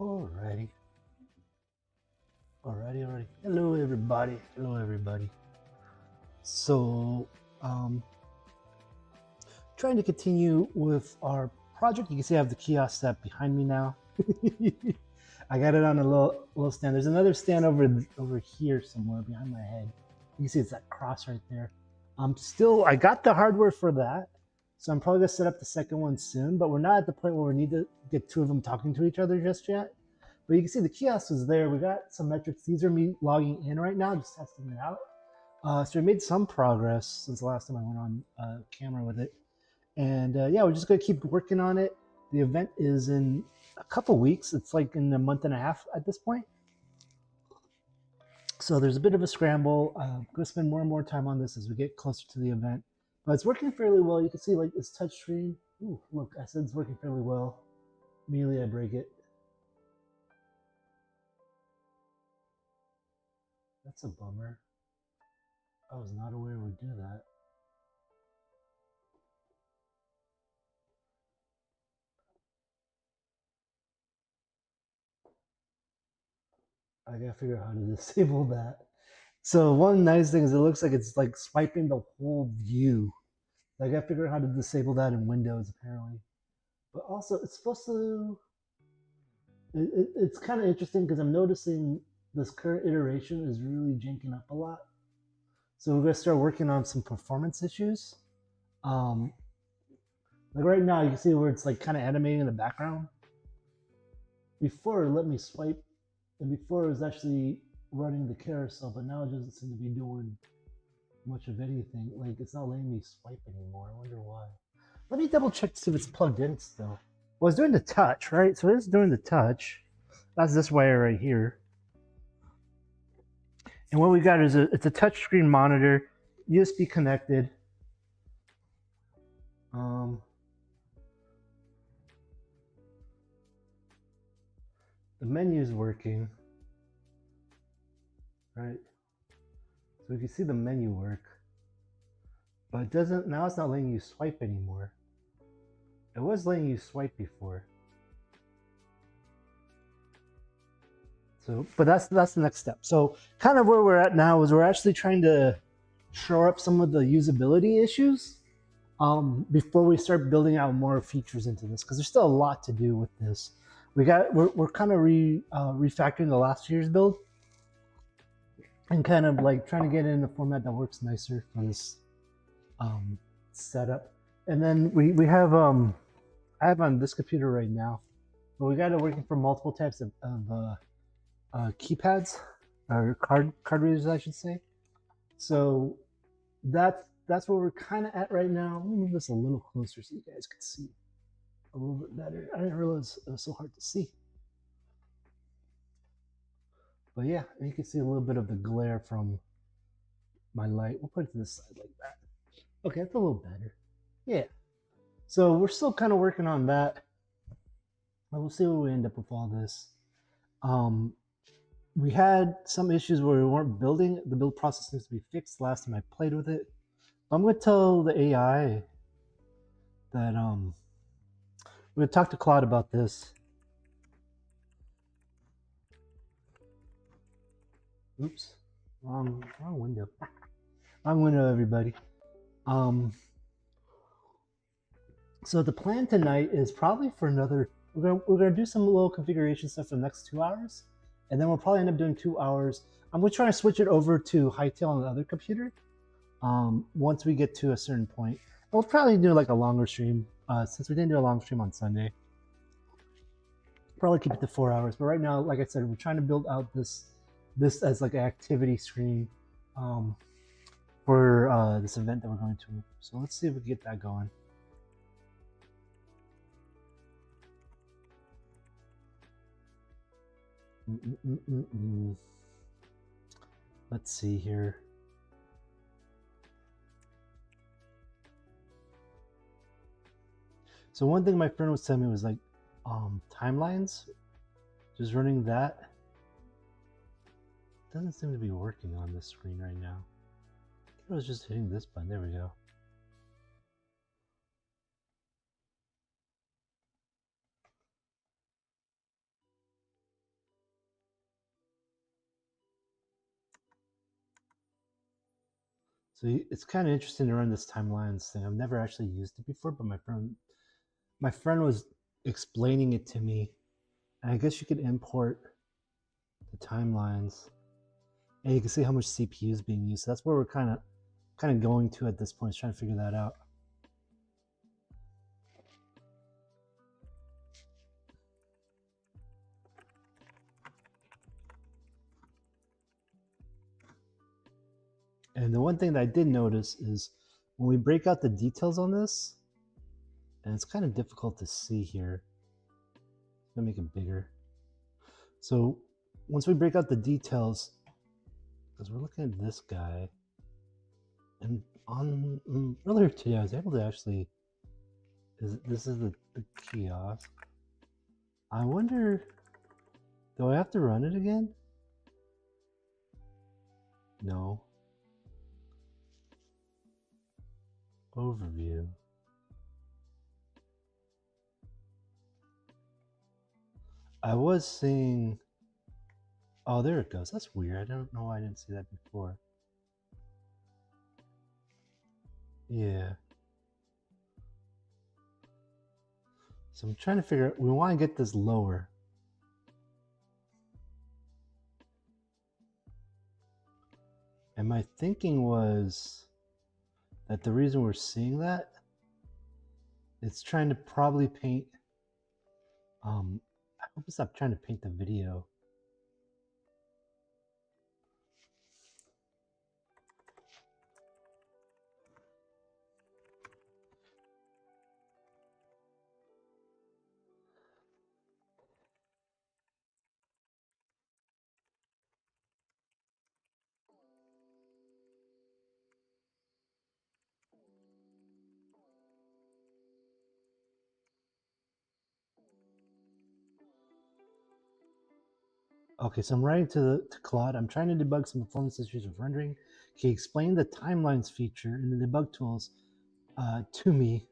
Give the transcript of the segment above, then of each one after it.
Alrighty. Alrighty. Hello everybody. So, um, trying to continue with our project. You can see I have the kiosk set behind me now. I got it on a little stand. There's another stand over here somewhere behind my head. You can see it's that cross right there. I got the hardware for that, so I'm probably gonna set up the second one soon. But we're not at the point where we need to get two of them talking to each other just yet. But you can see the kiosk is there. We got some metrics. These are me logging in right now, just testing it out. So we made some progress since the last time I went on camera with it. And yeah, we're just going to keep working on it. The event is in a couple weeks. It's like in a month and a half at this point. So there's a bit of a scramble. I'm going to spend more and more time on this as we get closer to the event. But it's working fairly well. You can see like this touchscreen. Ooh, look, I said it's working fairly well. Immediately I break it. That's a bummer. I was not aware we'd do that. I gotta figure out how to disable that. So one nice thing is it looks like it's like swiping the whole view. I gotta figure out how to disable that in Windows apparently. But also it's supposed to. It's kind of interesting because I'm noticing this current iteration is really janking up a lot. So we're gonna start working on some performance issues. Um, like right now, you can see where it's like kind of animating in the background. Before it let me swipe, and before it was actually running the carousel, but now it doesn't seem to be doing much of anything. Like it's not letting me swipe anymore. I wonder why. Let me double check to see if it's plugged in still. Well, it's doing the touch, right? So it's doing the touch. That's this wire right here. And what we got is it's a touchscreen monitor, USB connected. The menu is working, right? So we can see the menu work, but it doesn't. Now it's not letting you swipe anymore. It was letting you swipe before. So, but that's the next step. So kind of where we're at now is we're actually trying to shore up some of the usability issues before we start building out more features into this, because there's still a lot to do with this. We're kind of refactoring the last year's build and kind of like trying to get it in a format that works nicer for this setup. And then we have I have on this computer right now, but we got it working for multiple types of keypads or card readers, I should say. So that's where we're kind of at right now. Let me move this a little closer so you guys can see a little bit better. I didn't realize it was so hard to see. But yeah, you can see a little bit of the glare from my light. We'll put it to the side like that. Okay, that's a little better. Yeah. So we're still kind of working on that. But we'll see where we end up with all this. We had some issues where we weren't building. The build process needs to be fixed. Last time I played with it, I'm gonna tell the AI that we're gonna talk to Claude about this. Oops, wrong window. Wrong window, everybody. So the plan tonight is probably for another. We're gonna do some little configuration stuff for the next 2 hours, and then we'll probably end up doing 2 hours. I'm gonna try to switch it over to Hightail on the other computer. Once we get to a certain point, we'll probably do like a longer stream. Since we didn't do a long stream on Sunday, probably keep it to 4 hours. But right now, like I said, we're trying to build out this as like an activity screen for this event that we're going to. So let's see if we can get that going. Let's see here. So one thing my friend was telling me was like timelines. Just running that doesn't seem to be working on this screen right now. I think I was just hitting this button. There we go. So it's kind of interesting to run this timelines thing. I've never actually used it before, but my friend was explaining it to me. And I guess you could import the timelines, and you can see how much CPU is being used. So that's where we're kind of going to at this point, is trying to figure that out. And the one thing that I did notice is when we break out the details on this, and it's kind of difficult to see here. I'm gonna make it bigger. So once we break out the details, because we're looking at this guy, and on earlier today I was able to actually, this is the kiosk. I wonder, do I have to run it again? No. Overview. I was seeing, oh, there it goes. That's weird. I don't know why I didn't see that before. Yeah. So I'm trying to figure out, we want to get this lower. And my thinking was that the reason we're seeing that, it's trying to probably paint, I hope it's not trying to paint the video. Okay, so I'm writing to Claude. I'm trying to debug some performance issues with rendering. Can you explain the timelines feature in the debug tools to me?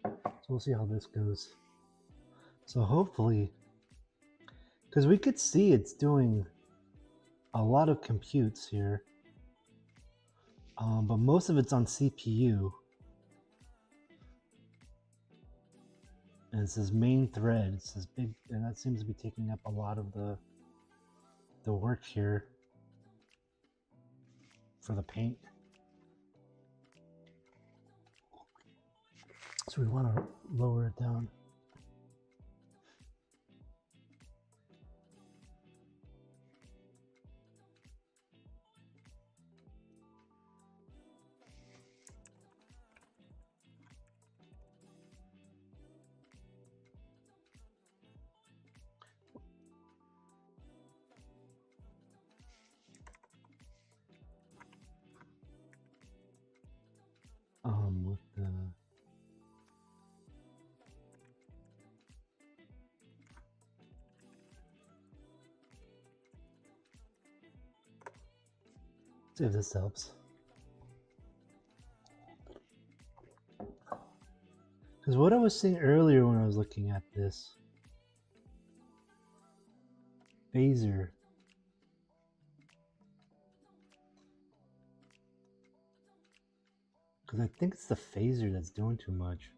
So we'll see how this goes. So hopefully, because we could see it's doing a lot of computes here, but most of it's on CPU. And it says main thread. It says big, and that seems to be taking up a lot of the work here for the paint. So we want to lower it down. With the see if this helps. Because what I was seeing earlier when I was looking at this phaser, because I think it's the phaser that's doing too much.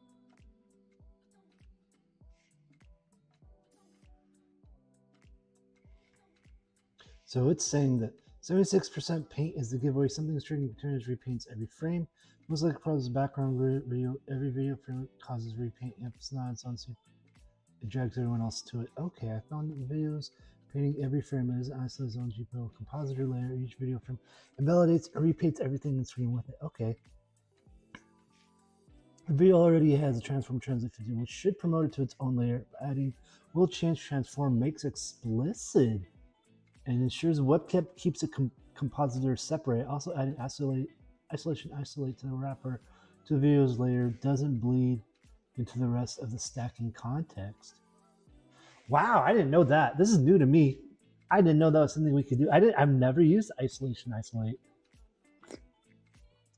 So it's saying that 76% paint is the giveaway. Something is triggering turns repaints every frame. Most likely causes background video. Every video frame causes repaint. If it's not, it's on scene. It drags everyone else to it. Okay, I found that the videos painting every frame is isolated on GPO compositor layer. Each video frame invalidates and repaints everything in screen with it. Okay. The video already has a transform translate 15, which should promote it to its own layer. Adding will change transform makes explicit and ensures webkit keeps a compositor separate. Also adding isolate to the wrapper to the video's layer doesn't bleed into the rest of the stacking context. Wow, I didn't know that. This is new to me. I didn't know that was something we could do. I've never used isolate.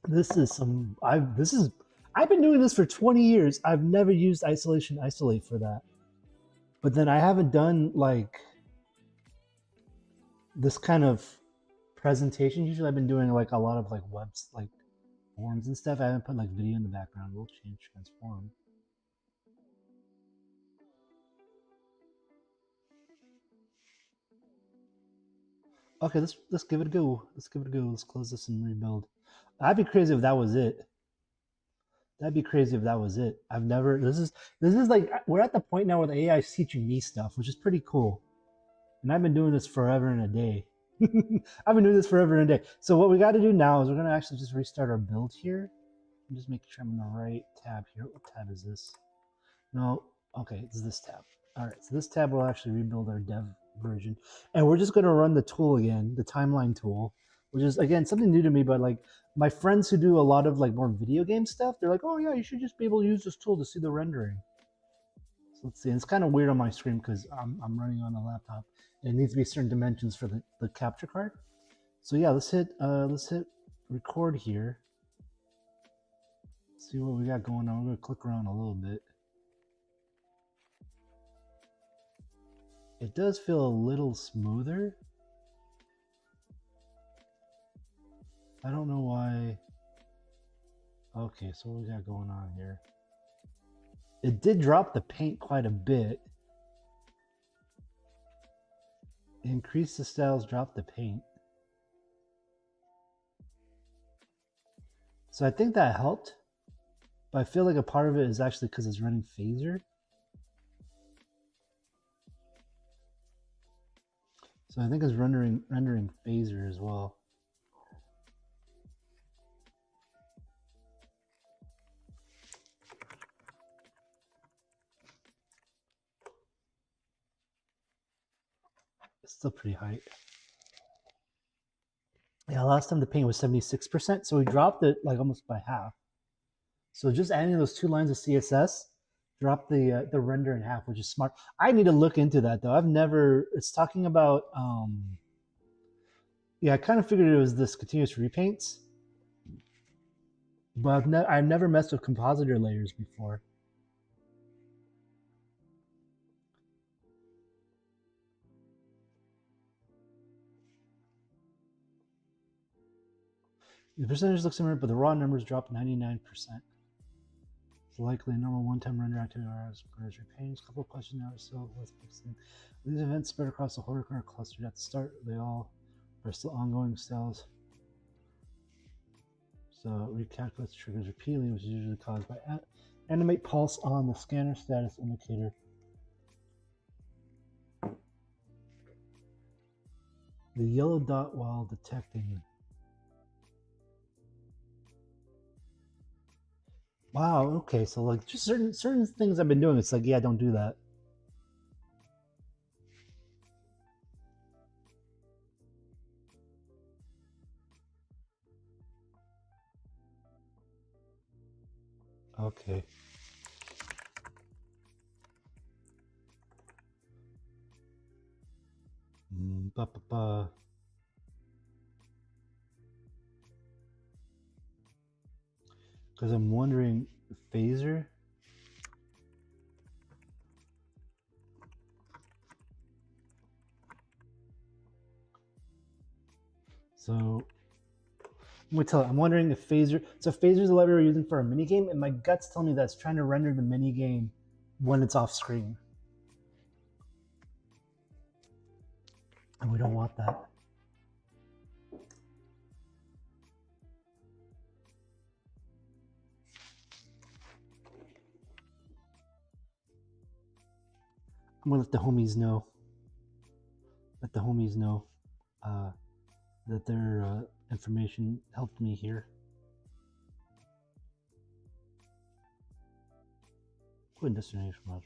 This is I've been doing this for 20 years. I've never used isolation isolate for that. But then I haven't done like this kind of presentation. Usually I've been doing like a lot of like webs like forms and stuff. I haven't put like video in the background. We'll change transform. Okay, let's give it a go. Let's give it a go. Let's close this and rebuild. I'd be crazy if that was it. That'd be crazy if that was it. I've never. This is like we're at the point now where the AI is teaching me stuff, which is pretty cool. And I've been doing this forever and a day. I've been doing this forever and a day. So what we got to do now is we're gonna actually just restart our build here. I'm just making sure I'm in the right tab here. What tab is this? No. Okay, it's this tab. All right, so this tab will actually rebuild our dev version, and we're just gonna run the tool again, the timeline tool, which is again something new to me. But like my friends who do a lot of like more video game stuff, they're like, oh yeah, you should just be able to use this tool to see the rendering. So let's see. And it's kind of weird on my screen because I'm running on a laptop. And it needs to be certain dimensions for the capture card. So yeah, let's hit record here. See what we got going on. We're gonna click around a little bit. It does feel a little smoother. I don't know why. Okay, so what we got going on here? It did drop the paint quite a bit. Increase the styles, drop the paint. So I think that helped. But I feel like a part of it is actually because it's running phaser. So I think it's rendering phaser as well. It's still pretty high. Yeah, last time the paint was 76%, so we dropped it like almost by half. So just adding those 2 lines of CSS dropped the render in half, which is smart. I need to look into that though. I've never. It's talking about. Yeah, I kind of figured it was this continuous repaints, but I've never messed with compositor layers before. The percentage looks similar, but the raw numbers dropped 99%. It's likely a normal one-time render activity or repaints. A couple of questions now are still worth fixing. These events spread across the whole recurrent cluster. At the start, they all are still ongoing styles. So recalculate triggers repeatedly, which is usually caused by animate pulse on the scanner status indicator. The yellow dot while detecting. Wow, okay, so like just certain things I've been doing, it's like, yeah, don't do that. Okay. Because I'm wondering, phaser. So I'm wondering if phaser. So phaser is the library we're using for our minigame, and my gut's telling me that's trying to render the minigame when it's off screen, and we don't want that. I'm gonna let the homies know. Let the homies know that their information helped me here. Quit destination match.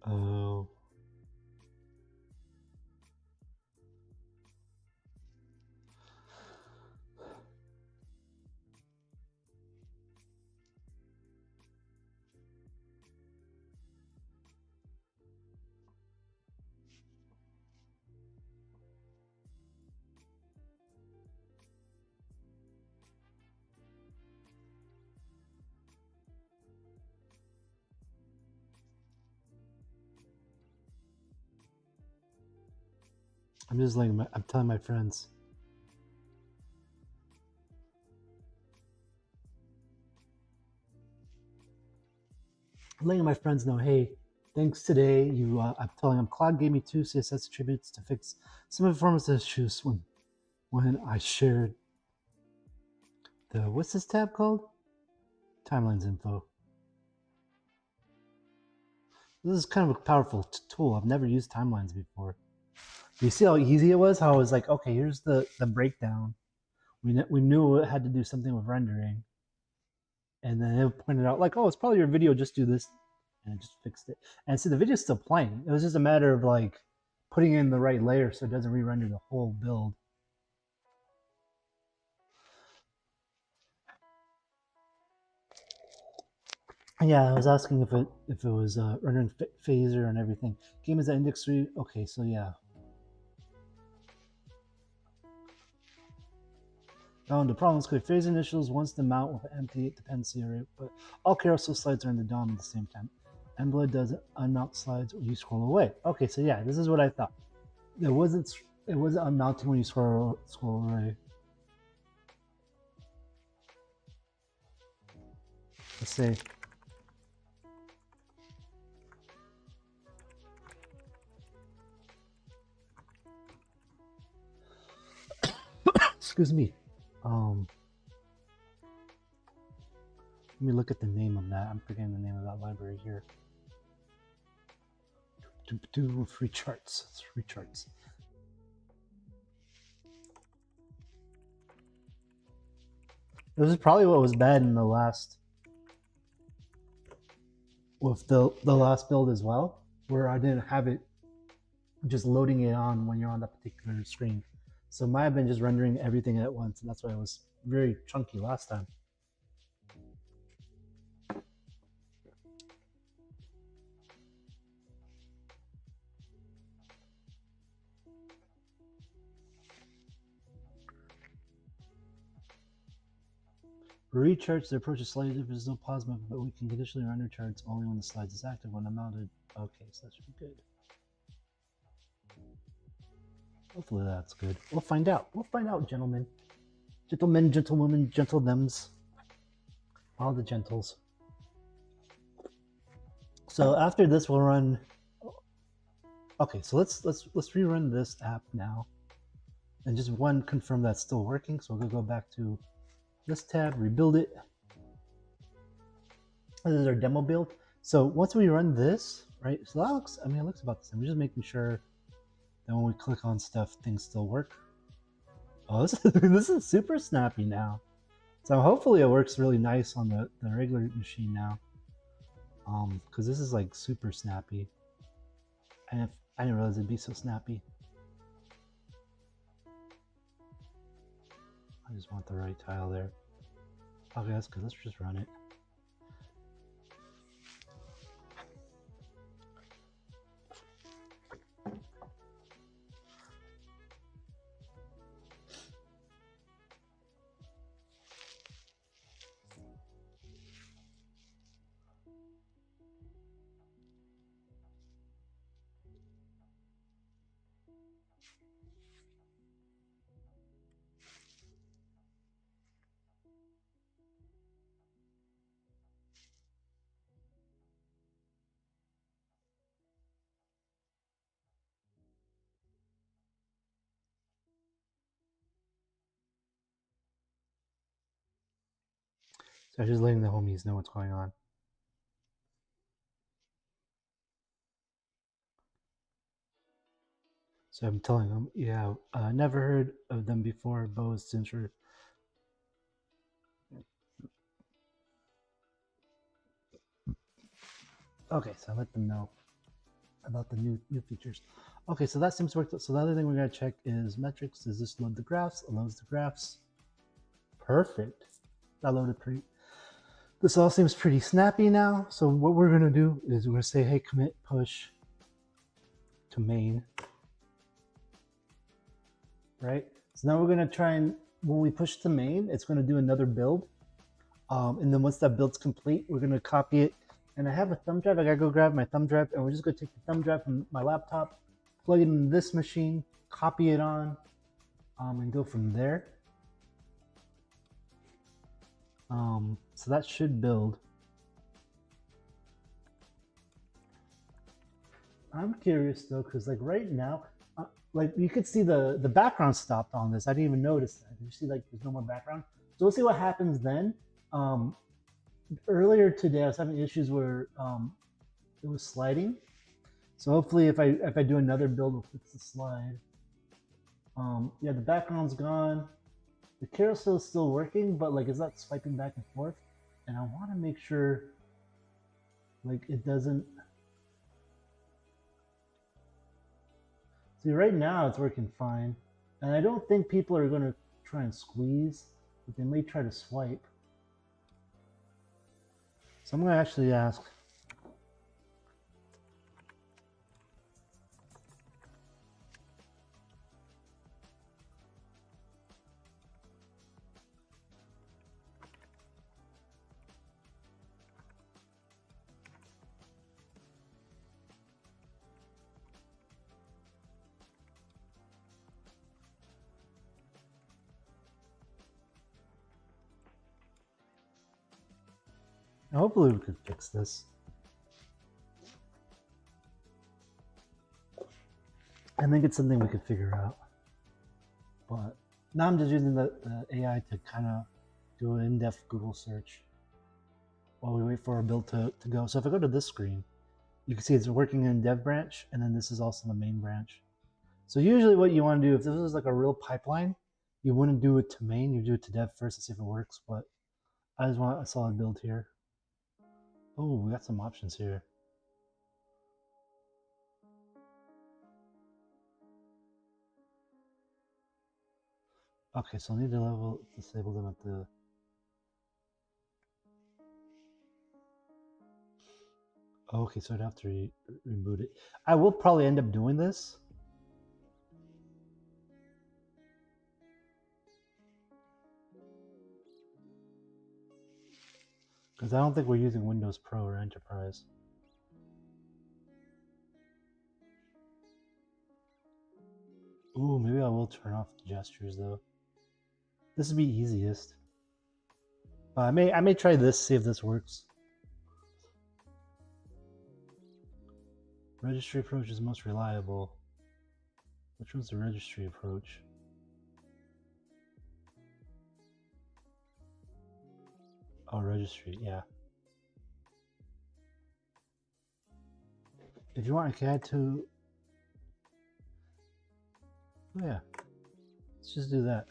Oh. I'm just letting I'm telling my friends. I'm letting my friends know, hey, thanks today. I'm telling them Claude gave me 2 CSS attributes to fix some performance issues when I shared what's this tab called? Timelines info. This is kind of a powerful tool. I've never used timelines before. You see how easy it was? How I was like, okay, here's the breakdown. We knew it had to do something with rendering. And then it pointed out like, oh, it's probably your video, just do this. And it just fixed it. And see, the video's still playing. It was just a matter of like putting in the right layer so it doesn't re-render the whole build. Yeah, I was asking if it was rendering phaser and everything. Game is at index 3. Okay, so yeah. The problem is clear. Phaser initials once the mount with an empty dependency array, but all carousel slides are in the DOM at the same time. Embla does unmount slides when you scroll away. Okay, so yeah, this is what I thought. It wasn't unmounting when you scroll away. Let's see. Excuse me. Let me look at the name of that. I'm forgetting the name of that library here. Free charts. It's free charts. This is probably what was bad in the last with the last build as well, where I didn't have it just loading it on when you're on that particular screen. So it might have been just rendering everything at once, and that's why it was very chunky last time. For recharts, the approach is slightly different. There's no pause method, but we can conditionally render charts only when the slides is active. When I'm mounted, okay, so that should be good. Hopefully that's good. We'll find out. We'll find out, gentlemen. Gentlemen, gentlewomen, gentlethems. All the gentles. So after this, we'll run. Okay, so let's rerun this app now, and just confirm that's still working. So we'll go back to this tab, rebuild it. This is our demo build. So once we run this, right? So that looks. I mean, it looks about the same. We're just making sure that when we click on stuff, things still work. Oh, this is super snappy now. So hopefully it works really nice on the regular machine now. Because this is like super snappy. And I didn't realize it'd be so snappy. I just want the right tile there. Okay, that's good. Let's just run it. So I'm just letting the homies know what's going on. So I'm telling them, yeah, never heard of them before. Bose Cincher. Okay, so I let them know about the new features. Okay, so that seems to work. So the other thing we're gonna check is metrics. Does this load the graphs? It loads the graphs. Perfect. That loaded pretty. This all seems pretty snappy now. So what we're gonna do is we're gonna say, hey, commit push to main. Right? So now we're gonna try and when we push to main, it's gonna do another build. And then once that build's complete, we're gonna copy it. And I have a thumb drive. I gotta go grab my thumb drive, and we're just gonna take the thumb drive from my laptop, plug it in this machine, copy it on, and go from there. So that should build. I'm curious though, because like right now, like you could see the background stopped on this. I didn't even notice that. You see like there's no more background. So we'll see what happens then. Earlier today I was having issues where it was sliding. So hopefully if I do another build, we'll fix the slide. Yeah, the background's gone. The carousel is still working, but like it's not swiping back and forth. And I want to make sure like it doesn't. See, right now it's working fine. And I don't think people are going to try and squeeze, but they may try to swipe. So I'm going to actually ask. Hopefully we could fix this. I think it's something we could figure out. But now I'm just using the AI to kind of do an in-depth Google search while we wait for our build to go. So if I go to this screen, you can see it's working in dev branch, and then this is also the main branch. So usually what you want to do, if this was like a real pipeline, you wouldn't do it to main, you do it to dev first to see if it works, but I just want a solid build here. Oh, we got some options here. Okay, so I need to disable them at the... Okay, so I'd have to reboot it. I will probably end up doing this. Because I don't think we're using Windows Pro or Enterprise. Ooh, maybe I will turn off the gestures though. This would be easiest. I may try this, see if this works. Registry approach is most reliable. Which one's the registry approach? Oh, registry, yeah. If you want, I can add to... Oh yeah. Let's just do that.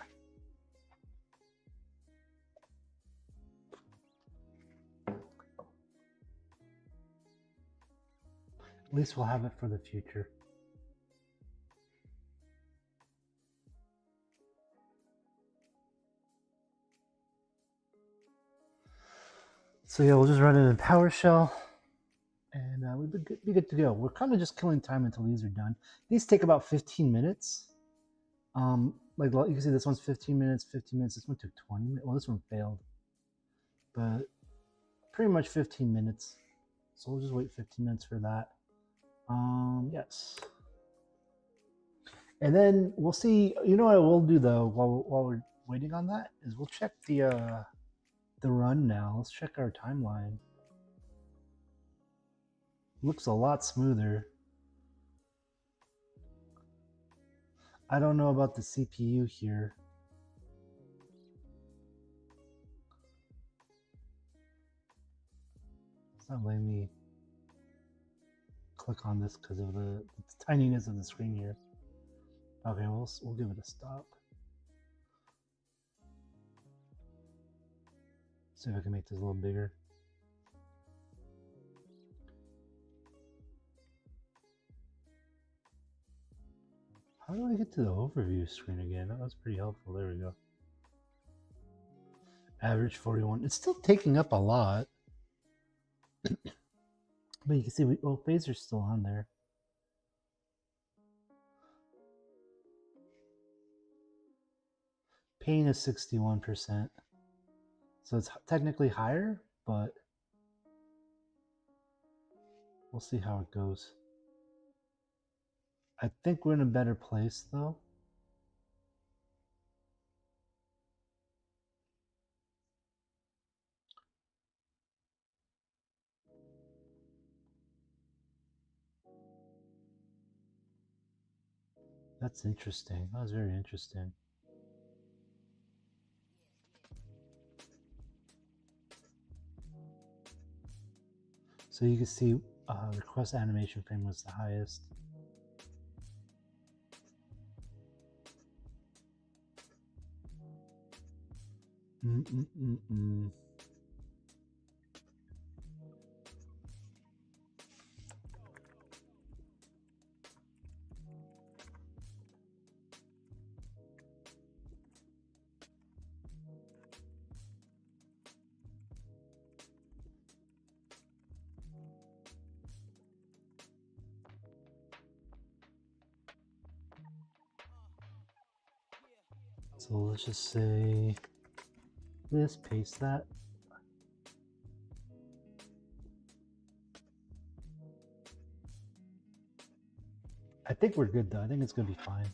At least we'll have it for the future. So yeah, we'll just run it in PowerShell, and we'll be good to go. We're kind of just killing time until these are done. These take about 15 minutes. Like you can see, this one's 15 minutes, 15 minutes. This one took 20 minutes. Well, this one failed, but pretty much 15 minutes. So we'll just wait 15 minutes for that. Yes. And then we'll see. You know what I will do though, while we're waiting on that, is we'll check the run now. Let's check our timeline. Looks a lot smoother. I don't know about the CPU here. It's not letting me click on this because of the tininess of the screen here. Okay, we'll give it a stop. See if I can make this a little bigger. How do I get to the overview screen again? That was pretty helpful. There we go. Average 41. It's still taking up a lot. But you can see, phaser's still on there. Pain is 61%. So it's technically higher, but we'll see how it goes. I think we're in a better place though. That's interesting. That was very interesting. So you can see request animation frame was the highest. So let's just say this, paste that. I think we're good though. I think it's gonna be fine.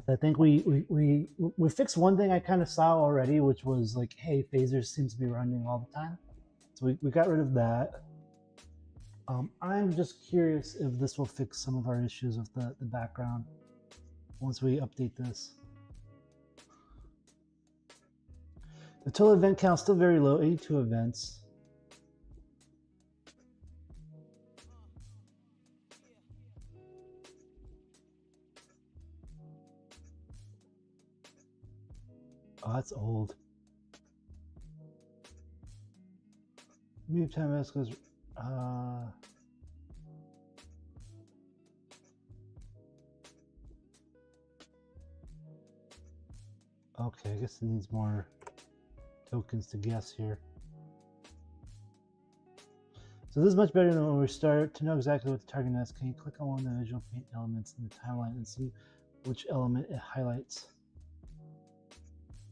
I think we fixed one thing I kind of saw already, which was like, hey, phasers seems to be running all the time. So we got rid of that. I'm just curious if this will fix some of our issues with the background once we update this. The total event count is still very low, 82 events. Oh, that's old. Mute time goes. Okay, I guess it needs more tokens to guess here. So this is much better than when we start. To know exactly what the target is, can you click on one of the visual paint elements in the timeline and see which element it highlights?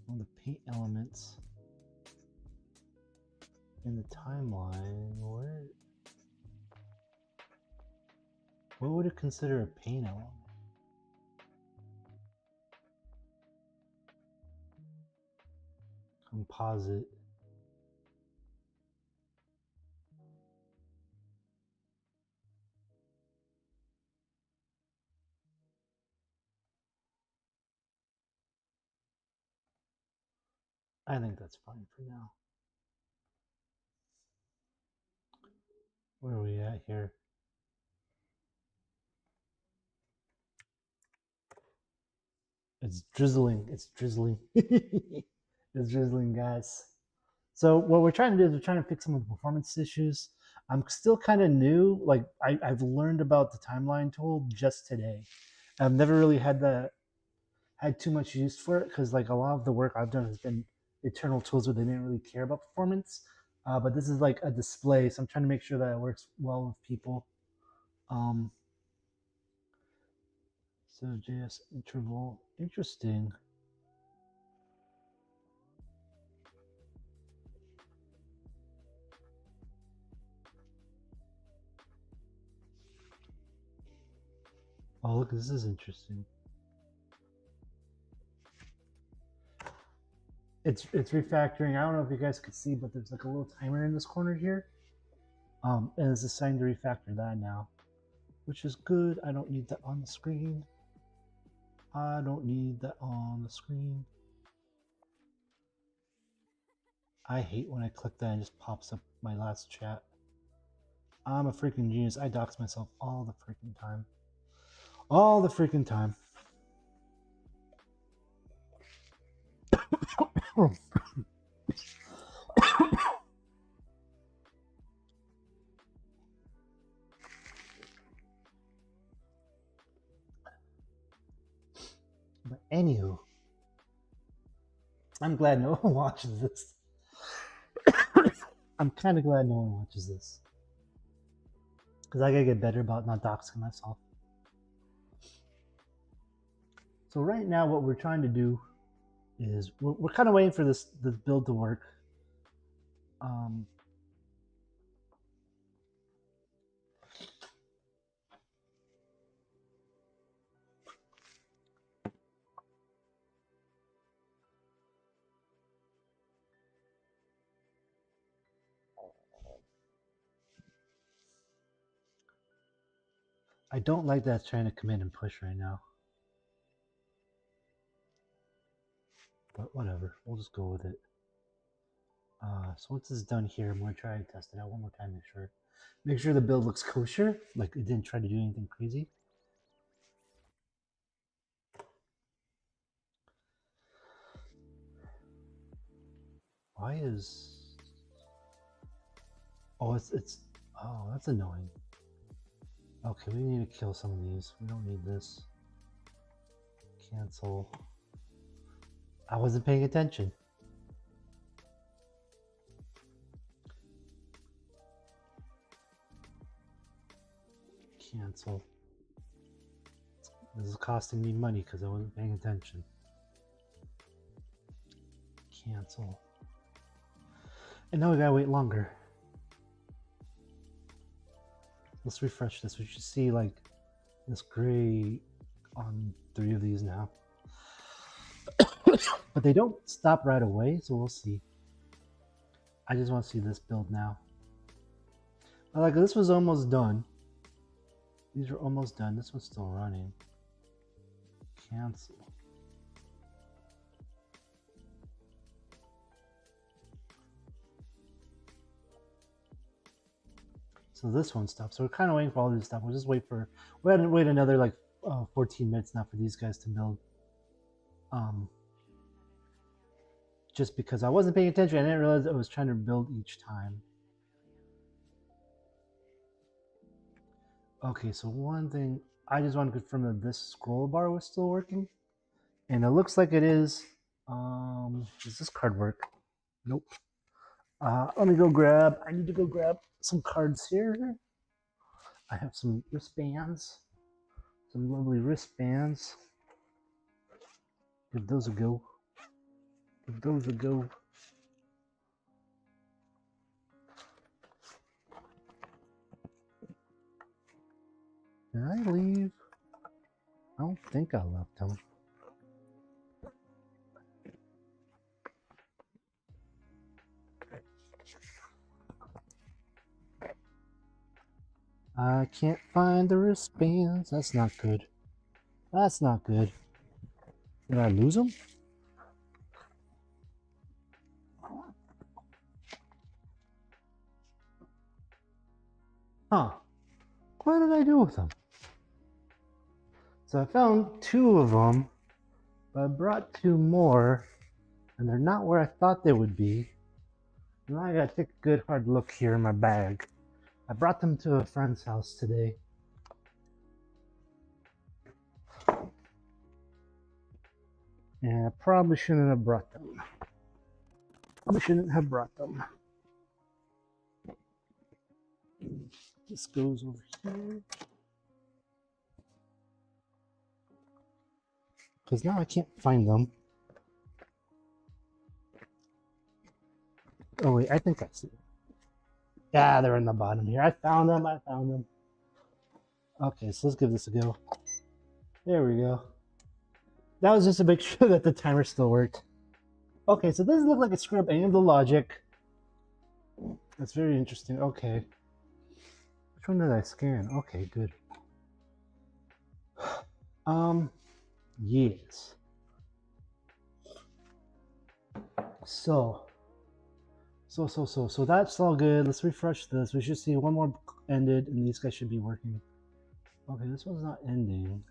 One of the paint elements in the timeline. What would it consider a paint element? Composite. I think that's fine for now. Where are we at here? It's drizzling. It's drizzling. It's drizzling, guys. So what we're trying to do is we're trying to fix some of the performance issues. I'm still kind of new. Like I've learned about the timeline tool just today. I've never really had too much use for it because like a lot of the work I've done has been internal tools where they didn't really care about performance. But this is like a display, so I'm trying to make sure that it works well with people. So JS interval, interesting. Oh, look, this is interesting. It's refactoring. I don't know if you guys could see, but there's like a little timer in this corner here. And it's assigned to refactor that now, which is good. I don't need that on the screen. I don't need that on the screen. I hate when I click that and it just pops up my last chat. I'm a freaking genius. I dox myself all the freaking time. All the freaking time. But anywho, I'm glad no one watches this. I'm kind of glad no one watches this. Because I gotta get better about not doxing myself. So right now what we're trying to do is we're kind of waiting for this build to work. I don't like that it's trying to come in and push right now. But whatever, we'll just go with it. So once it's done here, I'm gonna try and test it out one more time, make sure the build looks kosher, like it didn't try to do anything crazy. Why is... Oh, it's oh, that's annoying. Okay, we need to kill some of these. We don't need this. Cancel. I wasn't paying attention. Cancel. This is costing me money because I wasn't paying attention. Cancel. And now we gotta wait longer. Let's refresh this. We should see like this gray on 3 of these now. But they don't stop right away, so we'll see. I just want to see this build now. Like, this was almost done. These are almost done. This one's still running. Cancel. So this one stops. So we're kind of waiting for all these stuff. We'll just wait for... We had to wait another like 14 minutes now for these guys to build. Just because I wasn't paying attention. I didn't realize I was trying to build each time. Okay, so one thing, I just want to confirm that this scroll bar was still working. And it looks like it is. Does this card work? Nope. Let me go grab, I need to go grab some cards here. I have some wristbands. Some lovely wristbands. Give those a go. Give those a go. Did I leave? I don't think I left them. I can't find the wristbands. That's not good. That's not good. Did I lose them? Huh. What did I do with them? So I found 2 of them, but I brought 2 more, and they're not where I thought they would be. Now I gotta take a good hard look here in my bag. I brought them to a friend's house today. And I probably shouldn't have brought them. Probably shouldn't have brought them. This goes over here. Because now I can't find them. Oh wait, I think I see them. Yeah, they're in the bottom here. I found them, I found them. Okay, so let's give this a go. There we go. That was just to make sure that the timer still worked. Okay, so this looks like it screwed up any of the logic. That's very interesting. Okay. Which one did I scan? Okay, good. Yes. So that's all good. Let's refresh this. We should see one more ended, and these guys should be working. Okay, this one's not ending.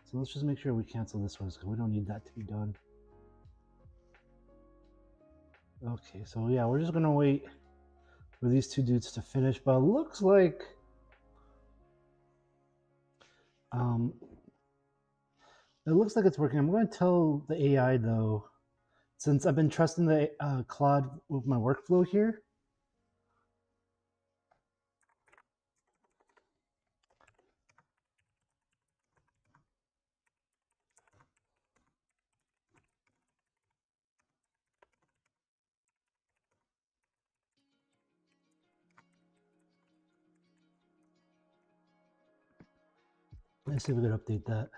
So let's just make sure we cancel this one, because we don't need that to be done. Okay, so yeah, we're just gonna wait for these 2 dudes to finish, but it looks like it's working. I'm going to tell the AI though, since I've been trusting the Claude with my workflow here. Let's see if we can update that.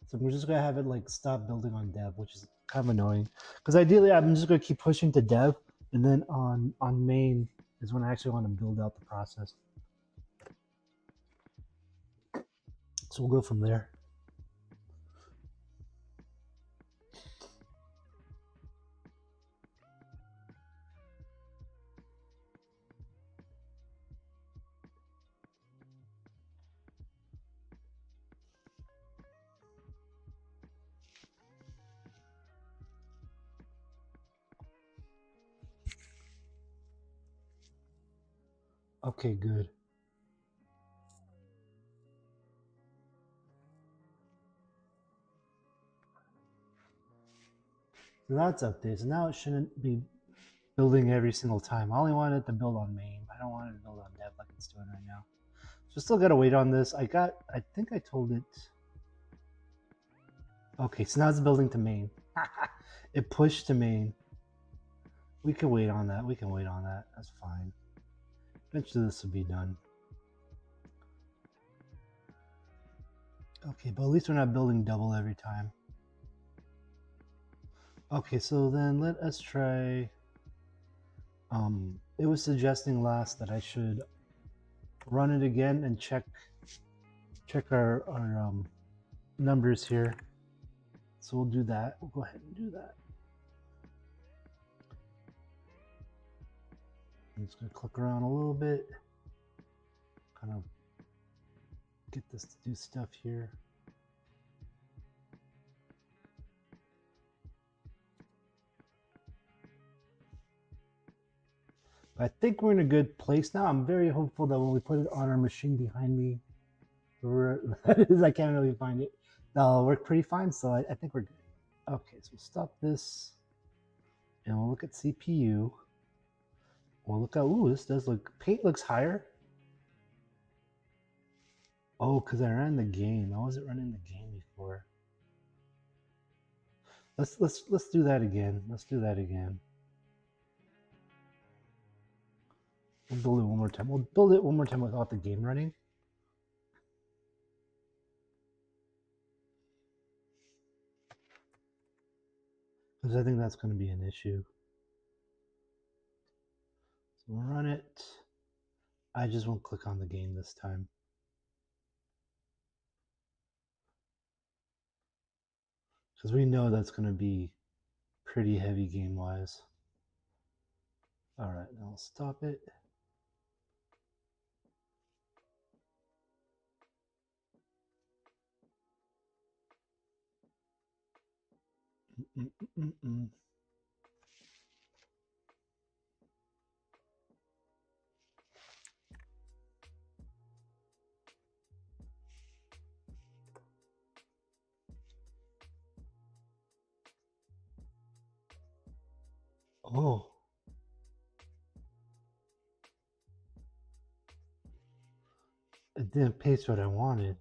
So we're just gonna have it like stop building on dev, which is kind of annoying. Because ideally, I'm just gonna keep pushing to dev, and then on main, is when I actually want to build out the process. So we'll go from there. Okay, good. So that's updates. So now it shouldn't be building every single time. I only want it to build on main. I don't want it to build on dev like it's doing right now. So still gotta wait on this. I think I told it. Okay, so now it's building to main. It pushed to main. We can wait on that. We can wait on that. That's fine. Eventually this will be done. Okay, but at least we're not building double every time. Okay, so then let us try. It was suggesting last that I should run it again and check our numbers here. So we'll do that. We'll go ahead and do that. I'm just gonna click around a little bit, kind of get this to do stuff here. I think we're in a good place now. I'm very hopeful that when we put it on our machine behind me, that is, I can't really find it, that'll work pretty fine. So I think we're good. Okay, so we'll stop this and we'll look at CPU. We'll look at, ooh, this does look, paint looks higher. Oh, because I ran the game. I wasn't running the game before. Let's do that again. Let's do that again. We'll build it one more time. We'll build it one more time without the game running. Because I think that's going to be an issue. So we'll run it. I just won't click on the game this time. Because we know that's going to be pretty heavy game-wise. All right, now I'll stop it. Oh. It didn't paste what I wanted.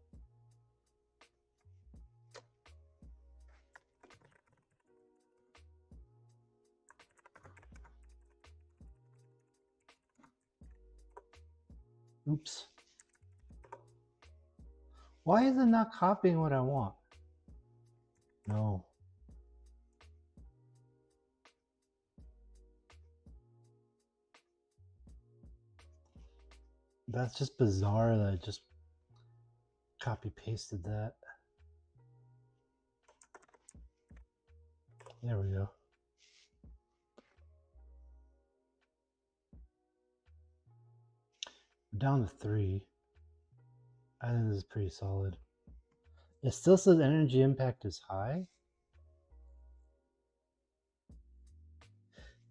Oops. Why is it not copying what I want? No. That's just bizarre that I just copy pasted that. There we go. We're down to 3. I think this is pretty solid. It still says energy impact is high.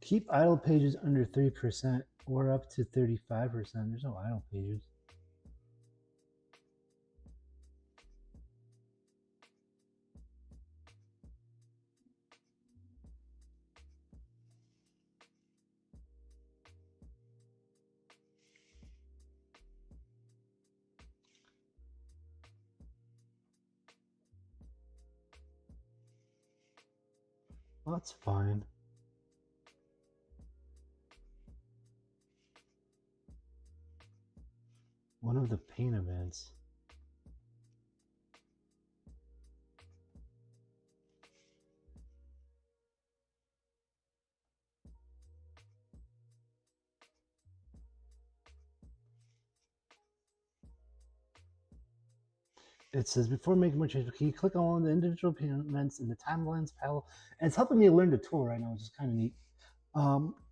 Keep idle pages under 3% or up to 35%. There's no idle pages. Well, that's fine. One of the paint events. It says before making more changes, can you click on one of the individual payments in the timelines panel? And it's helping me learn the tool right now, which is kind of neat.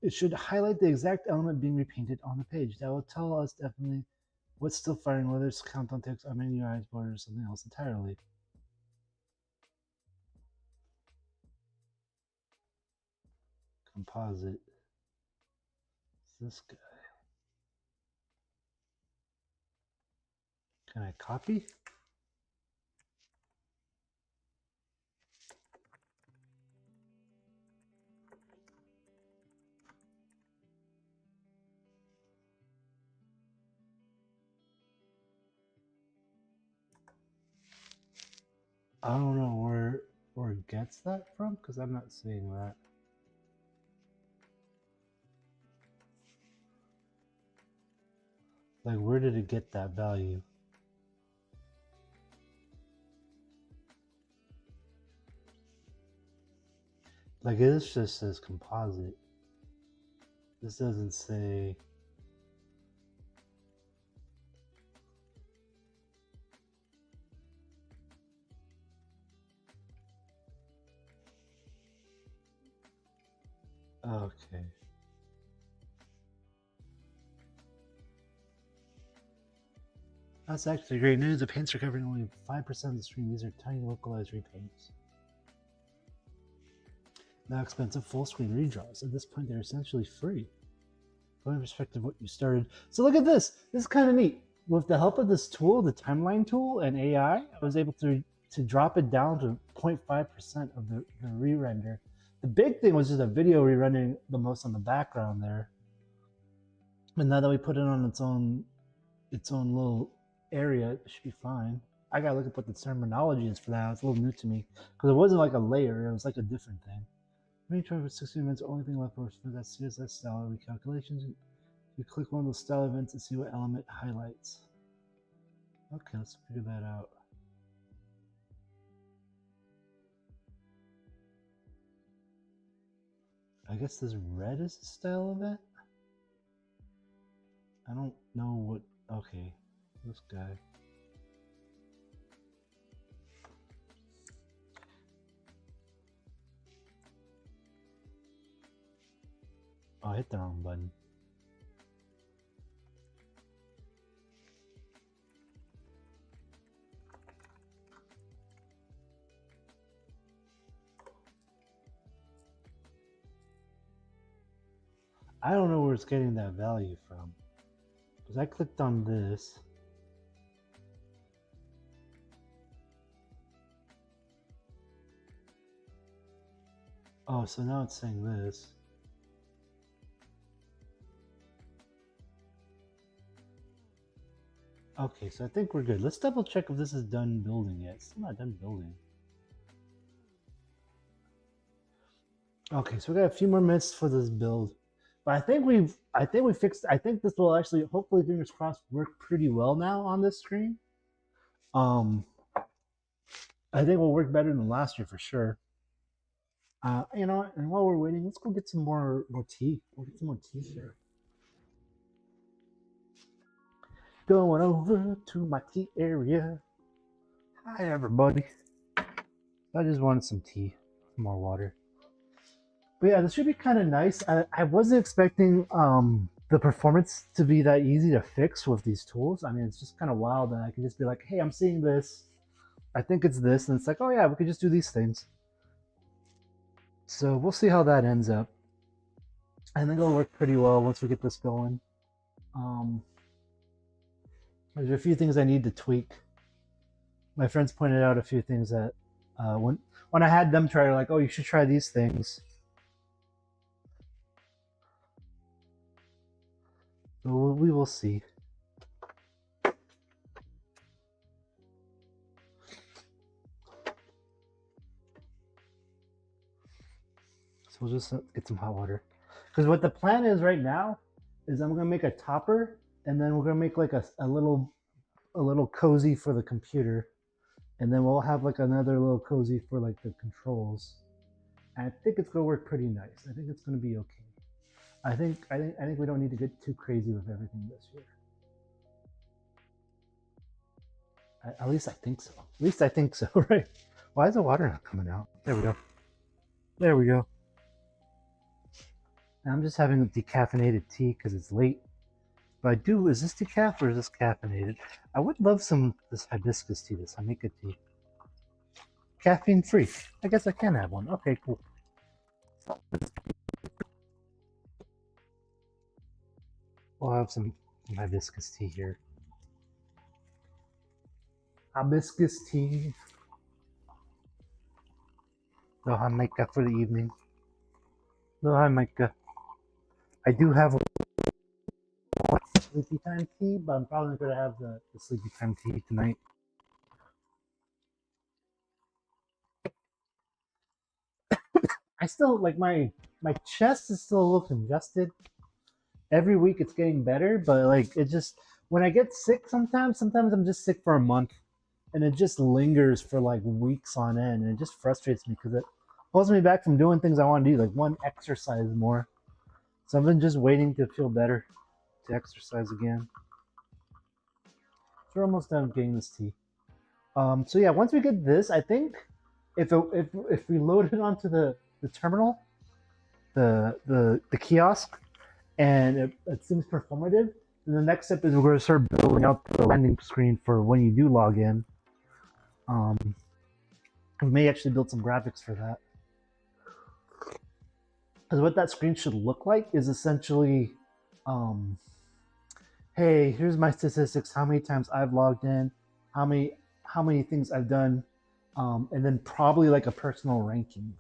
It should highlight the exact element being repainted on the page. That will tell us definitely what's still firing, whether it's countdown text or menu eyes border or something else entirely. Composite. It's this guy. Can I copy? I don't know where it gets that from because I'm not seeing that. Like, where did it get that value? Like, it just says composite. This doesn't say. Okay. That's actually great news. The paints are covering only 5% of the screen. These are tiny localized repaints. Now expensive full screen redraws. At this point, they're essentially free. From the perspective of what you started. So look at this. This is kind of neat. With the help of this tool, the timeline tool and AI, I was able to drop it down to 0.5% of the re-render. The big thing was just a video re-rendering the most on the background there. And now that we put it on its own little area, it should be fine. I gotta look up what the terminology is for that. It's a little new to me because it wasn't like a layer; it was like a different thing. Maybe try for 60 minutes. Only thing left for that CSS style recalculations. You click one of those style events and see what element highlights. Okay, let's figure that out. I guess this red is the style event. I don't know what. Okay, this guy. Oh, I hit the wrong button. I don't know where it's getting that value from. Because I clicked on this. Oh, so now it's saying this. Okay, so I think we're good. Let's double check if this is done building yet. It's still not done building. Okay, so we got a few more minutes for this build. But I think we fixed. I think this will actually, hopefully, fingers crossed, work pretty well now on this screen. I think will work better than last year for sure. You know, and while we're waiting, let's go get some more tea. We'll get some more tea here. Going over to my tea area. Hi, everybody. I just wanted some tea, some more water. But yeah, this should be kind of nice. I wasn't expecting the performance to be that easy to fix with these tools. I mean, it's just kind of wild that I can just be like, hey, I'm seeing this. I think it's this. And it's like, oh, yeah, we could just do these things. So we'll see how that ends up. I think it'll work pretty well once we get this going. There's a few things I need to tweak. My friends pointed out a few things that when I had them try, like, oh, you should try these things. So we will see. So we'll just get some hot water. Because what the plan is right now is I'm gonna make a topper, and then we're gonna make like a little cozy for the computer, and then we'll have like another little cozy for like the controls. And I think it's gonna work pretty nice. I think it's gonna be okay. I think we don't need to get too crazy with everything this year. At least I think so. At least I think so, right? Why is the water not coming out? There we go. There we go. And I'm just having a decaffeinated tea because it's late. But I do, is this decaf or is this caffeinated? I would love some this hibiscus tea, this Hamika tea. Caffeine free. I guess I can have one. Okay, cool. We'll have some hibiscus tea here. Hibiscus tea. The Hamika for the evening. The Hamika. I do have a sleepy time tea, but I'm probably going to have the sleepy time tea tonight. I still, like, my chest is still a little congested. Every week it's getting better, but, like, it just, when I get sick sometimes I'm just sick for a month. And it just lingers for, like, weeks on end. And it just frustrates me because it holds me back from doing things I want to do, like, one, exercise more. So I've been just waiting to feel better to exercise again. So we're almost done getting this tea. So yeah, once we get this, I think if we load it onto the terminal, the kiosk, and it seems performative, then the next step is we're going to start building out the landing screen for when you do log in. We may actually build some graphics for that. Because what that screen should look like is essentially, hey, here's my statistics, how many times I've logged in, how many things I've done, and then probably like a personal ranking.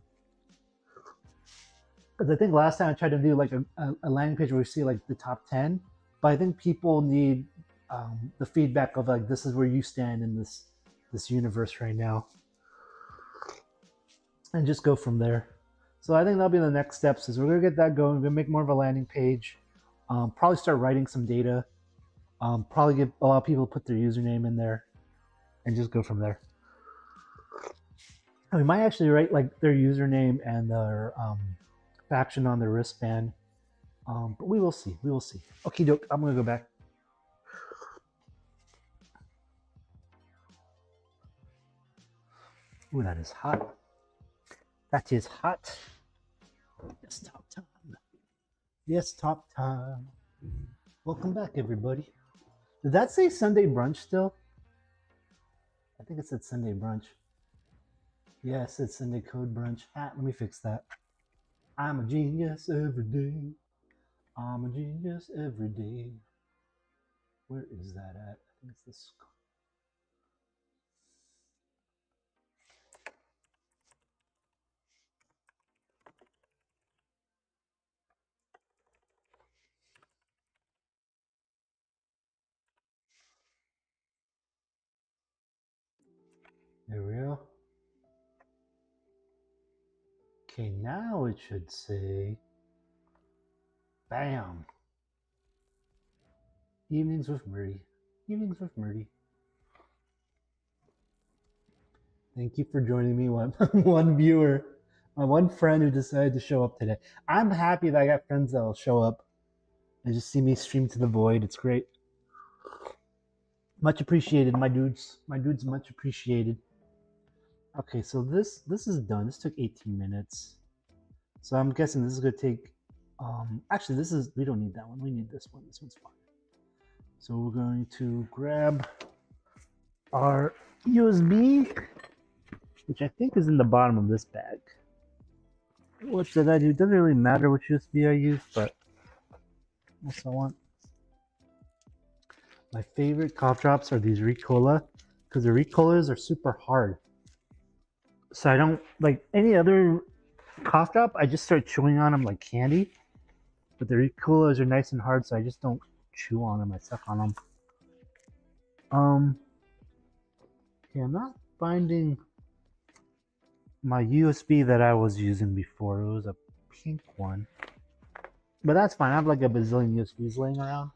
Because I think last time I tried to do like a landing page where we see like the top 10, but I think people need the feedback of like, this is where you stand in this universe right now. And just go from there. So I think that'll be the next steps is we're gonna get that going. We're gonna make more of a landing page, probably start writing some data, probably get a lot of people to put their username in there and just go from there. And we might actually write like their username and their faction on their wristband, but we will see. We will see. Okay, doke. I'm gonna go back. Ooh, that is hot. That is hot. Yes, top time. Yes, top time. Welcome back, everybody. Did that say Sunday brunch still? I think it said Sunday brunch. Yes, it's Sunday code brunch. Let me fix that. I'm a genius every day. I'm a genius every day. Where is that at? I think it's this. There we go. Okay, now it should say, bam. Evenings with Murdy. Evenings with Murdy. Thank you for joining me, one viewer, my one friend who decided to show up today. I'm happy that I got friends that will show up and just see me stream to the void. It's great. Much appreciated, my dudes. My dudes, much appreciated. Okay, so this is done. This took 18 minutes. So I'm guessing this is gonna take, actually we don't need that one. We need this one. This one's fine. So we're going to grab our USB, which I think is in the bottom of this bag. What did I do? It doesn't really matter which USB I use, but also I want. My favorite cough drops are these Ricola, because the Ricolas are super hard. So I don't, like any other cough drop, I just start chewing on them like candy. But the Ricolas are nice and hard, so I just don't chew on them. I suck on them. Okay, I'm not finding my USB that I was using before. It was a pink one. But that's fine. I have like a bazillion USBs laying around.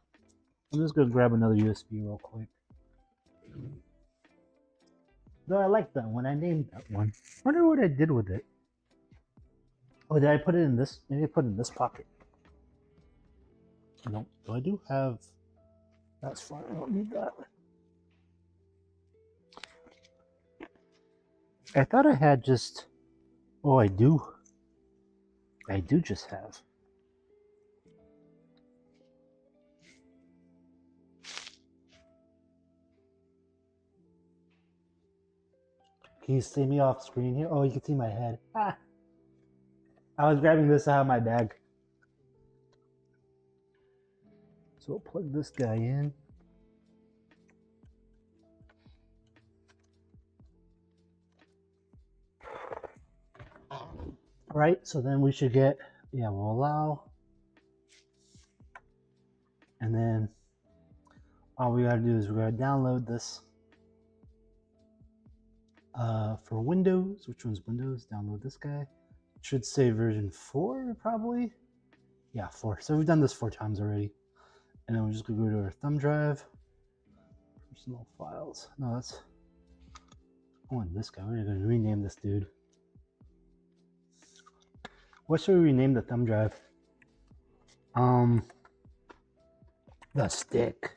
I'm just gonna grab another USB real quick. Though I like that one. I named that one. I wonder what I did with it. Oh, did I put it in this? Maybe I put it in this pocket. No, I do have. That's fine. I don't need that. I thought I had just... Oh, I do. I do just have. Can you see me off screen here? Oh, you can see my head. Ah. I was grabbing this out of my bag. So we'll plug this guy in. Right, so then we should get, yeah, we'll allow. And then all we gotta do is we're gonna download this for Windows. Which one's Windows? Download this guy. It should say version 4 probably. Yeah, 4. So we've done this 4 times already. And then we're just gonna go to our thumb drive. Personal files. No, that's... I want this guy. We're gonna rename this dude. What should we rename the thumb drive? The stick.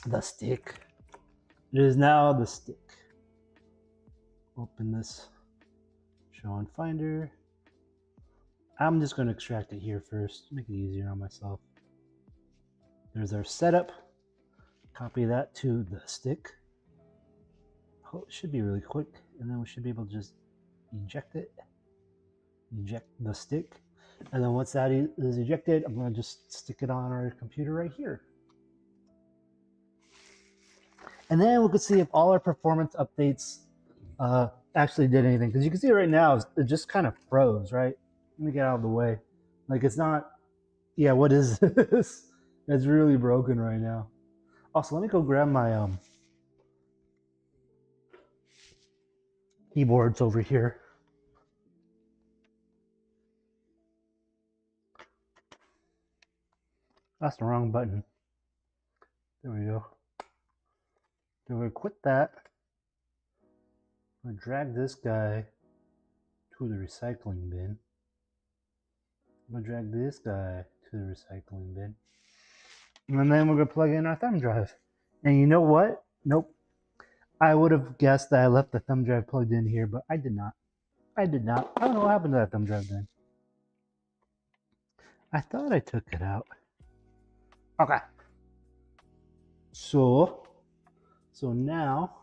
The stick. It is now the stick. Open this. Show on Finder. I'm just going to extract it here first. Make it easier on myself. There's our setup. Copy that to the stick. Oh, it should be really quick. And then we should be able to just eject it. Eject the stick. And then once that is ejected, I'm going to just stick it on our computer right here. And then we can see if all our performance updates actually did anything. Because you can see right now, it just kind of froze, right? Let me get out of the way. Like it's not, yeah, what is this? It's really broken right now. Also, let me go grab my keyboards over here. That's the wrong button. There we go. Then we're gonna quit that. I'm gonna drag this guy to the recycling bin. I'm gonna drag this guy to the recycling bin. And then we're gonna plug in our thumb drive. And you know what? Nope. I would have guessed that I left the thumb drive plugged in here, but I did not. I did not. I don't know what happened to that thumb drive then. I thought I took it out. Okay. So now,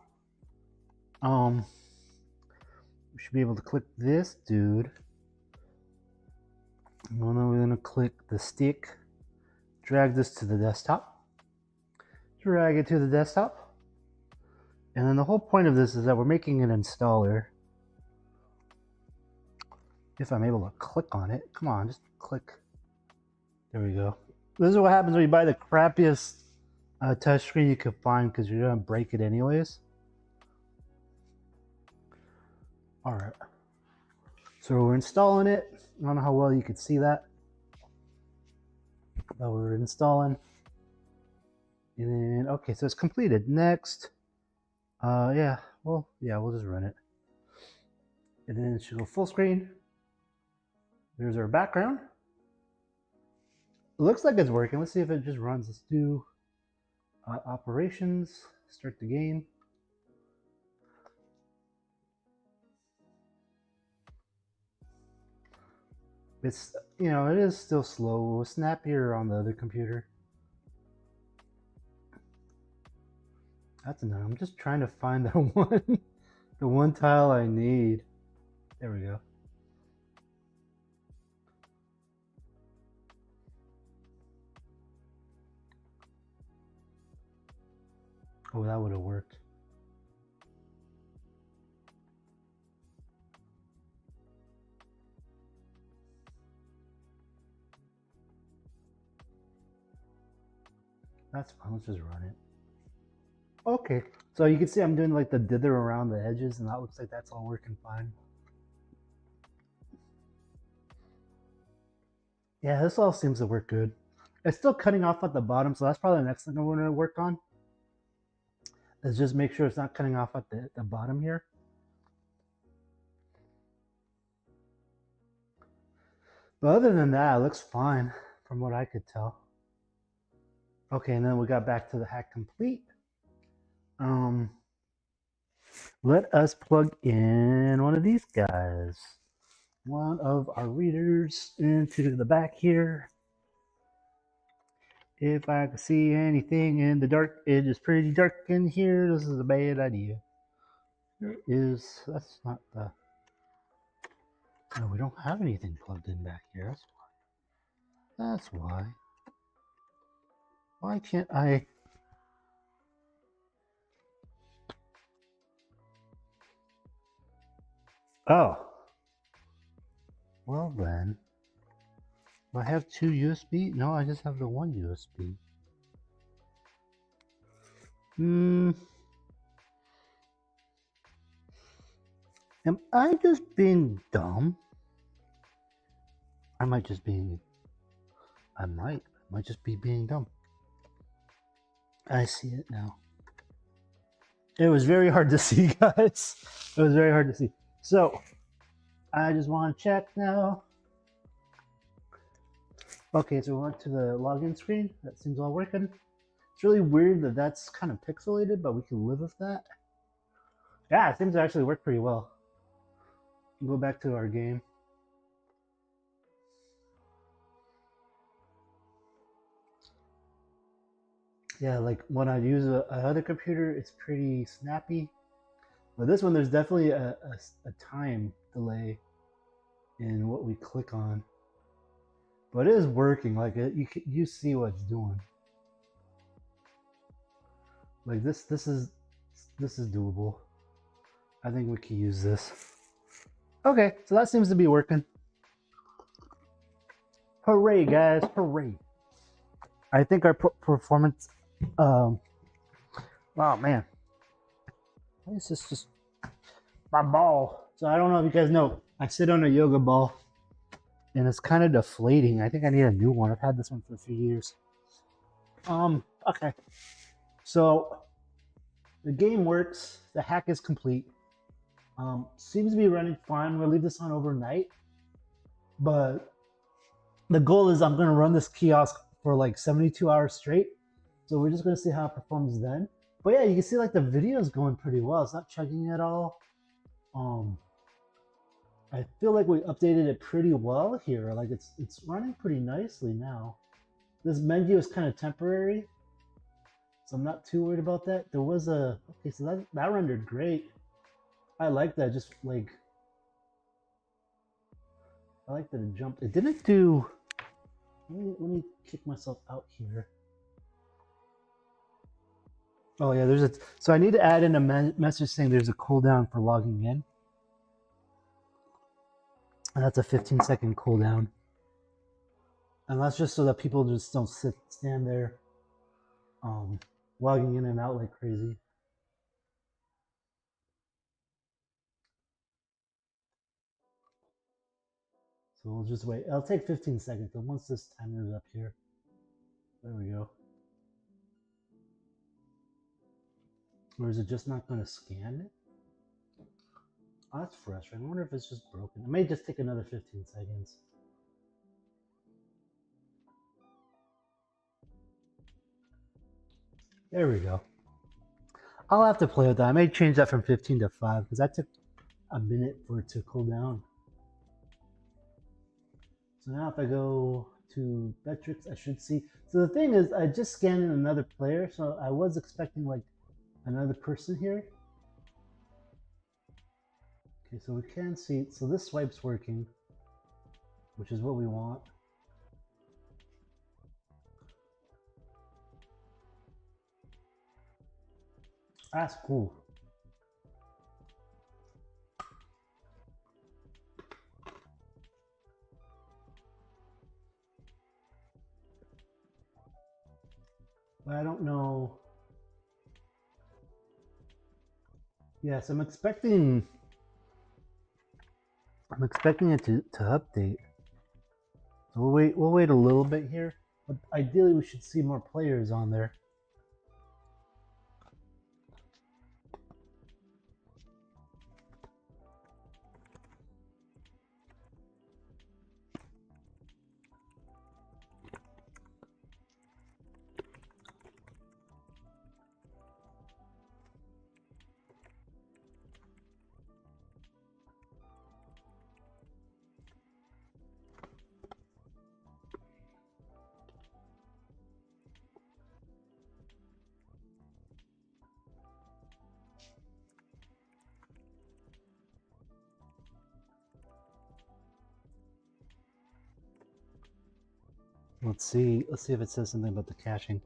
we should be able to click this dude. And then we're gonna click the stick, drag this to the desktop, drag it to the desktop. And then the whole point of this is that we're making an installer. If I'm able to click on it, come on, just click. There we go. This is what happens when you buy the crappiest touchscreen you could find because you're gonna break it anyways. All right. So we're installing it. I don't know how well you can see that, but we're installing. And then, okay, so it's completed. Next, yeah, we'll just run it. And then it should go full screen. There's our background. It looks like it's working. Let's see if it just runs. Let's do operations, start the game. It's, you know, it is still slow. It was snappier on the other computer. That's enough. I'm just trying to find the one tile I need. There we go. Oh, that would have worked. That's fine. Let's just run it. Okay. So you can see I'm doing like the dither around the edges, and that looks like that's all working fine. Yeah, this all seems to work good. It's still cutting off at the bottom, so that's probably the next thing I'm going to work on. Is just make sure it's not cutting off at the bottom here. But other than that, it looks fine from what I could tell. Okay, and then we got back to the hack complete. Let us plug in one of these guys. One of our readers into the back here. If I can see anything in the dark, it is pretty dark in here. This is a bad idea. There is, that's not the, no, we don't have anything plugged in back here. That's why. That's why. Why can't I? Oh. Well then. Do I have two USB? No, I just have the one USB. Am I just being dumb? I might just be being dumb. I see it now. It was very hard to see, guys. It was very hard to see. So, I just want to check now. Okay, so we went to the login screen. That seems all working. It's really weird that that's kind of pixelated, but we can live with that. Yeah, it seems to actually work pretty well. Go back to our game. Yeah, like when I use another computer, it's pretty snappy. But this one, there's definitely a time delay in what we click on. But it is working. Like you see what it's doing. Like this is doable. I think we can use this. Okay, so that seems to be working. Hooray, guys! Hooray! I think our performance. Oh man, this is just my ball. So I don't know if you guys know. I sit on a yoga ball, and it's kind of deflating. I think I need a new one. I've had this one for a few years. Okay. So the game works. The hack is complete. Seems to be running fine. We'll leave this on overnight. But the goal is I'm going to run this kiosk for like 72 hours straight. So we're just going to see how it performs then. But yeah, you can see like the video is going pretty well. It's not chugging at all. I feel like we updated it pretty well here. Like it's running pretty nicely now. This menu is kind of temporary, so I'm not too worried about that. There was a, okay, so that rendered great. I like that. Just like, I like that it jumped. It didn't do, let me kick myself out here. Oh yeah, there's a, so I need to add in a message saying there's a cooldown for logging in. And that's a 15-second cooldown. And that's just so that people just don't stand there logging in and out like crazy. So we'll just wait. It'll take 15 seconds. And once this timer is up here, there we go. Or is it just not going to scan it? Oh, that's frustrating. I wonder if it's just broken. It may just take another 15 seconds. There we go. I'll have to play with that. I may change that from 15 to 5 because that took a minute for it to cool down. So now if I go to metrics, I should see. So the thing is, I just scanned in another player, so I was expecting like another person here. Okay, so we can see, so this swipe's working, which is what we want. That's cool. But I don't know. Yes, I'm expecting it to update. So we'll wait a little bit here. But ideally we should see more players on there. Let's see if it says something about the caching.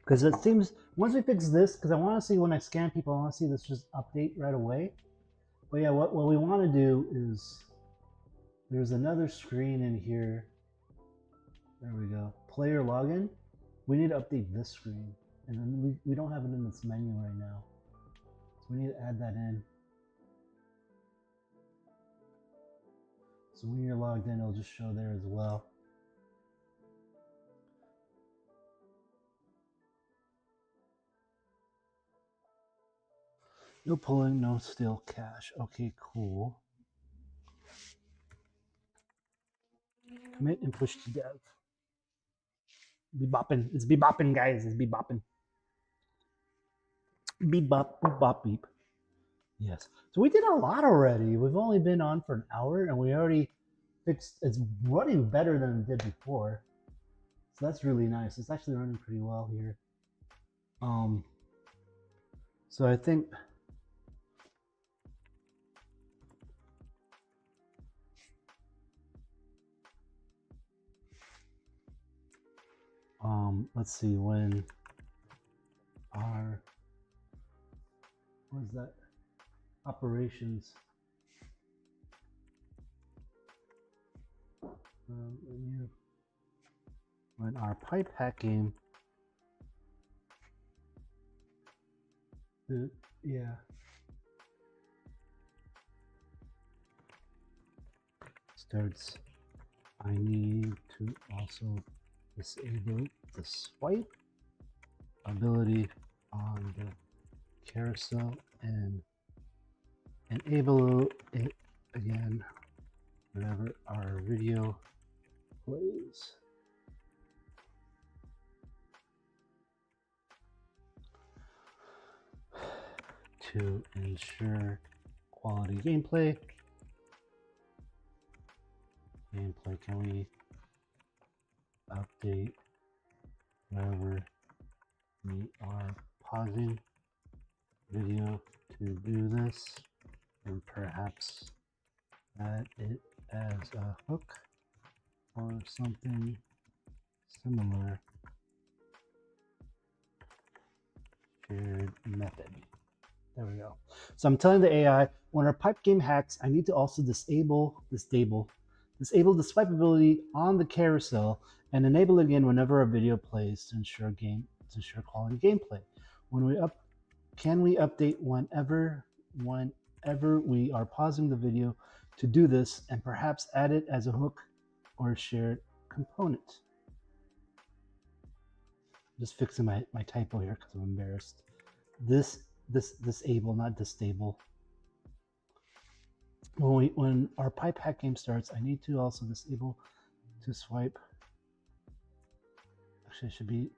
Because it seems, once we fix this, because I want to see when I scan people, I want to see this just update right away. But yeah, what we want to do is, there's another screen in here. There we go. Player login. We need to update this screen. And then we don't have it in this menu right now. So we need to add that in. So when you're logged in, it'll just show there as well. No pulling, no still cache. Okay, cool. Commit and push to dev. Be bopping. It's be bopping, guys. It's be bopping. Beep bop, boop bop beep. Yes. So we did a lot already. We've only been on for an hour and we already fixed, it's running better than it did before. So that's really nice. It's actually running pretty well here. So I think let's see when our, what is that? Operations. When our pipe hack game, yeah. Starts, I need to also disable the swipe ability on the carousel and enable it again whenever our video plays. To ensure quality gameplay. Can we update whenever we are pausing video to do this, and perhaps add it as a hook or something similar shared method. There we go. So I'm telling the AI, when our pipe game hacks, I need to also disable the swipe ability on the carousel and enable it again whenever a video plays to ensure quality gameplay. Can we update whenever we are pausing the video to do this, and perhaps add it as a hook or a shared component? Just fixing my typo here because I'm embarrassed. Disable, not distable. When our pipe hack game starts, I need to also disable to swipe. Actually, it should be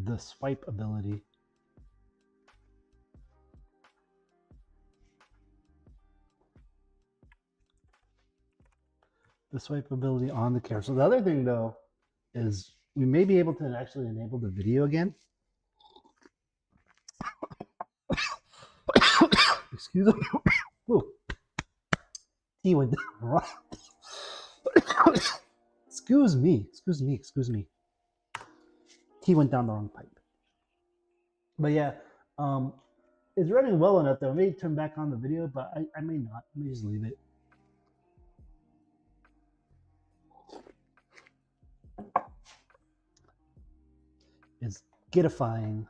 the swipe ability. The swipe ability on the carousel. The other thing, though, is we may be able to actually enable the video again. Excuse me. Ooh. Tea went down. Excuse me. Tea went down the wrong pipe. But yeah, it's running well enough that I may turn back on the video, but I may not. Let me just leave it. It's gitifying.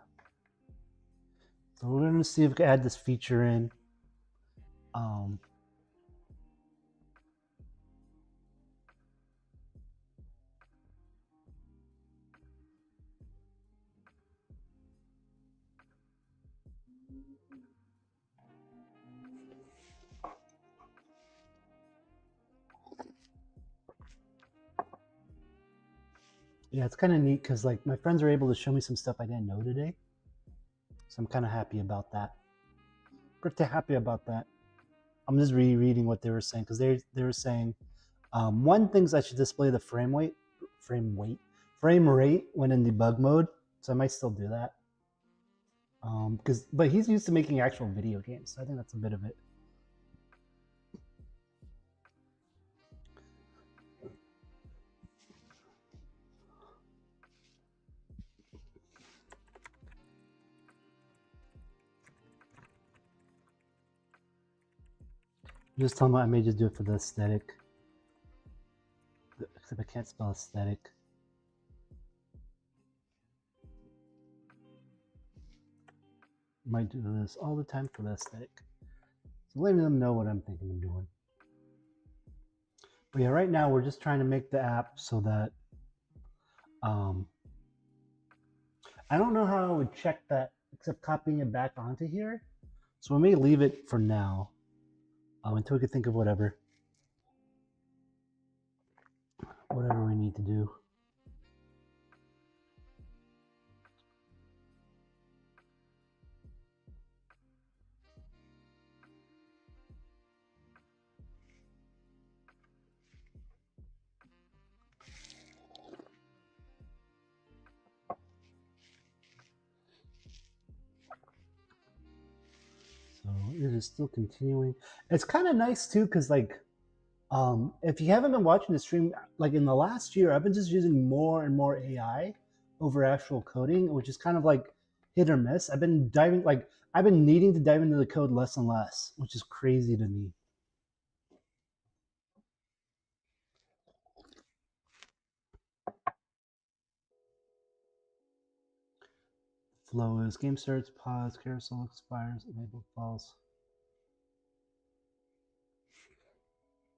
So we're going to see if we can add this feature in. Yeah, it's kind of neat because like my friends are able to show me some stuff I didn't know today. So I'm kind of happy about that. Pretty happy about that. I'm just rereading what they were saying because they were saying one thing is I should display the frame rate when in debug mode. So I might still do that. But he's used to making actual video games, so I think that's a bit of it. Just tell me I may just do it for the aesthetic. Except I can't spell aesthetic. Might do this all the time for the aesthetic. So letting them know what I'm thinking of doing. But yeah, right now we're just trying to make the app so that I don't know how I would check that except copying it back onto here. So we may leave it for now until we can think of whatever we need to do. So it is still continuing. It's kind of nice too, because like, if you haven't been watching the stream, like in the last year, I've been just using more and more AI over actual coding, which is kind of like hit or miss. I've been needing to dive into the code less and less, which is crazy to me. Flow is game starts, pause, carousel expires, enable false.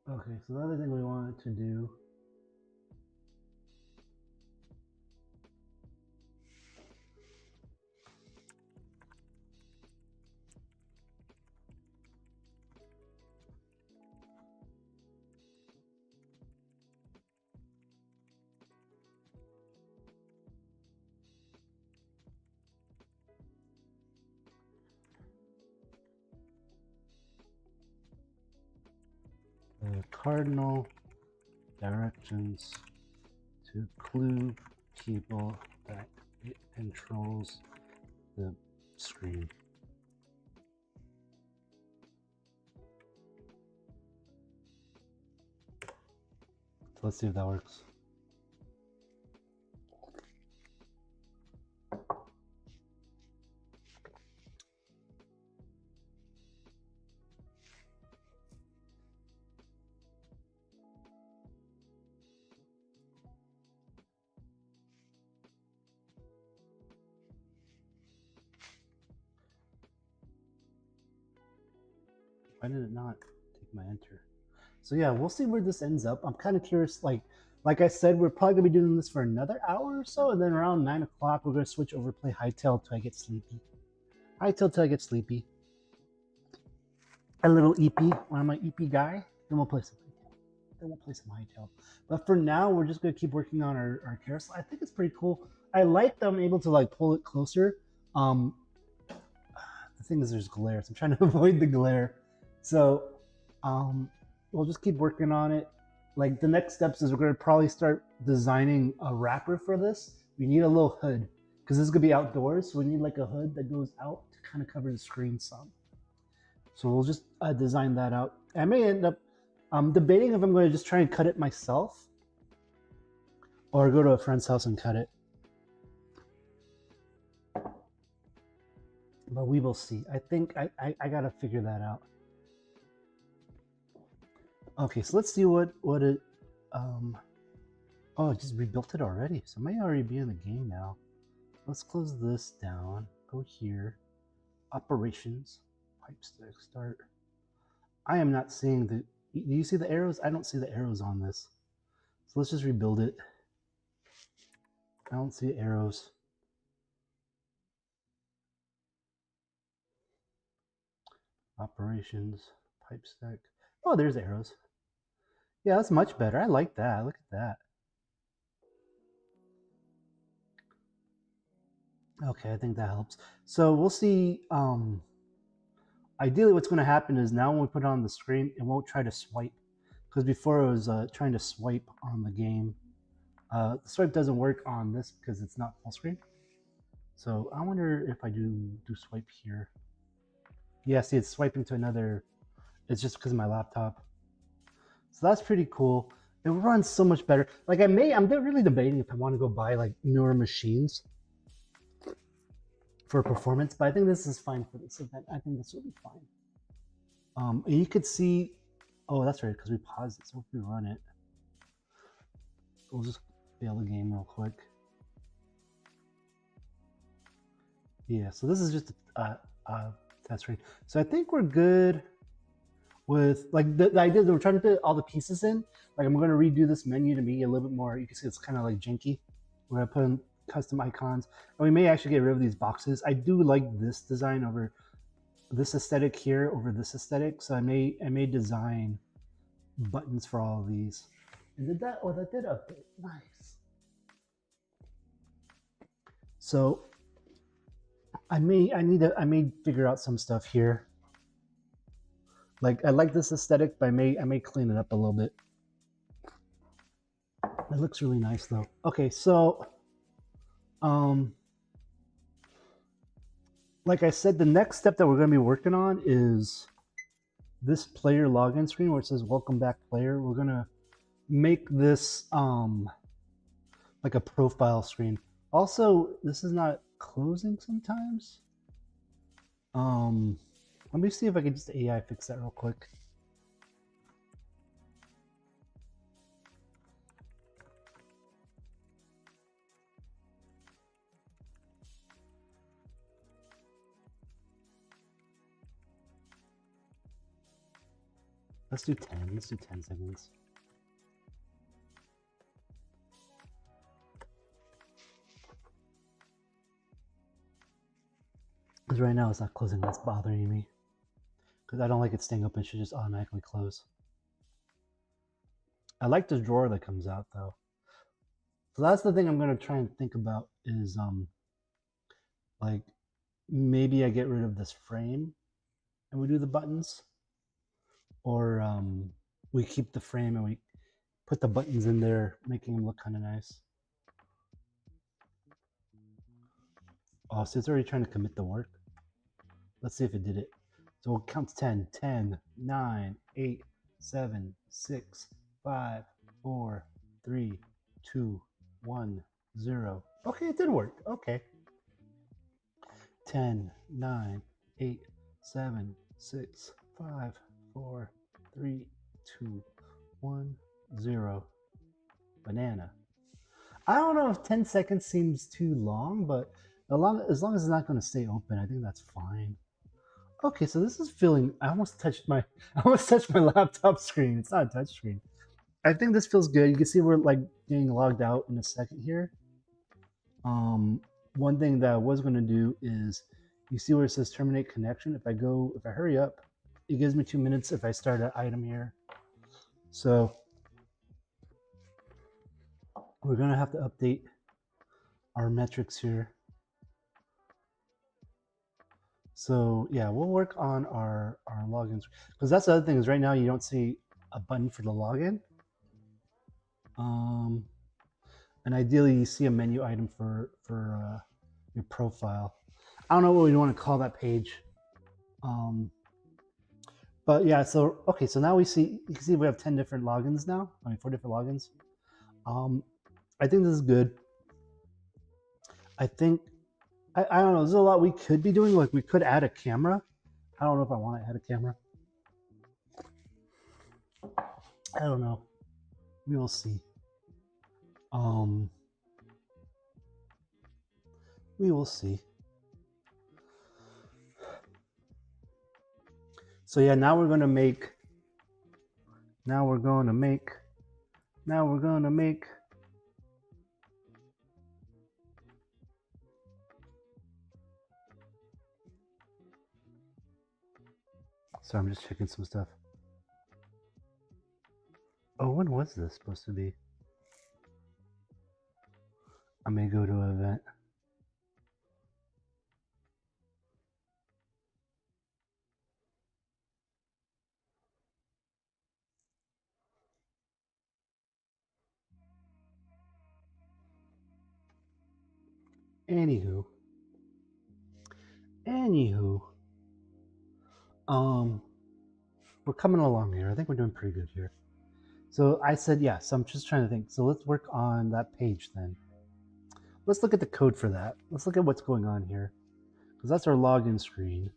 Okay, so the other thing we wanted to do. The cardinal directions to clue people that it controls the screen. So let's see if that works. Why did it not take my enter? So yeah, we'll see where this ends up. I'm kind of curious. Like I said, we're probably gonna be doing this for another hour or so, and then around 9 o'clock we're gonna switch over, play Hightail till I get sleepy. Hightail till I get sleepy. A little EP when I'm an EP guy. Then we'll play some Hightail. Then we'll play some Hightail. But for now, we're just gonna keep working on our carousel. I think it's pretty cool. I like that I'm able to like pull it closer. The thing is, there's glare, so I'm trying to avoid the glare. So we'll just keep working on it. Like the next steps is we're going to probably start designing a wrapper for this. We need a little hood because this is going to be outdoors, so we need like a hood that goes out to kind of cover the screen some. So we'll just design that out. I may end up debating if I'm going to just try and cut it myself or go to a friend's house and cut it. But we will see. I think I got to figure that out. Okay, so let's see what it, oh, it just rebuilt it already. So it may already be in the game now. Let's close this down, go here, operations, pipe stick, start. I am not seeing the, do you see the arrows? I don't see the arrows on this. So let's just rebuild it. I don't see arrows. Operations, pipe stack. Oh, there's arrows. Yeah, that's much better. I like that. Look at that. Okay, I think that helps. So we'll see. Ideally, what's going to happen is now when we put it on the screen, it won't try to swipe. Because before it was trying to swipe on the game. The swipe doesn't work on this because it's not full screen. So I wonder if I do swipe here. Yeah, see, it's swiping to another. It's just because of my laptop. So that's pretty cool. It runs so much better. Like I'm really debating if I want to go buy like newer machines for performance, but I think this is fine for this event. I think this will be fine. And you could see Oh, that's right, because we paused it. So if we run it, we'll just fail the game real quick. Yeah, so this is just a test screen. So I think we're good with like the idea that we're trying to put all the pieces in. Like I'm going to redo this menu to be a little bit more, you can see it's kind of like janky. We're going to put in custom icons, and we may actually get rid of these boxes. I do like this design over this aesthetic here over this aesthetic. So I may design buttons for all of these. And did that, oh, that did update, nice. So I may figure out some stuff here. Like I like this aesthetic, but I may clean it up a little bit. It looks really nice though. Okay, so like I said, the next step that we're going to be working on is this player login screen where it says welcome back player. We're going to make this like a profile screen. Also, this is not closing sometimes. Let me see if I can just AI fix that real quick. Let's do 10. Let's do 10 seconds. Because right now it's not closing, that's bothering me. Because I don't like it staying open, it should just automatically close. I like this drawer that comes out though. So that's the thing I'm going to try and think about is like maybe I get rid of this frame and we do the buttons, or we keep the frame and we put the buttons in there, making them look kind of nice. Oh, so it's already trying to commit the work. Let's see if it did it. So it counts 10, 10, 9, 8, 7, 6, 5, 4, 3, 2, 1, 0. Okay, it did work. Okay. 10, 9, 8, 7, 6, 5, 4, 3, 2, 1, 0. Banana. I don't know if 10 seconds seems too long, but as long as it's not going to stay open, I think that's fine. Okay, so this is feeling. I almost touched my laptop screen. It's not a touch screen. I think this feels good. You can see we're like getting logged out in a second here. One thing that I was going to do is, you see where it says terminate connection. If I hurry up, it gives me 2 minutes if I start an item here. So we're going to have to update our metrics here. So yeah, we'll work on our logins, because that's the other thing is right now you don't see a button for the login. And ideally you see a menu item for your profile. I don't know what we want to call that page. But yeah, so okay, so now you can see we have 10 different logins now. I mean 4 different logins. I think this is good. I think I don't know, there's a lot we could be doing. Like we could add a camera. I don't know if I want to add a camera. I don't know. We will see. We will see. So yeah, now we're gonna make. So I'm just checking some stuff. Oh, when was this supposed to be? I may go to an event. Anywho, we're coming along here. I think we're doing pretty good here. So I said, yeah, so I'm just trying to think. So let's work on that page then. Let's look at the code for that. Let's look at what's going on here, because that's our login screen.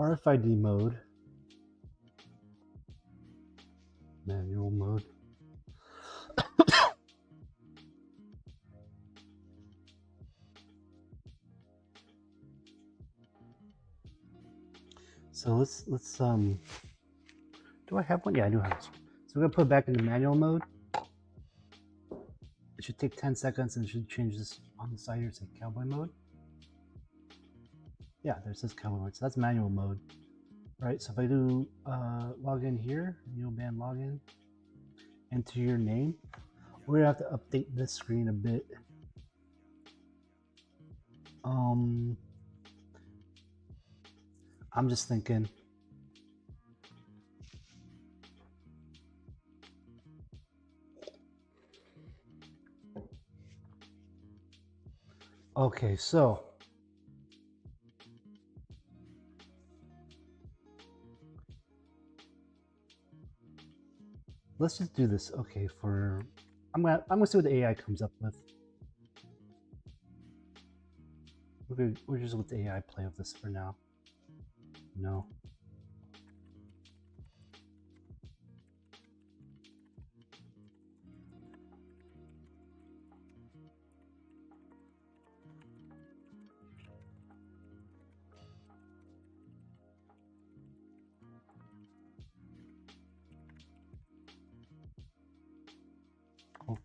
RFID mode, manual mode. So let's do I have one? Yeah, I do have this one. So we're gonna put it back into manual mode. It should take 10 seconds and it should change this on the side here, say cowboy mode. Yeah, there says cowboy mode. So that's manual mode. Right, so if I do log in here, new band login, enter your name. We're gonna have to update this screen a bit. I'm just thinking. Okay, so let's just do this. Okay, for I'm gonna see what the AI comes up with. We're just let the AI play with this for now. No.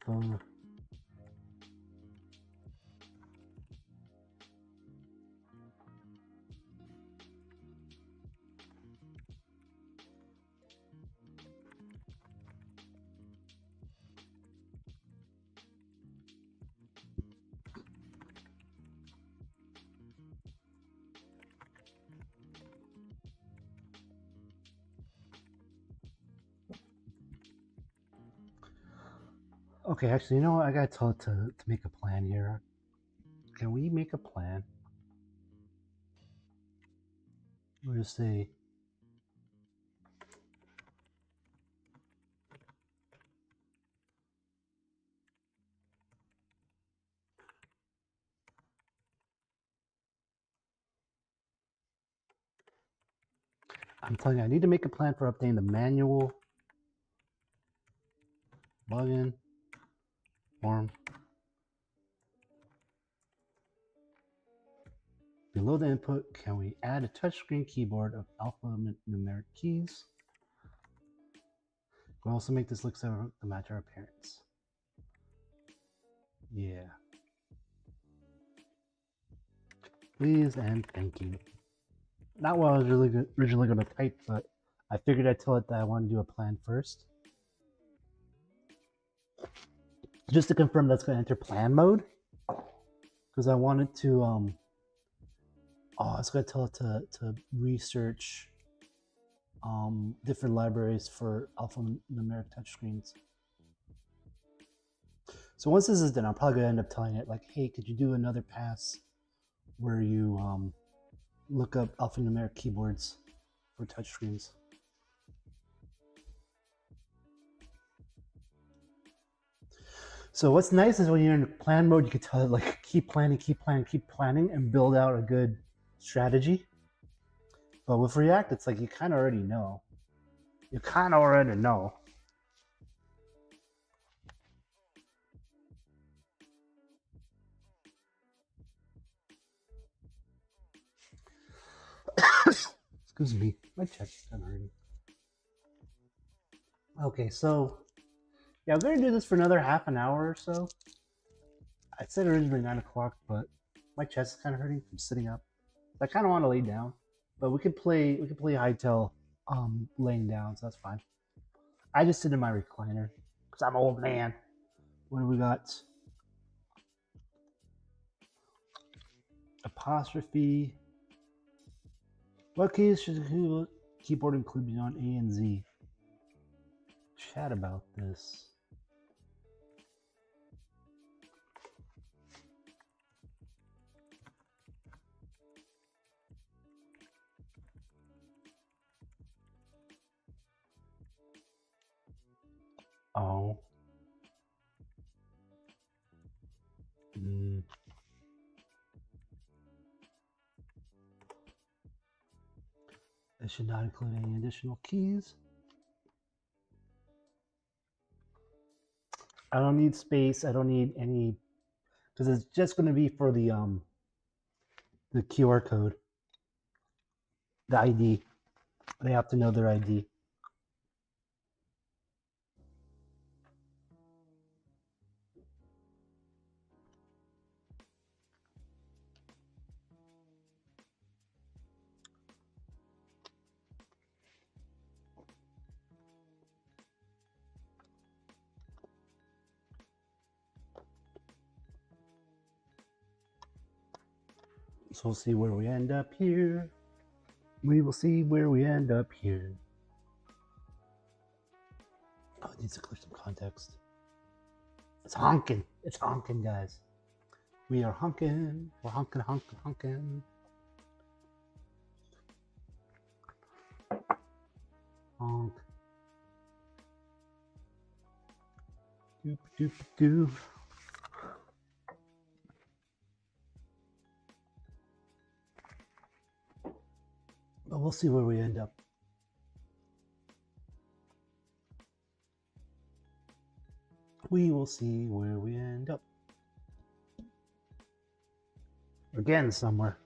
Hold. Okay, actually, you know what? I gotta tell it to make a plan here. Can we make a plan? We're gonna say I'm telling you, I need to make a plan for updating the manual login form. Below the input, can we add a touchscreen keyboard of alphanumeric keys? We'll also make this look so to match our appearance. Yeah. Please and thank you. Not what I was originally going to type, but I figured I'd tell it that I want to do a plan first. Just to confirm that's going to enter plan mode. Because I wanted to, I was going to tell it to research different libraries for alphanumeric touchscreens. So once this is done, I'm probably going to end up telling it like, hey, could you do another pass where you look up alphanumeric keyboards for touchscreens? So what's nice is when you're in plan mode, you can tell it like keep planning, and build out a good strategy. But with React, it's like you kind of already know. You kind of already know. Excuse me, my chest is kind of hurting. Okay, so yeah, I'm gonna do this for another half an hour or so. I said originally 9 o'clock, but my chest is kind of hurting from sitting up. I kind of want to lay down, but we could play Hytale laying down, so that's fine. I just sit in my recliner because I'm an old man. What do we got? Apostrophe. What keys should the keyboard include beyond A and Z? Chat about this. Oh. It should not include any additional keys. I don't need space. I don't need any, because it's just going to be for the QR code, the ID. They have to know their ID. So we'll see where we end up here. We will see where we end up here. Oh, it needs to clear some context. It's honking. It's honking, guys. We are honking. We're honking, honking, honking. Honk. Doop, doop, doop. But we'll see where we end up. We will see where we end up. Again, somewhere.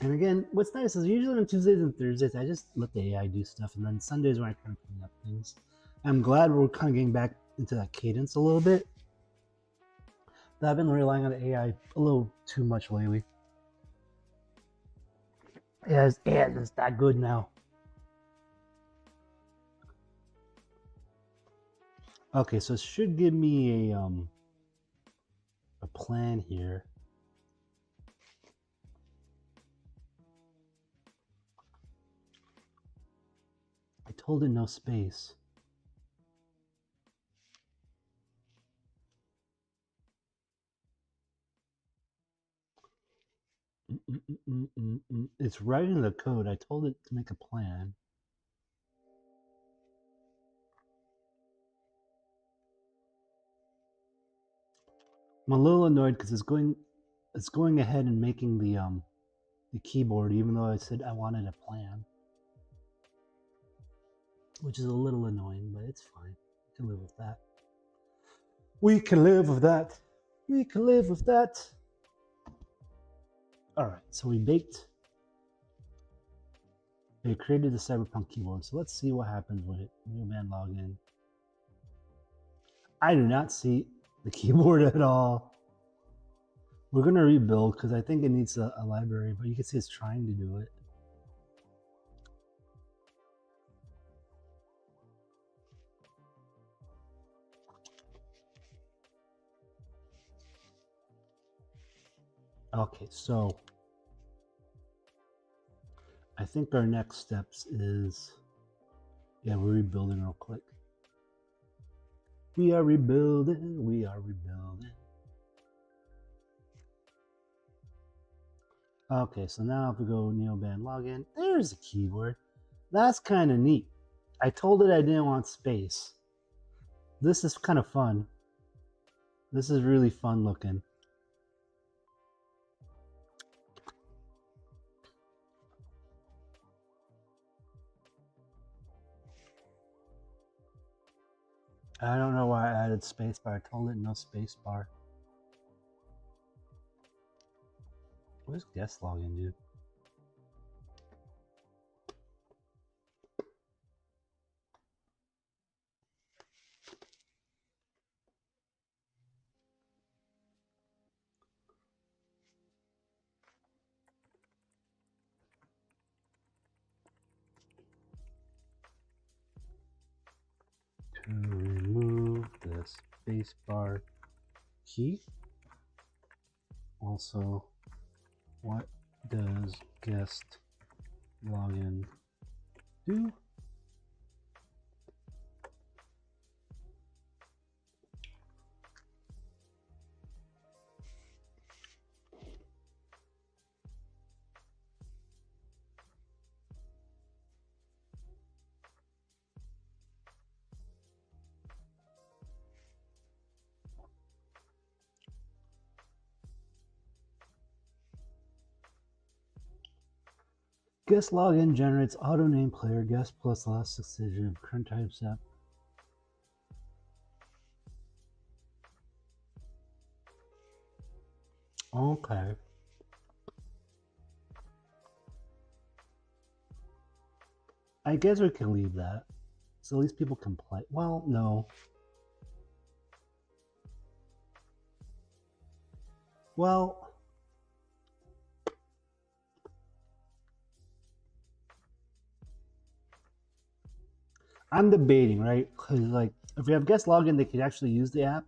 And again, what's nice is usually on Tuesdays and Thursdays, I just let the AI do stuff. And then Sundays when I kind of clean up things. I'm glad we're kind of getting back into that cadence a little bit. But I've been relying on the AI a little too much lately. Yeah, it's that good now. Okay, so it should give me a plan here. I told it no space. It's writing the code. I told it to make a plan. I'm a little annoyed because it's going ahead and making the keyboard, even though I said I wanted a plan, which is a little annoying, but it's fine. We can live with that. We can live with that. We can live with that. All right, so we baked. They created the Cyberpunk keyboard, so let's see what happens with it. New man login. I do not see the keyboard at all. We're going to rebuild because I think it needs a library, but you can see it's trying to do it. Okay, so I think our next steps is, yeah, we're rebuilding real quick. We are rebuilding. We are rebuilding. Okay, so now if we go neoband login, there's a keyboard. That's kind of neat. I told it I didn't want space. This is kind of fun. This is really fun looking. I don't know why I added spacebar. I told it no spacebar. What does guest login do? To remove the spacebar key. Also, what does guest login do? Guest login generates auto name player guest plus last decision current typeset. Okay. I guess we can leave that. So at least people can play. Well, no. Well, I'm debating, right? Because like if we have guest login, they could actually use the app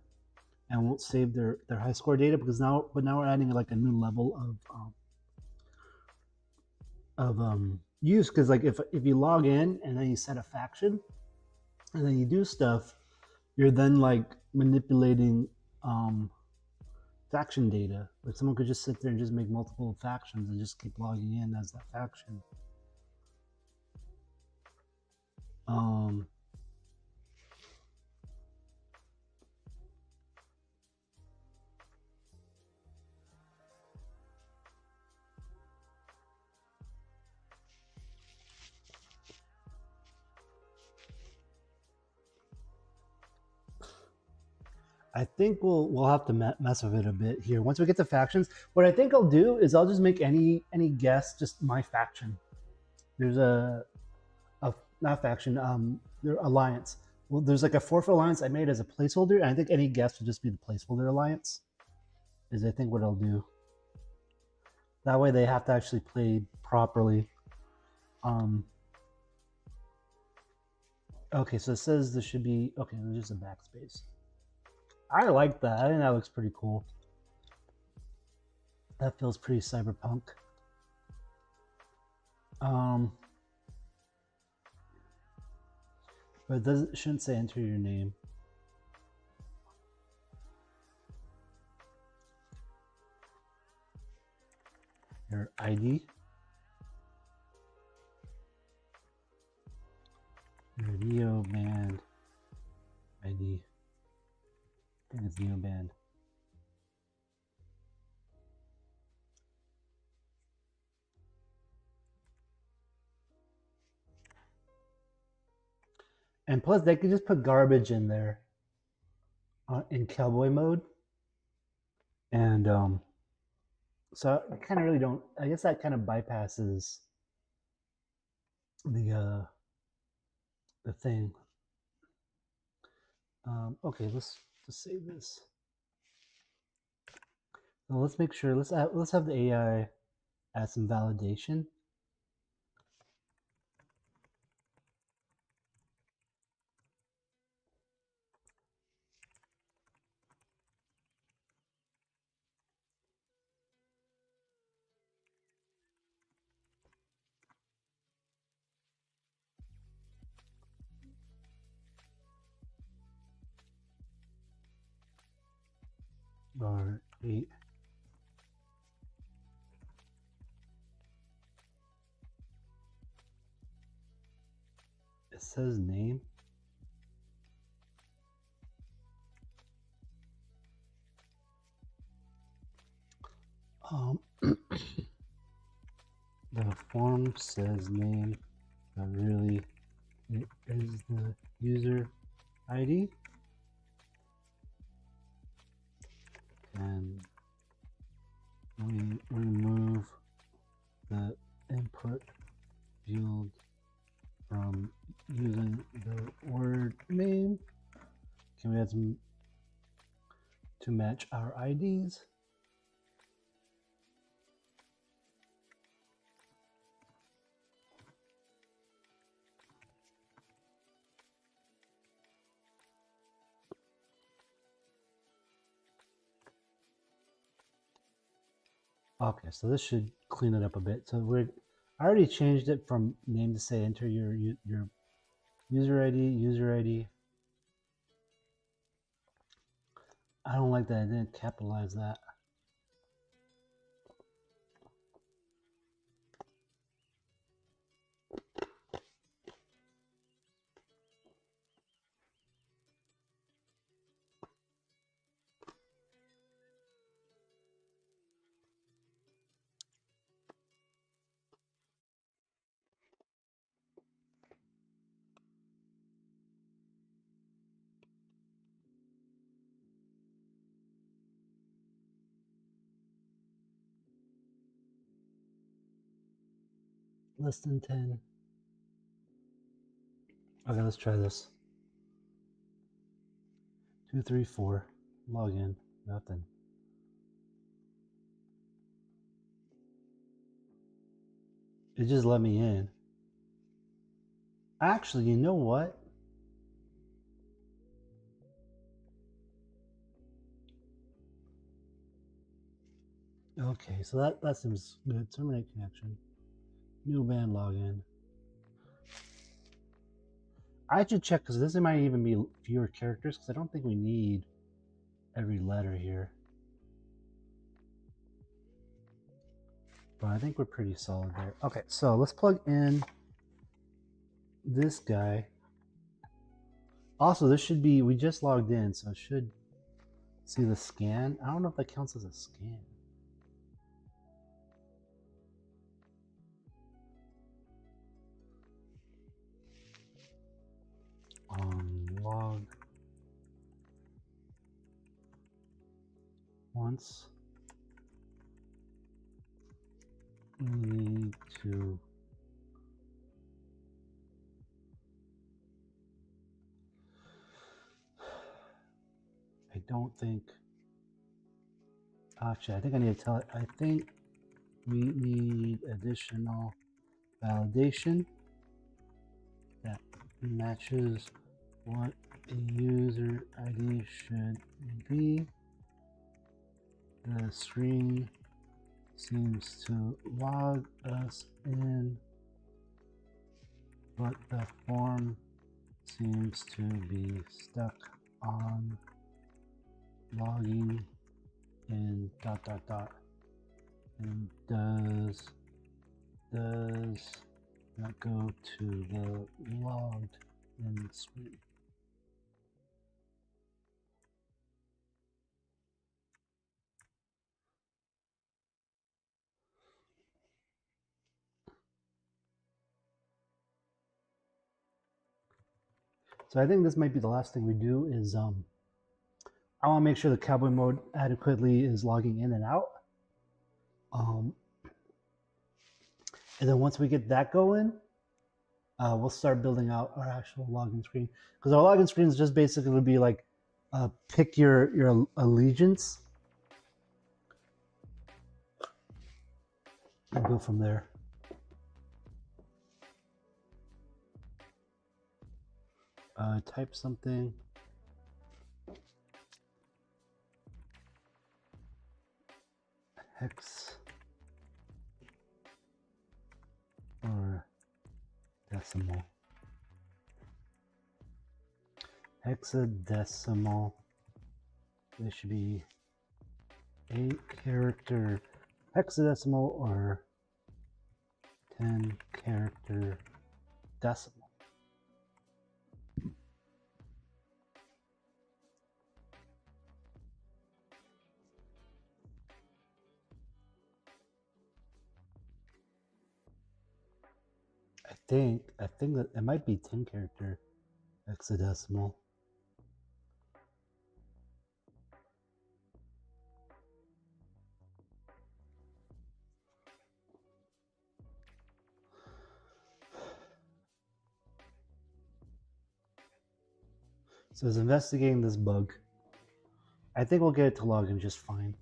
and won't save their high score data because now we're adding like a new level of use because like if you log in and then you set a faction and then you do stuff, you're then like manipulating faction data. Like someone could just sit there and just make multiple factions and just keep logging in as that faction. I think we'll have to mess with it a bit here. Once we get to factions, what I think I'll do is I'll just make any guest just my faction. There's a not faction, their alliance. Well, there's like a fourth alliance I made as a placeholder, and I think any guest will just be the placeholder alliance. Is I think what I'll do. That way they have to actually play properly. Okay, so it says there should be okay. There's just a backspace. I like that. I think that looks pretty cool. That feels pretty cyberpunk. But it shouldn't say enter your name. Your ID. Your Neo Band ID. I think it's Neo Band. And plus, they could just put garbage in there in cowboy mode. And so I kind of really don't. I guess that kind of bypasses the thing. Okay, let's just save this. So let's make sure. Let's have the AI add some validation. R8. It says name. The form says name, but really it is the user ID. And we remove the input field from using the word name. Can we add some to match our IDs? Okay, so this should clean it up a bit. So I already changed it from name to say enter your user ID. I don't like that I didn't capitalize that. Less than 10. Okay, let's try this. 2, 3, 4. Log in. Nothing. It just let me in. Actually, you know what? Okay, so that seems good. Terminate connection. New band login. I should check because this might even be fewer characters because I don't think we need every letter here. But I think we're pretty solid there. Okay, so let's plug in this guy. Also, this should be, we just logged in, so it should see the scan. I don't know if that counts as a scan. Log once. We need to I don't think actually I think I need to tell it I think we need additional validation that matches what the user ID should be. The screen seems to log us in, but the form seems to be stuck on logging in ... and does not go to the logged in screen. So I think this might be the last thing we do is I want to make sure the cowboy mode adequately is logging in and out. And then once we get that going, we'll start building out our actual login screen. Because our login screen is just basically would be like pick your allegiance and go from there. Type something. Hex or decimal. Hexadecimal. There should be 8-character hexadecimal or 10-character decimal. I think that it might be 10-character hexadecimal. So it's investigating this bug. I think we'll get it to log in just fine.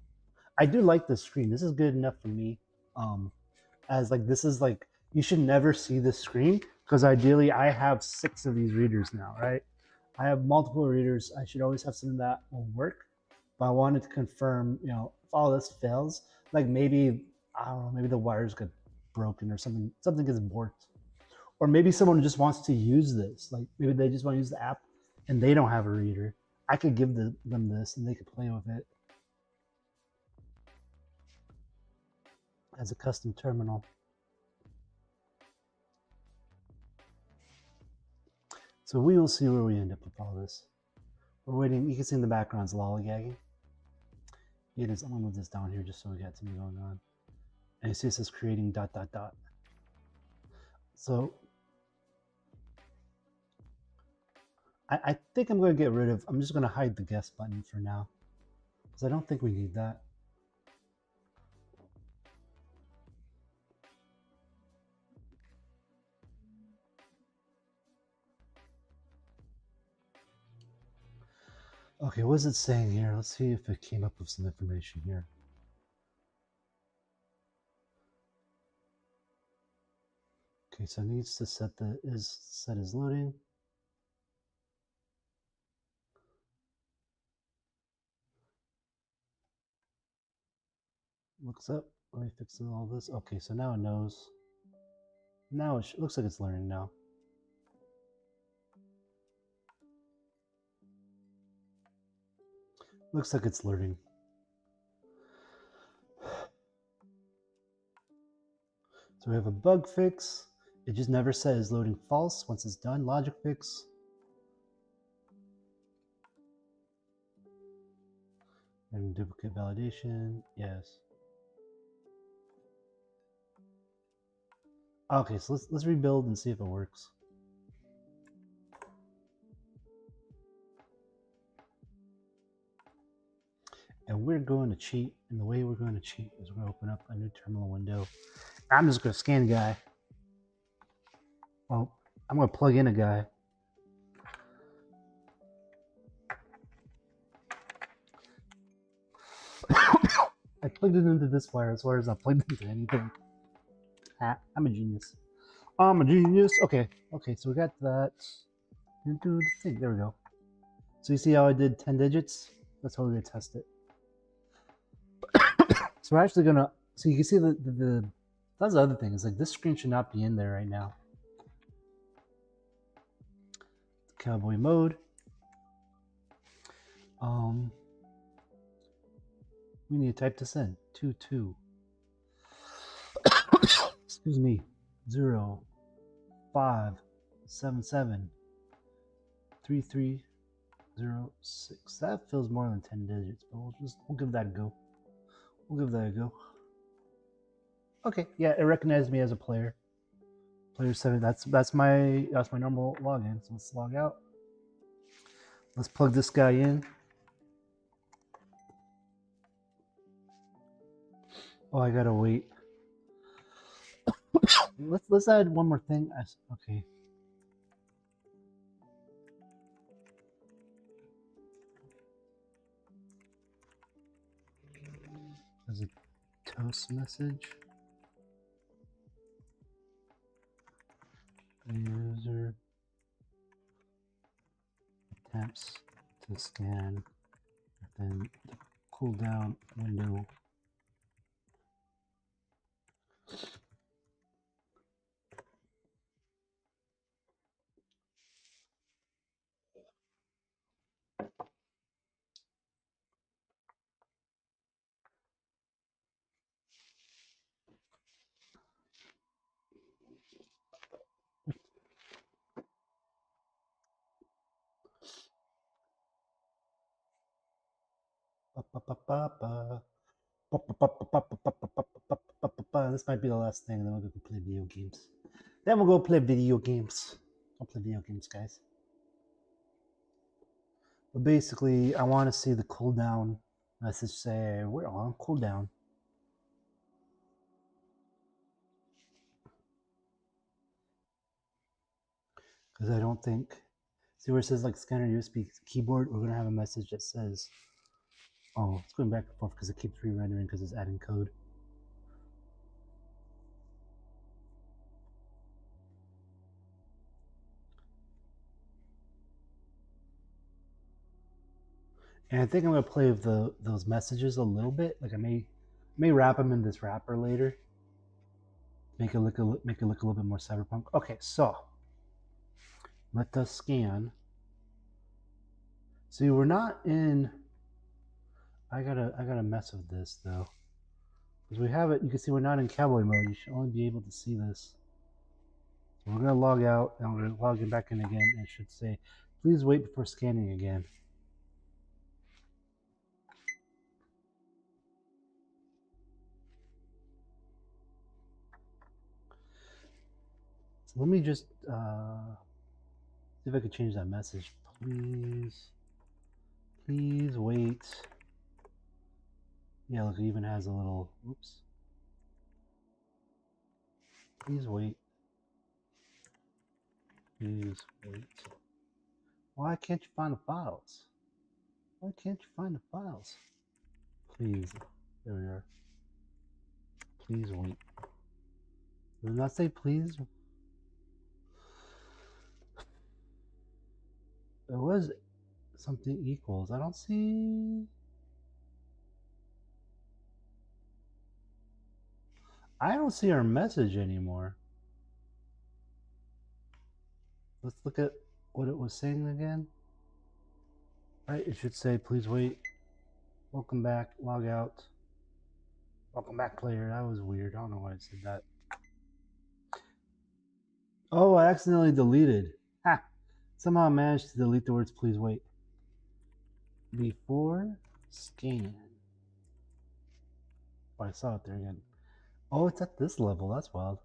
I do like this screen. This is good enough for me. As like this is like you should never see this screen because ideally I have 6 of these readers now, right? I have multiple readers. I should always have something that will work. But I wanted to confirm, you know, if all this fails, like maybe I don't know, maybe the wires get broken or something gets borked. Or maybe someone just wants to use this. Like maybe they just want to use the app and they don't have a reader. I could give them this and they could play with it as a custom terminal. So we will see where we end up with all this. We're waiting. You can see in the background's lollygagging. It is. I'm gonna move this down here just so we got something going on. And you see it says creating ... So I think I'm going to get rid of. I'm just going to hide the guest button for now because I don't think we need that. Okay, what is it saying here? Let's see if it came up with some information here. Okay, so it needs to set as loading. Looks up. Let me fix all this. Okay, so now it knows. Now it looks like it's learning now. Looks like it's learning. So we have a bug fix. It just never says loading false once it's done. Logic fix. And duplicate validation. Yes. Okay, so let's rebuild and see if it works. And we're going to cheat. And the way we're going to cheat is we're going to open up a new terminal window. I'm just going to scan a guy. Well, I'm going to plug in a guy. I plugged it into this wire. This wire's not plugged into anything. I'm a genius. I'm a genius. Okay, so we got that. Do the thing. There we go. So you see how I did 10 digits? That's how we're going to test it. So we're actually going to, so you can see that's the other thing. Is like this screen should not be in there right now. Cowboy mode. We need to type this in. 22. Excuse me. 0 5 7 7 3 3 0 6. That feels more than 10 digits, but we'll give that a go. We'll give that a go. Okay, yeah, it recognized me as a player. Player 7. That's my normal login. So let's log out. Let's plug this guy in. Oh, I gotta wait. let's add one more thing. Okay. There's a toast message. The user attempts to scan within the cooldown window. This might be the last thing, and then we'll go play video games. I'll play video games, guys. But basically, I want to see the cooldown message say we're on cooldown. Because I don't think, see where it says like scanner USB keyboard, we're going to have a message that says, oh, it's going back and forth because it keeps re-rendering because it's adding code. And I think I'm going to play with those messages a little bit. Like I may wrap them in this wrapper later. Make it look a little bit more cyberpunk. Okay, so let us scan. See, we're not in. I gotta mess with this though, because we have it. You can see we're not in cowboy mode. You should only be able to see this. So we're gonna log out and we're gonna log in back in again. And it should say, "Please wait before scanning again." So let me just see if I can change that message. Please wait. Yeah, look, it even has a little. Oops. Please wait. Please wait. Why can't you find the files? Why can't you find the files? Please. There we are. Please wait. Does it not say please? It was something equals. I don't see. I don't see our message anymore. Let's look at what it was saying again. Right, it should say please wait. Welcome back. Log out. Welcome back, player. That was weird. I don't know why it said that. Oh, I accidentally deleted. Ha! Somehow I managed to delete the words please wait. Before scan. Oh, I saw it there again. Oh, it's at this level. That's wild.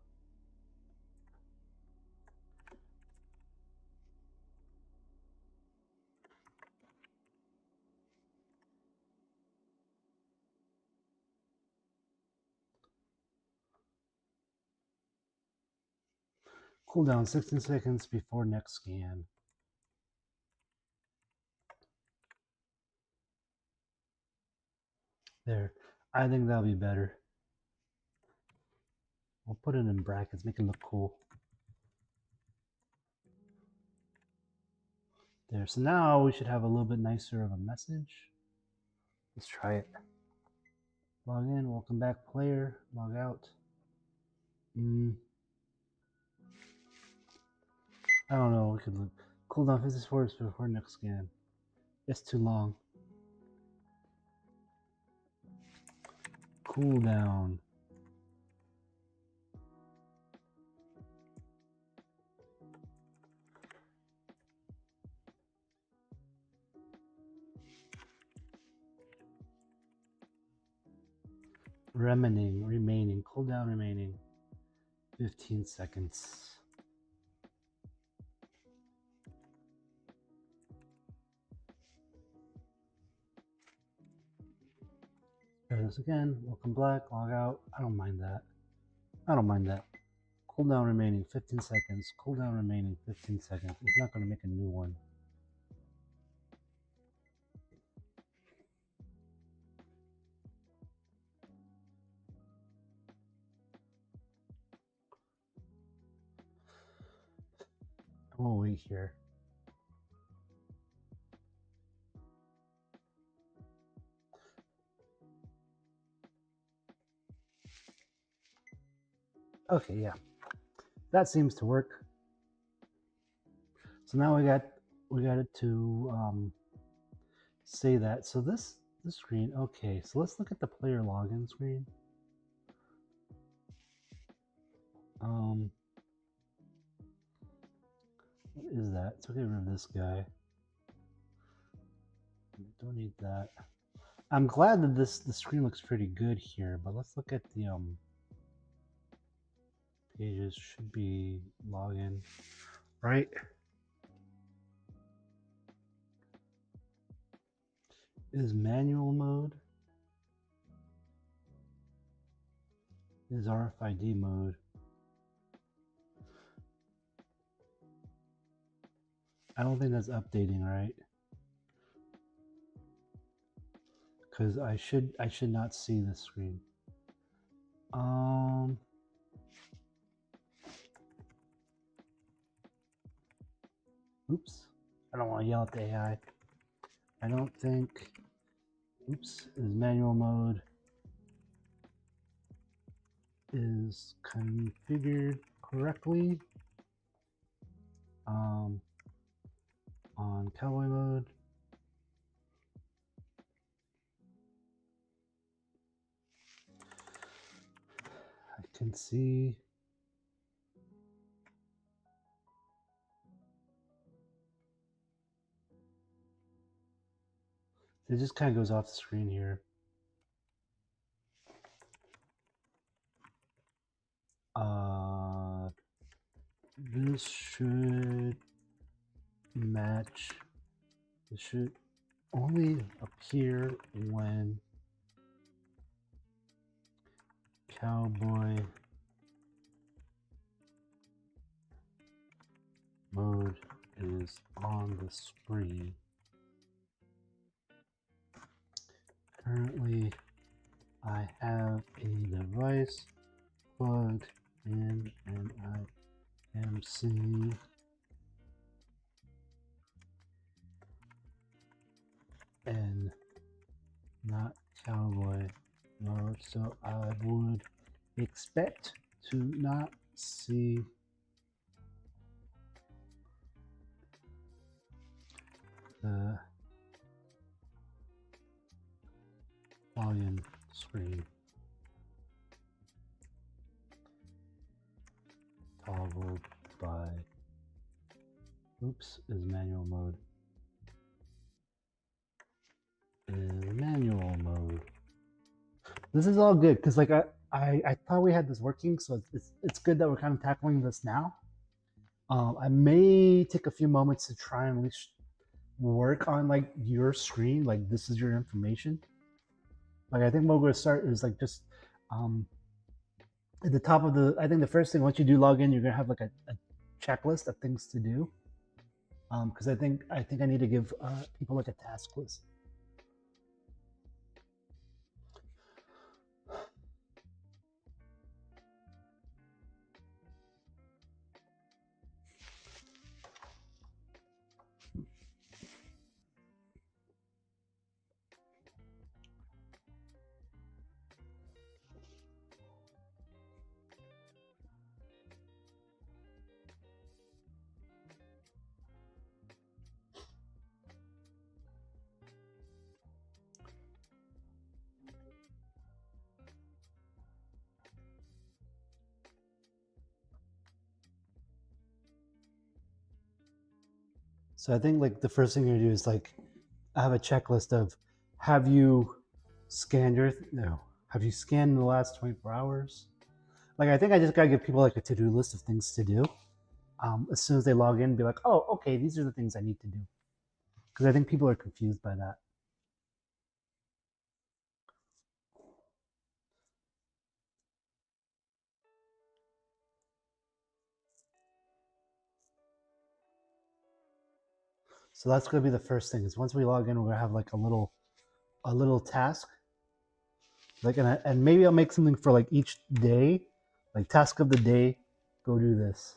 Cooldown 16 seconds before next scan. There. I think that'll be better. We'll put it in brackets, make it look cool. There. So now we should have a little bit nicer of a message. Let's try it. Log in. Welcome back, player. Log out. I don't know. We could look. Cooldown 54 before next scan. It's too long. Cooldown. Remaining. Cooldown remaining. 15 seconds. Try this again. Welcome back. Log out. I don't mind that. I don't mind that. Cooldown remaining 15 seconds. Cooldown remaining 15 seconds. It's not going to make a new one. We'll wait here. Okay, yeah. That seems to work. So now we got it to say that. So this screen, okay, so let's look at the player login screen. What is that? Let's get rid of this guy. Don't need that. I'm glad that the screen looks pretty good here, but let's look at the pages. Should be login, right? Is manual mode? Is RFID mode? I don't think that's updating, right? Because I should not see the screen. Oops. I don't want to yell at the AI. I don't think. Oops. Is manual mode is configured correctly. On cowboy mode. I can see. It just kind of goes off the screen here. This should match. This should only appear when cowboy mode is on the screen. device plugged in an IMC and not cowboy mode, so I would expect to not see the volume screen toggled by, oops, is manual mode. Manual mode. This is all good because like I thought we had this working, so it's good that we're kind of tackling this now. I may take a few moments to try and at least work on like your screen, like this is your information. Like I think what we're gonna start is like just at the top of the, I think the first thing once you do log in, you're gonna have like a checklist of things to do. Because I think I need to give people like a task list. So I think like the first thing you're gonna do is like I have a checklist of have you scanned your have you scanned in the last 24 hours? Like I think I just gotta give people like a to-do list of things to do. As soon as they log in, be like, oh, okay, these are the things I need to do. Because I think people are confused by that. So that's gonna be the first thing. Is once we log in, we're gonna have like a little task. Like and maybe I'll make something for like each day, like task of the day, go do this.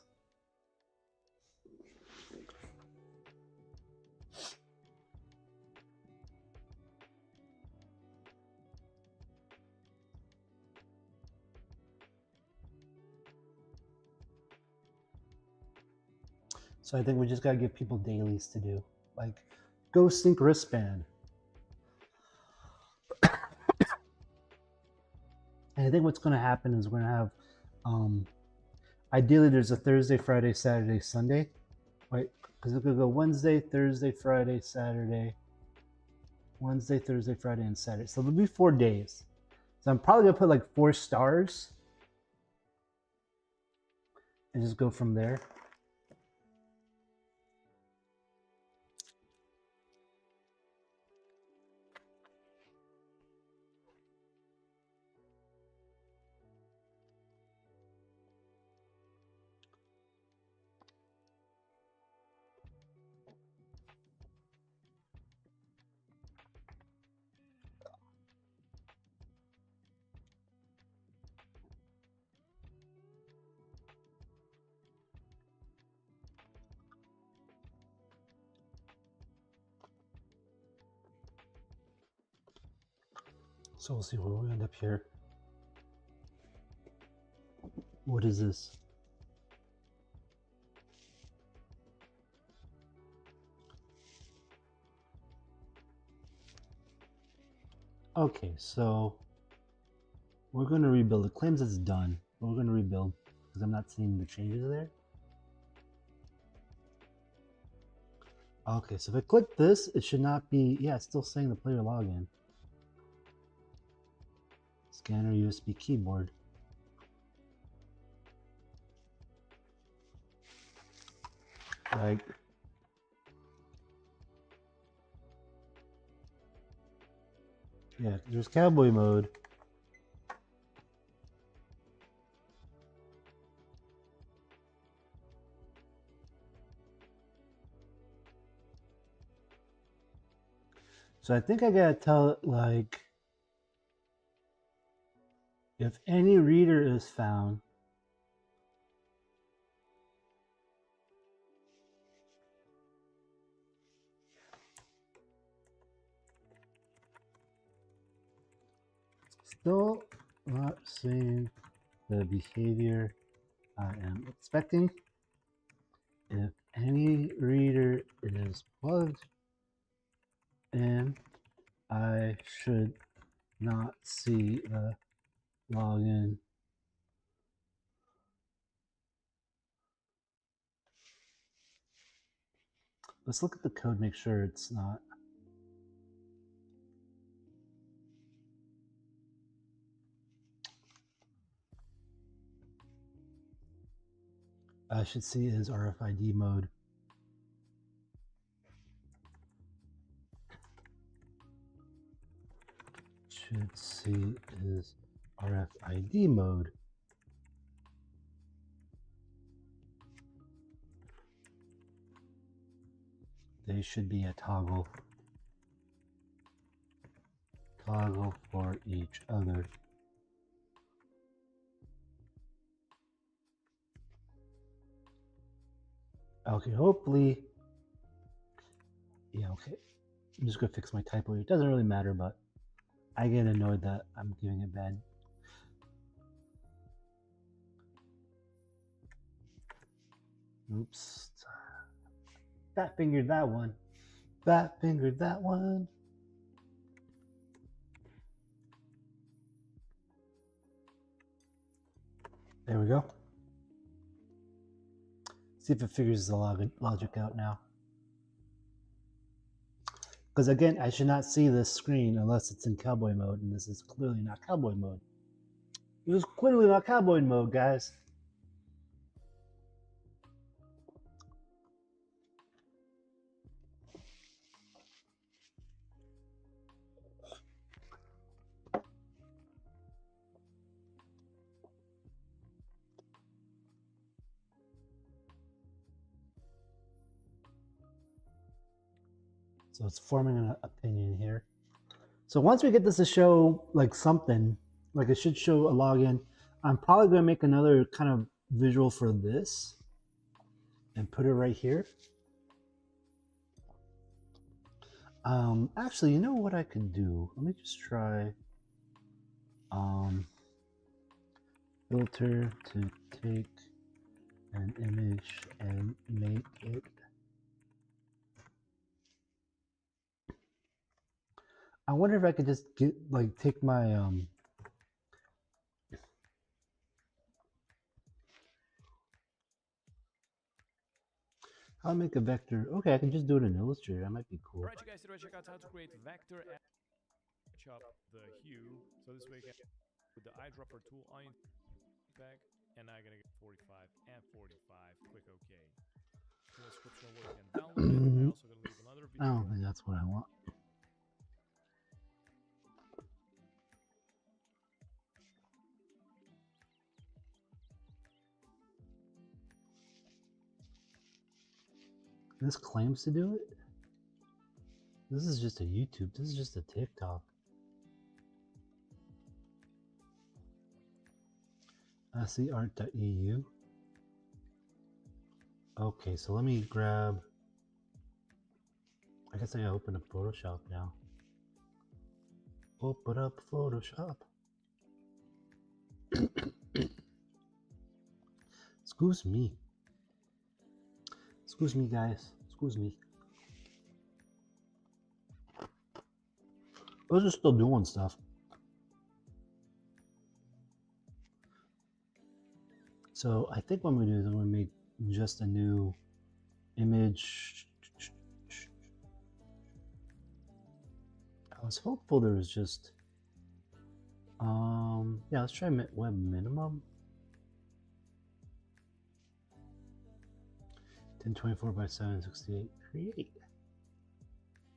So I think we just gotta give people dailies to do, like go sync wristband. And I think what's gonna happen is we're gonna have, ideally there's a Thursday, Friday, Saturday, Sunday, right? Because it's gonna go Wednesday, Thursday, Friday, Saturday, Wednesday, Thursday, Friday, and Saturday. So there'll be 4 days. So I'm probably gonna put like 4 stars and just go from there. So we'll see where we end up here. What is this? Okay, so we're going to rebuild. It claims it's done, but we're going to rebuild because I'm not seeing the changes there. Okay, so if I click this, it should not be, yeah, it's still saying the player login. Scanner USB keyboard. Like, yeah, there's cowboy mode. So I think I gotta tell it like, If any reader is found, still not seeing the behavior I am expecting. If any reader is plugged in, I should not see the login. Let's look at the code, make sure it's not. I should see is RFID mode. Should see is RFID mode. They should be a toggle. Toggle for each other. Okay, hopefully. Yeah, okay. I'm just gonna fix my typo. It doesn't really matter, but I get annoyed that I'm giving it bad. Oops. Fat fingered that one. Fat fingered that one. There we go. See if it figures the logic out now. Because again, I should not see this screen unless it's in cowboy mode, and this is clearly not cowboy mode. This is clearly not cowboy mode, guys. So it's forming an opinion here. So once we get this to show like something, like it should show a login, I'm probably going to make another kind of visual for this and put it right here. Actually, you know what I could do? Let me just try filter to take an image and make it. I wonder if I could just get like take my I'll make a vector. Okay, I can just do it in Illustrator. That might be cool. Alright, you guys, today check out how to create vector and match up the hue. So this way you can with the eyedropper tool on your back, and now you're gonna get 45 and 45. Click OK. In the description where you can download it. I'm also gonna leave another video. I don't think that's what I want. This claims to do it? This is just a YouTube. This is just a TikTok. SEArt.eu. Okay, so let me grab. I guess I gotta open up Photoshop now. Open up Photoshop. Excuse me. Excuse me, guys. Excuse me. Those are still doing stuff. So I think what I'm gonna do is I'm gonna make just a new image. I was hopeful there was just yeah, let's try web minimum. 1024 by 768. Create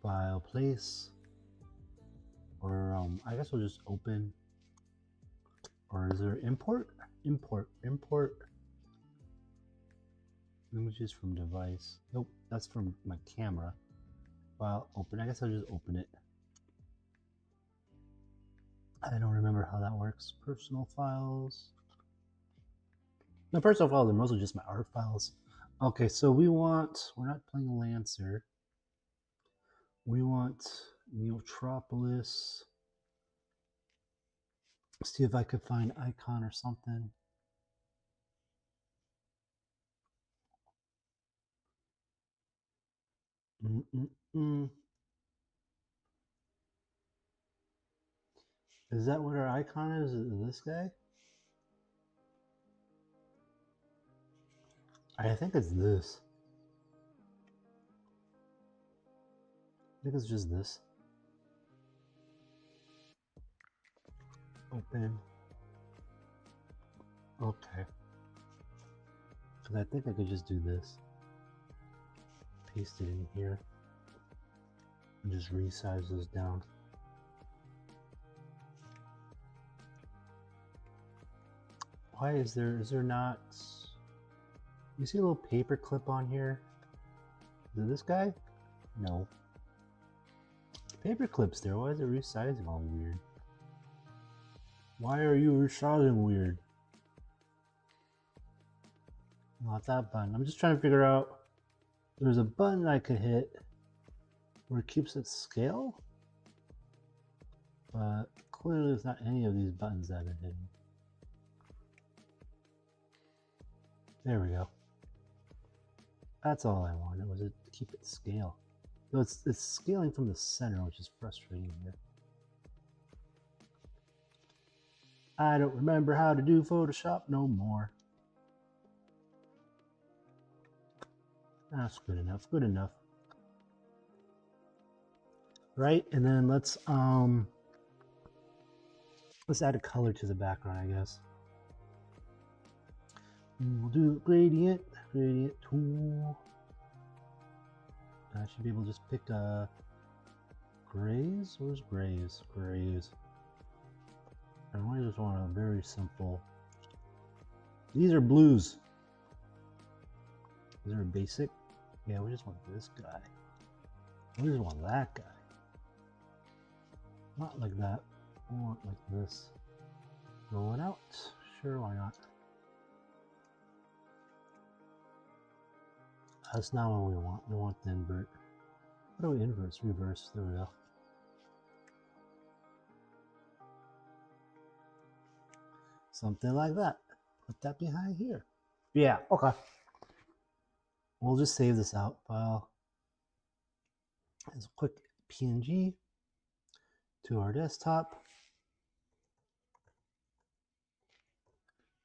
file place, or I guess we'll just open, or is there import images from device? Nope, that's from my camera. File open. I guess I'll just open it. I don't remember remember how that works. Personal files. No, personal files are mostly just my art files. Okay, so we're not playing Lancer. We want Neotropolis. See if I could find icon or something. Is that what our icon is? Is this guy? I think it's this. I think it's just this. Open. Okay. Because I think I could just do this. Paste it in here. And just resize those down. Why is there not... You see a little paper clip on here? Is it this guy? No. Paper clip's there. Why is it resizing all weird? Why are you resizing weird? Not that button. I'm just trying to figure out. There's a button I could hit where it keeps its scale, but clearly it's not any of these buttons that I've been hitting. There we go. That's all I wanted, was to keep it scale. So it's scaling from the center, which is frustrating here. I don't remember how to do Photoshop no more. That's good enough, good enough. Right, and then let's add a color to the background, I guess. And we'll do gradient tool. I should be able to just pick grays. Where's grays? Grays. And I just want a very simple. These are blues. Is there a basic? Yeah, we just want this guy. We just want that guy. Not like that. We want like this. Going out. Sure, why not? That's not what we want. We want the invert. What do we inverse? Reverse. There we go. Something like that. Put that behind here. Yeah, okay. We'll just save this out file as a quick PNG to our desktop.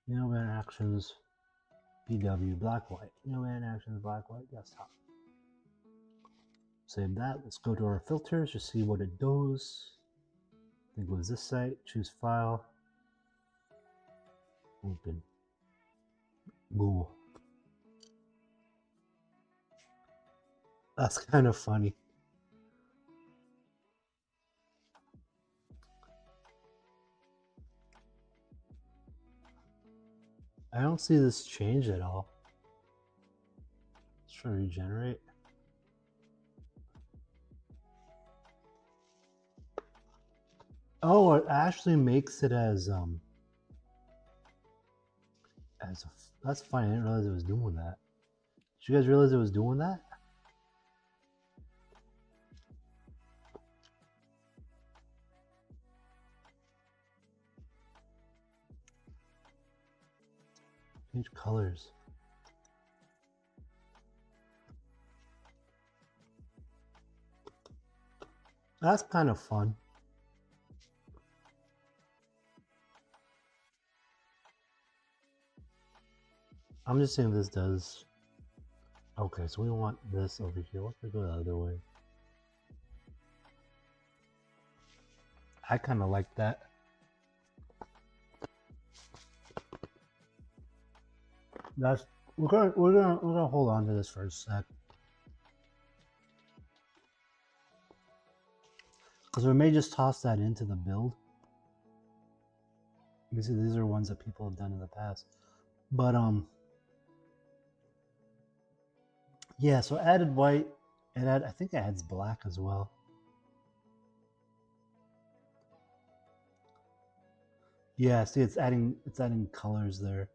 No band actions, PW, black, white. No band actions, black, white, desktop. Save that. Let's go to our filters to see what it does. I think it was this site. Choose file. Open. Go. That's kind of funny. I don't see this change at all. Let's try to regenerate. Oh, it actually makes it as that's funny. I didn't realize it was doing that. Did you guys realize it was doing that? Change colors. That's kind of fun. I'm just saying this does. Okay, so we want this over here. What if we go the other way? I kind of like that. That's we're gonna hold on to this for a sec, because we may just toss that into the build. You see, these are ones that people have done in the past, but yeah. So added white, and I think it adds black as well. Yeah, see, it's adding colors there.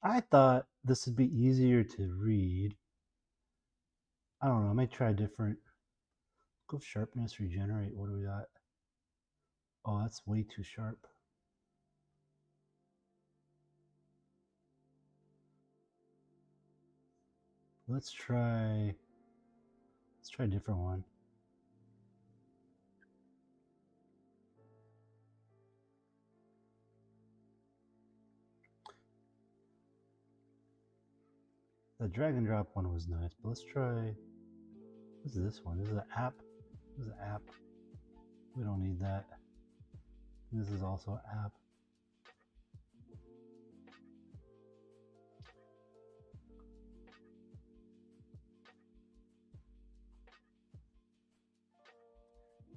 I thought this would be easier to read. I don't know. I might try different. Go sharpness, regenerate. What do we got? Oh, that's way too sharp. Let's try a different one. The drag and drop one was nice, but let's try. What is this one? This is an app. This is an app. We don't need that. This is also an app.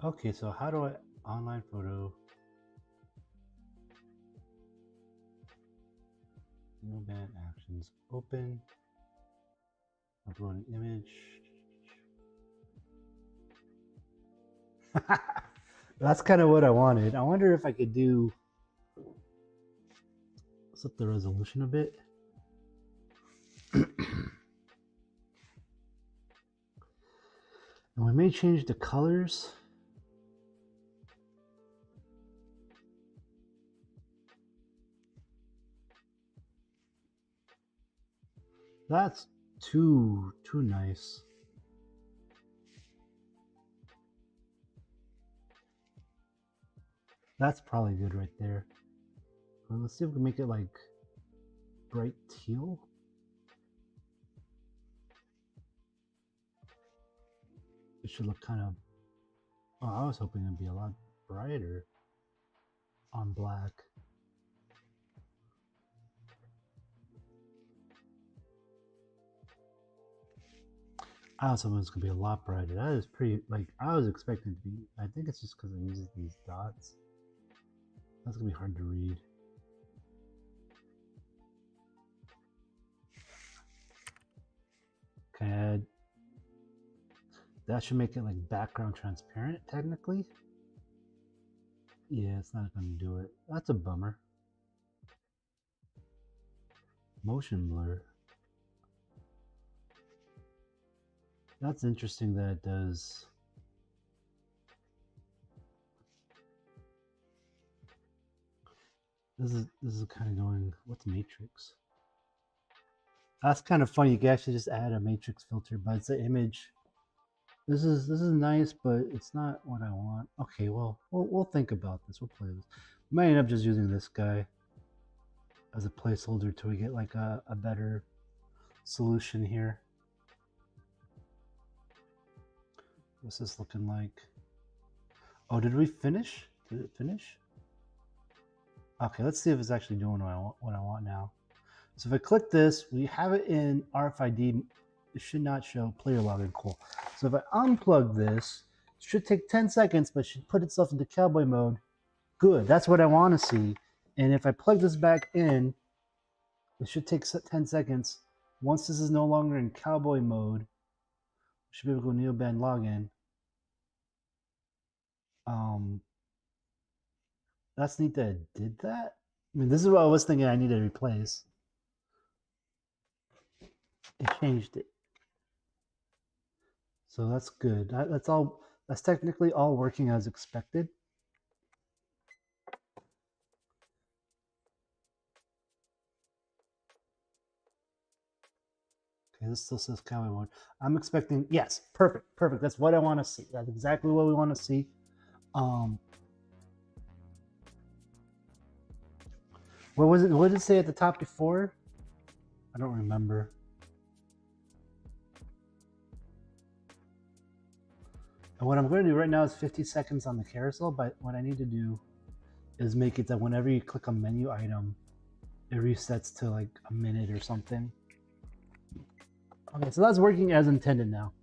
Okay, so how do I online photo? No band actions. Open. Upload an image. That's kind of what I wanted. I wonder if I could do up the resolution a bit. And we may change the colors. That's too nice. That's probably good right there. Well, let's see if we can make it like bright teal. It should look kind of. Oh, I was hoping it'd be a lot brighter on black. I was hoping it was gonna be a lot brighter. That is pretty. Like I was expecting it to be. I think it's just because it uses these dots. That's gonna be hard to read. Can I add? That should make it like background transparent, technically. Yeah, it's not gonna do it. That's a bummer. Motion blur. That's interesting that it does. This is kind of going. What's matrix? That's kind of funny. You can actually just add a matrix filter, but it's an image. This is nice, but it's not what I want. Okay, well we'll think about this. We'll play this. We might end up just using this guy as a placeholder till we get like a better solution here. What's this looking like? Oh, did we finish? Did it finish? Okay, let's see if it's actually doing what I want now. So if I click this, we have it in RFID. It should not show player login. Cool. So if I unplug this, it should take 10 seconds, but should put itself into cowboy mode. Good. That's what I want to see. And if I plug this back in, it should take 10 seconds. Once this is no longer in cowboy mode, we should be able to go neoband login. That's neat that it did that. I mean, this is what I was thinking I needed to replace. It changed it. So that's good. That's all. That's technically all working as expected. Okay, this still says cowboy mode. I'm expecting, yes, perfect. That's what I want to see. That's exactly what we want to see. What was it? What did it say at the top before? I don't remember. And what I'm going to do right now is 50 seconds on the carousel, but what I need to do is make it that whenever you click a menu item, it resets to like a minute or something. Okay, so that's working as intended now.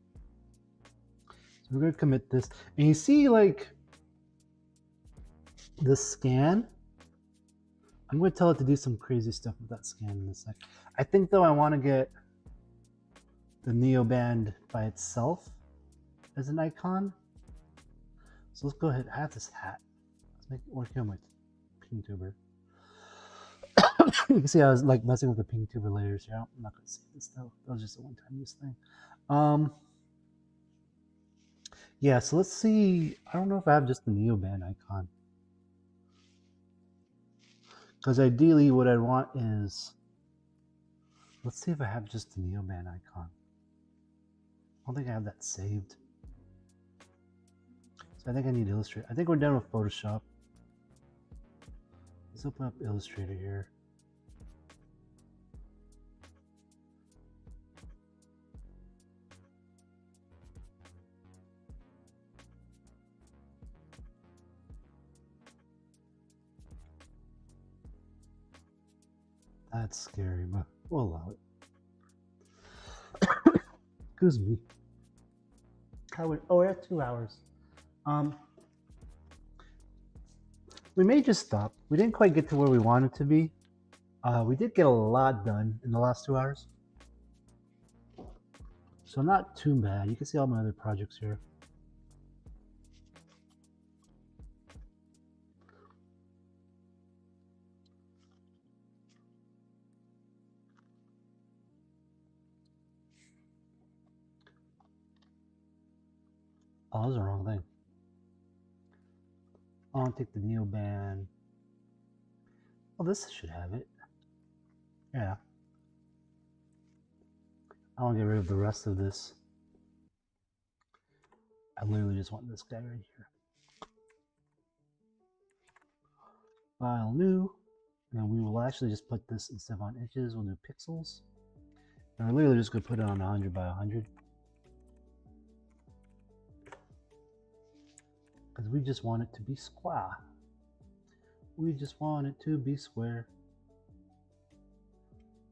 So we're going to commit this. And you see like the scan. I'm going to tell it to do some crazy stuff with that scan in a sec. I think though I want to get the neoband by itself as an icon. So let's go ahead and have this hat. Let's make it work on my ping tuber. You can see I was like messing with the ping tuber layers here. I'm not gonna save this though. That was just a one-time use thing. Yeah, so let's see. I don't know if I have just the neoband icon. Because ideally what I want is, let's see if I have just the neoband icon. I don't think I have that saved. So I think I need Illustrator. I think we're done with Photoshop. Let's open up Illustrator here. That's scary, but we'll allow it. Excuse me. We're at 2 hours. We may just stop. We didn't quite get to where we wanted to be. We did get a lot done in the last 2 hours. So not too bad. You can see all my other projects here. Oh, that was the wrong thing. I want to take the neoband. Oh, this should have it. Yeah. I want to get rid of the rest of this. I literally just want this guy right here. File new. And we will actually just put this instead of on inches, we'll do pixels. And we're literally just going to put it on 100 by 100. Because we just want it to be square. We just want it to be square.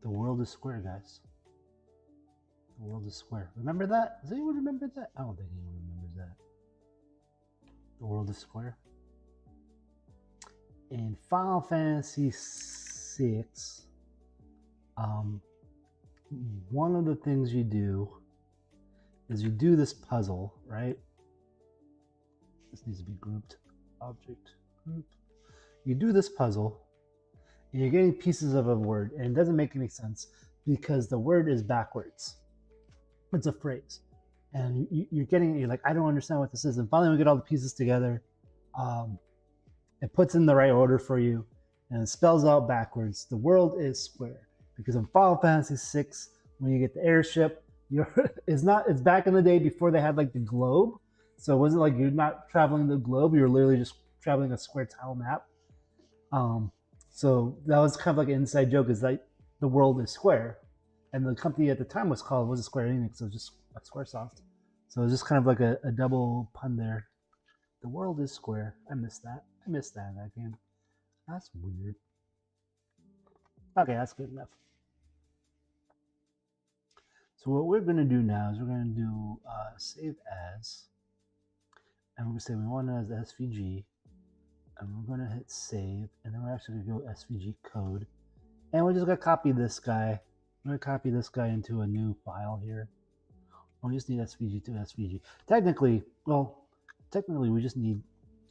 The world is square, guys. The world is square. Remember that? Does anyone remember that? I don't think anyone remembers that. The world is square. In Final Fantasy VI, one of the things you do is you do this puzzle, right? This needs to be grouped. Object, group. You do this puzzle, and you're getting pieces of a word, and it doesn't make any sense because the word is backwards. It's a phrase. And you're getting it, you're like, I don't understand what this is. And finally we get all the pieces together. It puts in the right order for you, and it spells out backwards. The world is square. Because in Final Fantasy VI, when you get the airship, it's back in the day before they had like the globe. So it wasn't like you're not traveling the globe, you're literally just traveling a square tile map. So that was kind of like an inside joke, is that the world is square. And the company at the time wasn't Square Enix, it was just Squaresoft. So it was just kind of like a double pun there. The world is square. I missed that. I missed that in that game. That's weird. Okay, that's good enough. So what we're going to do now is we're going to do save as. And we're going to say we want it as SVG. And we're going to hit save. And then we're actually going to go SVG code. And we're just going to copy this guy. I'm going to copy this guy into a new file here. We just need SVG to SVG. Technically, we just need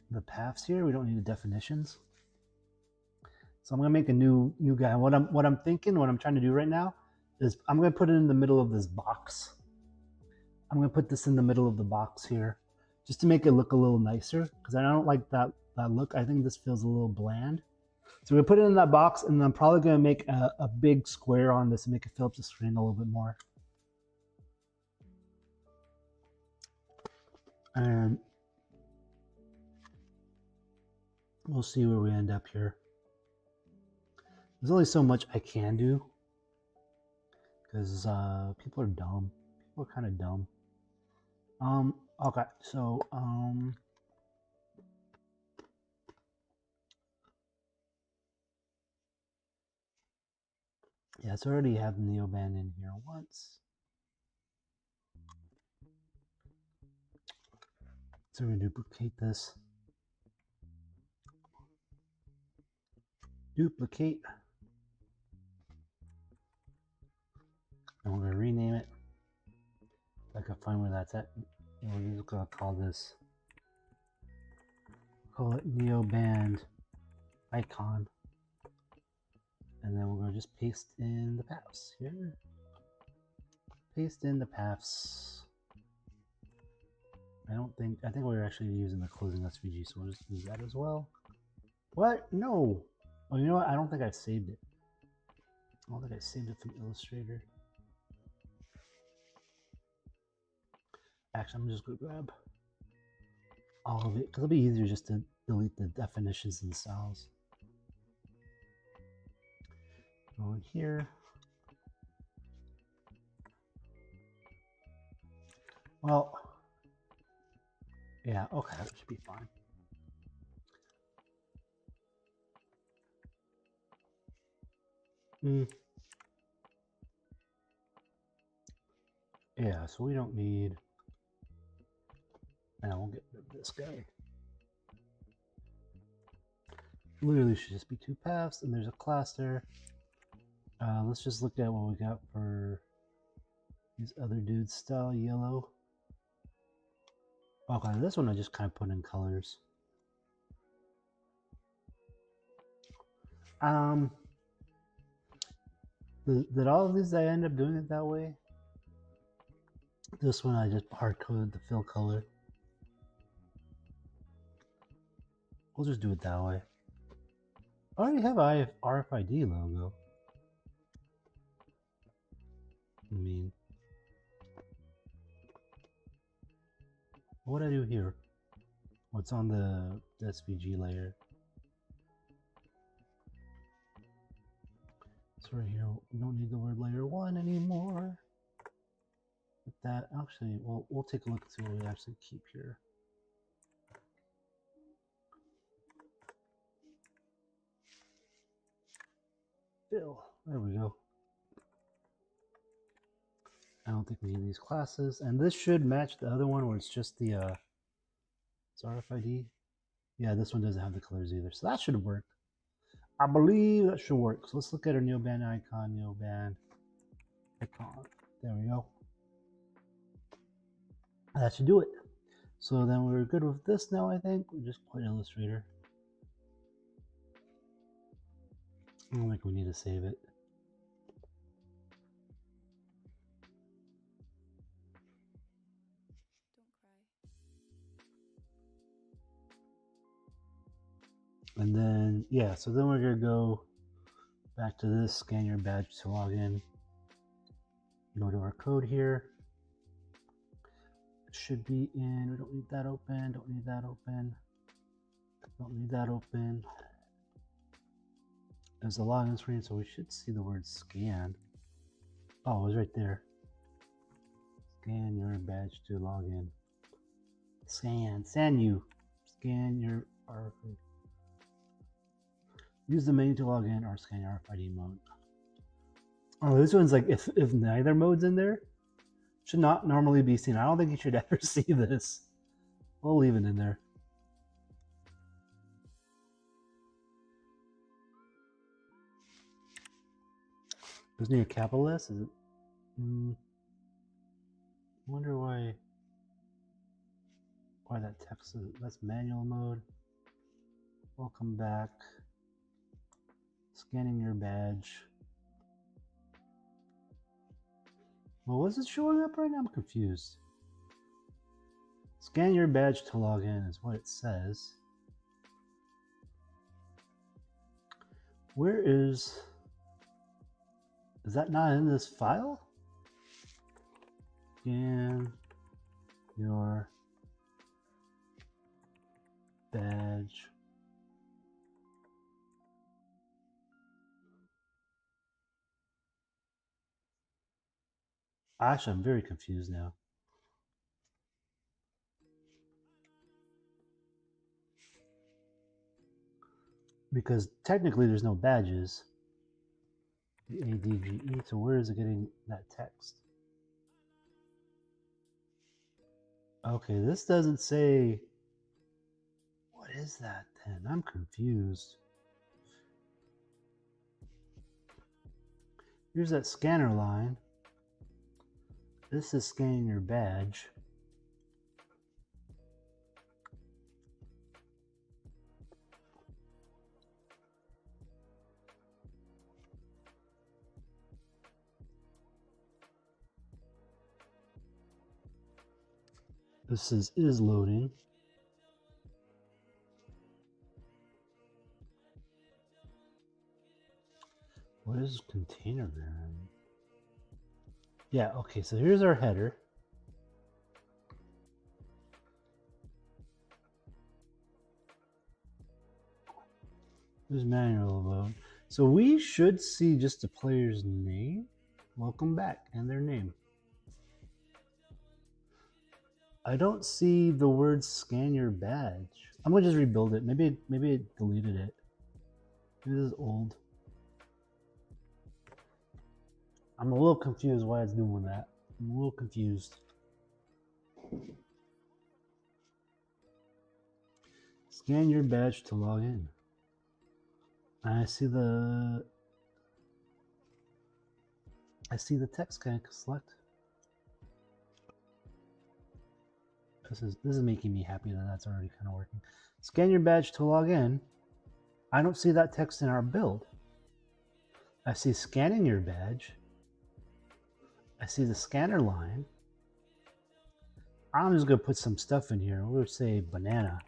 the paths here. We don't need the definitions. So I'm gonna make a new guy. What I'm thinking, what I'm trying to do right now is I'm gonna put it in the middle of this box. I'm gonna put this in the middle of the box here, just to make it look a little nicer. Because I don't like that look. I think this feels a little bland. So we're gonna put it in that box, and then I'm probably gonna make a big square on this and make it fill up the screen a little bit more. And we'll see where we end up here. There's only so much I can do because people are dumb. People are kind of dumb. Okay, so yeah, so I already have the neoband in here once. So we're gonna duplicate this. Duplicate. And we're gonna rename it. I can find where that's at. We're just gonna call it neoband icon, and then we're gonna just paste in the paths here. Paste in the paths. I think we're actually using the closing SVG, so we'll just use that as well. What? No. Oh, you know what? I don't think I saved it. I don't think I saved it from Illustrator. Actually, I'm just gonna grab all of it because it'll be easier just to delete the definitions and styles. Go in here. Well, yeah, okay, that should be fine. Yeah, so we don't need, and we'll get rid of this guy. Literally should just be 2 paths, and there's a class there. Let's just look at what we got for these other dudes. Style yellow. Okay, this one I just kind of put in colors. Did all of these I end up doing it that way? This one I just hard coded the fill color. We'll just do it that way. I already have a RFID logo. I mean, what do I do here? What's on the SVG layer? So right here, we don't need the word layer 1 anymore. With that, actually, we'll take a look and see what we actually keep here. Fill. There we go. I don't think we need these classes, and this should match the other one where it's just the it's RFID. Yeah, this one doesn't have the colors either, so that should work. I believe that should work. So let's look at our neoband icon. Neoband icon. There we go. That should do it. So then we're good with this now. I think we just put Illustrator. I don't think we need to save it. And then, yeah, so then we're gonna go back to this, scan your badge to log in. Go to our code here. It should be in, we don't need that open, don't need that open, don't need that open. There's a login screen, so we should see the word scan. Oh, it was right there. Scan your badge to log in. Scan your RFID. Use the menu to log in or scan your RFID mode. Oh, this one's like if neither mode's in there, should not normally be seen. I don't think you should ever see this. We'll leave it in there. Doesn't need a capital S, is it? I wonder why that text is, that's manual mode. Welcome back. Scanning your badge. Well, was it showing up right now? I'm confused. Scan your badge to log in is what it says. Where is that not in this file? Scan your badge. Actually, I'm very confused now. Because technically there's no badges. The ADGE, so where is it getting that text? Okay, this doesn't say. What is that then? I'm confused. Here's that scanner line. This is scanning your badge. This is loading. What is container variant? Yeah, okay, so here's our header. There's manual mode. So we should see just the player's name, welcome back, and their name. I don't see the word scan your badge. I'm gonna just rebuild it. Maybe it deleted it. Maybe this is old. I'm a little confused why it's doing that. I'm a little confused. Scan your badge to log in. I see the text. Can I select? This is making me happy that that's already kind of working. Scan your badge to log in. I don't see that text in our build. I see scanning your badge. I see the scanner line. I'm just gonna put some stuff in here. We'll say banana.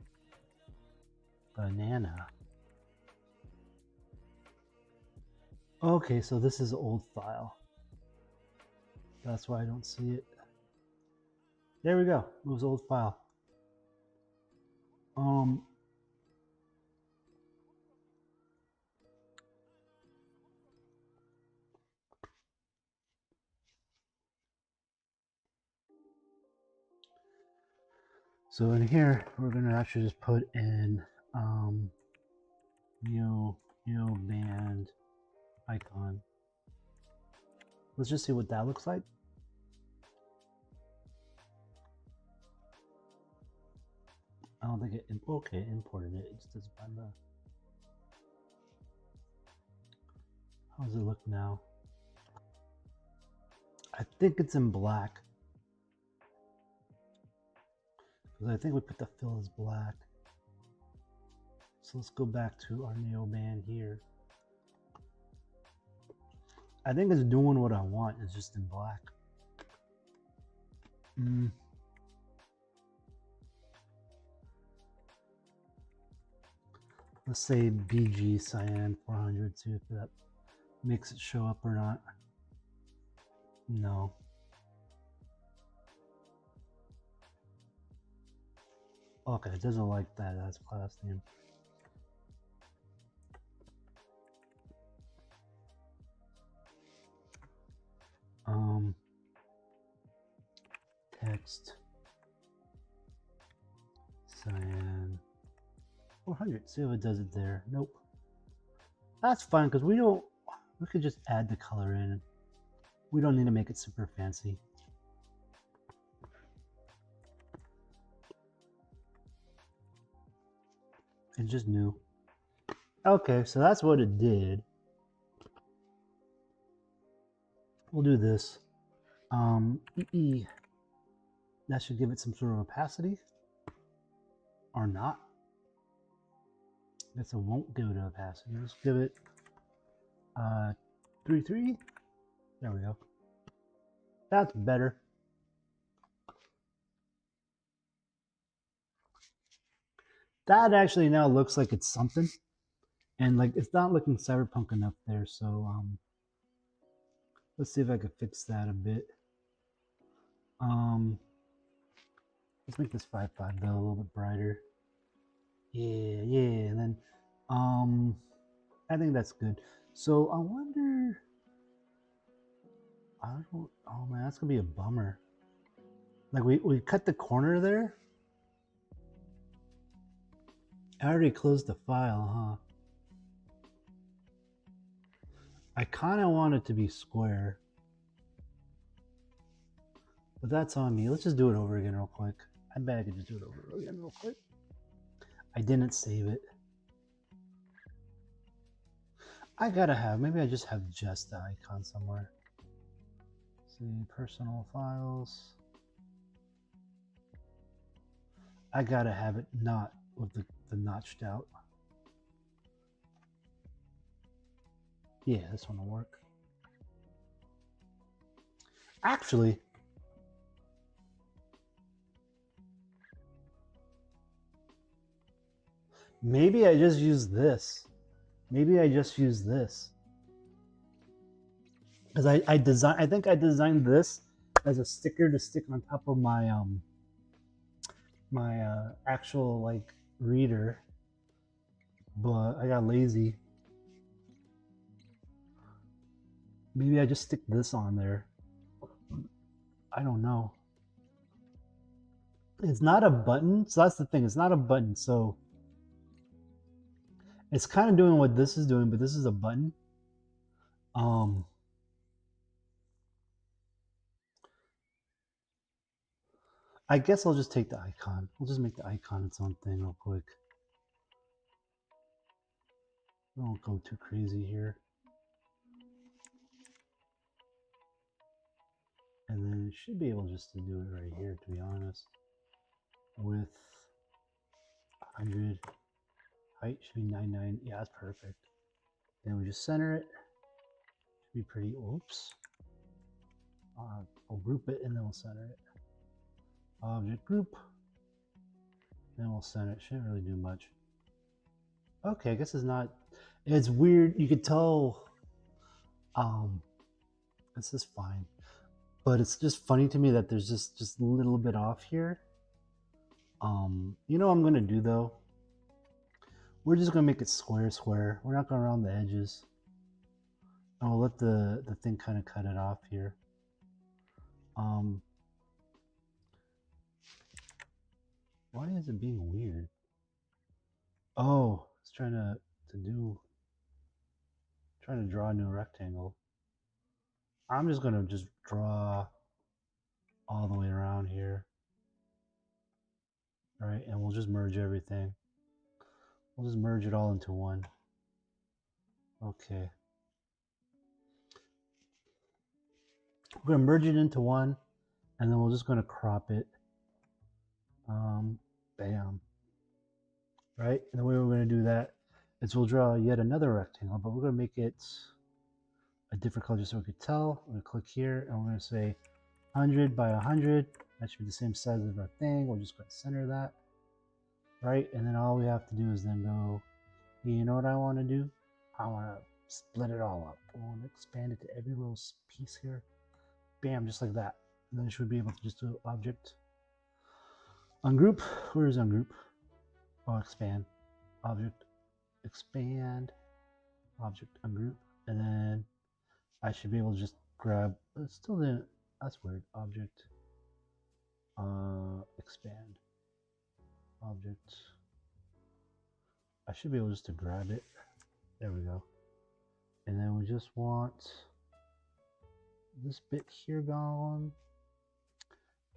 Banana. Okay, so this is an old file. That's why I don't see it. There we go. It was an old file. So in here, we're gonna actually just put in neo band icon. Let's just see what that looks like. I don't think it, okay, imported it. It just doesn't find the, how does it look now? I think it's in black. Because I think we put the fill as black. So let's go back to our neo band here. I think it's doing what I want. It's just in black. Let's say BG cyan 400. See if that makes it show up or not. No. Okay, it doesn't like that. That's class name. Text cyan 400. See if it does it there. Nope. That's fine because we could just add the color in. We don't need to make it super fancy. It's just new. Okay, so that's what it did. We'll do this. That should give it some sort of opacity. Or not. I guess it won't give it an opacity. Let's give it 3.3. There we go. That's better. That actually now looks like it's something. And like it's not looking cyberpunk enough there, so let's see if I can fix that a bit. Let's make this 5.5 though, a little bit brighter. Yeah, and then I think that's good. So I wonder, oh man, that's gonna be a bummer. Like we cut the corner there. I already closed the file, huh? I kind of want it to be square. But that's on me. Let's just do it over again real quick. I bet I could just do it over again real quick. I didn't save it. I gotta have, maybe I just have just the icon somewhere. Let's see, personal files. I gotta have it not with the notched out. Yeah, this one will work. Actually, Maybe I just use this. Maybe I just use this. Because I think I designed this as a sticker to stick on top of my actual like reader, but I got lazy. Maybe I just stick this on there. I don't know. It's not a button, so that's the thing. It's not a button, so it's kind of doing what this is doing, but this is a button. Um, I guess I'll just take the icon. We'll just make the icon its own thing real quick. Don't go too crazy here. And then it should be able just to do it right here, to be honest. With 100, height should be 99. Yeah, that's perfect. Then we just center it. Should be pretty, oops. We'll group it and then we'll center it. Object group. Then we'll center it. Shouldn't really do much. Okay, I guess it's not, it's weird. You could tell, this is fine. But it's just funny to me that there's just a little bit off here. You know what I'm gonna do though? We're just gonna make it square. We're not gonna round the edges. And we'll let the thing kind of cut it off here. Why is it being weird? Oh, it's trying to draw a new rectangle. I'm just gonna draw all the way around here. All right, and we'll just merge everything. We'll just merge it all into one. Okay. We're gonna merge it into one, and then we're just gonna crop it. Bam. Right, and the way we're gonna do that is we'll draw yet another rectangle, but we're gonna make it a different color just so we could tell. We're gonna click here, and we're gonna say 100 by 100. That should be the same size as our thing. We're just gonna center that. Right, and then all we have to do is then go, hey, you know what I want to do? I want to split it all up. I want to expand it to every little piece here. Bam, just like that. And then I should be able to just do object ungroup. Where is ungroup? Oh, expand. Object expand. Object ungroup. And then I should be able to just grab, but still didn't, that's weird. Object expand. Object. I should be able just to grab it. There we go. And then we just want this bit here gone,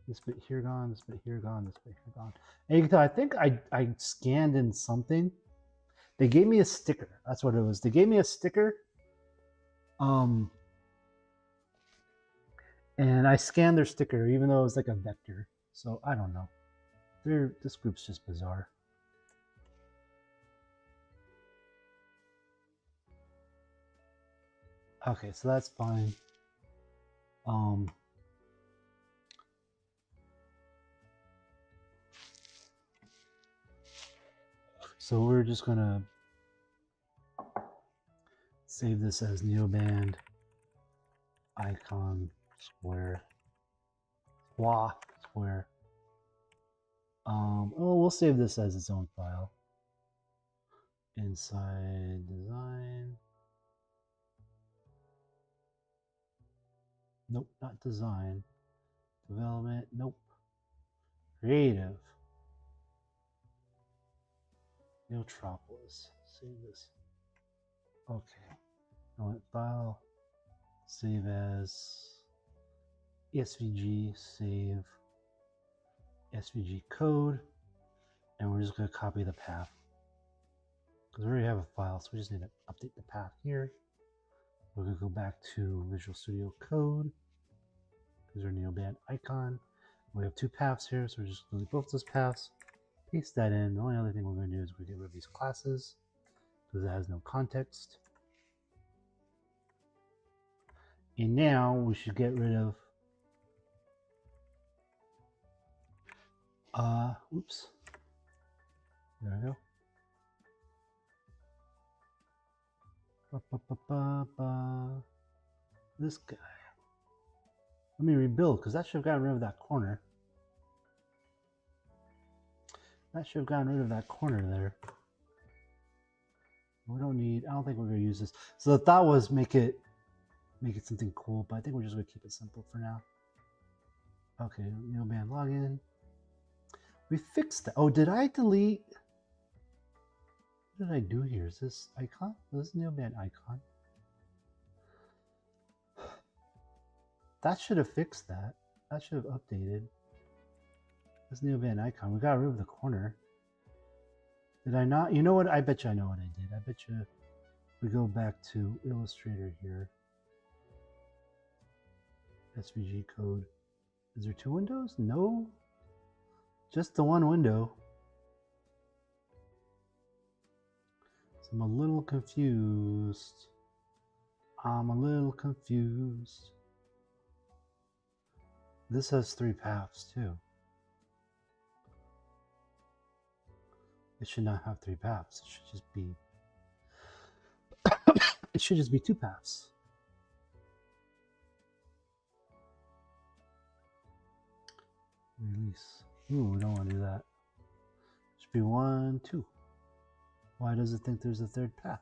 this bit here gone, this bit here gone, this bit here gone. And you can tell, I think I scanned in something. They gave me a sticker. That's what it was. They gave me a sticker. And I scanned their sticker, even though it was like a vector. So I don't know. This group's just bizarre. Okay, so that's fine. So we're just gonna save this as neoband icon square square. Oh, we'll save this as its own file. Inside design. Nope, not design. Development. Nope. Creative. Neotropolis. Save this. Okay. Element file. Save as SVG. Save SVG code. And we're just going to copy the path. Because we already have a file, so we just need to update the path here. We're going to go back to Visual Studio Code. There's our neoband icon. We have two paths here, so we're just delete both those paths. Paste that in. The only other thing we're going to do is we get rid of these classes because it has no context. And now we should get rid of oops. There we go. This guy. Let me rebuild, because that should have gotten rid of that corner. That should have gotten rid of that corner there. We don't need, I don't think we're going to use this. So the thought was make it something cool, but I think we're just going to keep it simple for now. Okay, Neoband login. We fixed that. Oh, did I delete? What did I do here? Is this icon? This Neoband icon? That should have fixed that. That should have updated. This Neoband icon. We got rid of the corner. Did I not? You know what? I bet you I know what I did. I bet you we go back to Illustrator here. SVG code. Is there 2 windows? No. Just the one window. So I'm a little confused. I'm a little confused. This has 3 paths too. It should not have 3 paths. It should just be it should just be 2 paths. Release. Ooh, we don't want to do that. It should be 1, 2. Why does it think there's a 3rd path?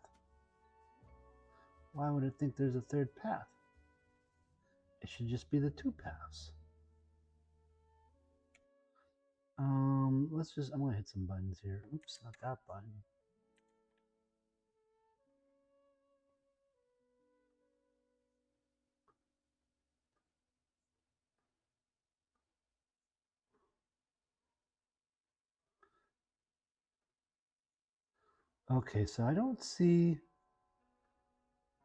Why would it think there's a 3rd path? It should just be the 2 paths. Let's just, I'm gonna hit some buttons here. Oops, not that button. Okay, so I don't see,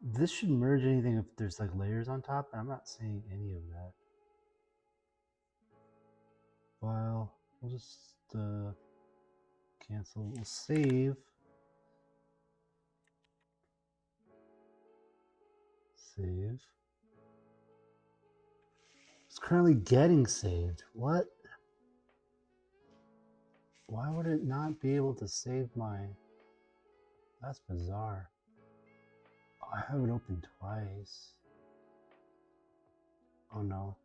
this should merge anything if there's like layers on top, and I'm not seeing any of that. File, we'll just cancel, we'll save. Save. It's currently getting saved. What? Why would it not be able to save my... That's bizarre. Oh, I have it open twice. Oh no.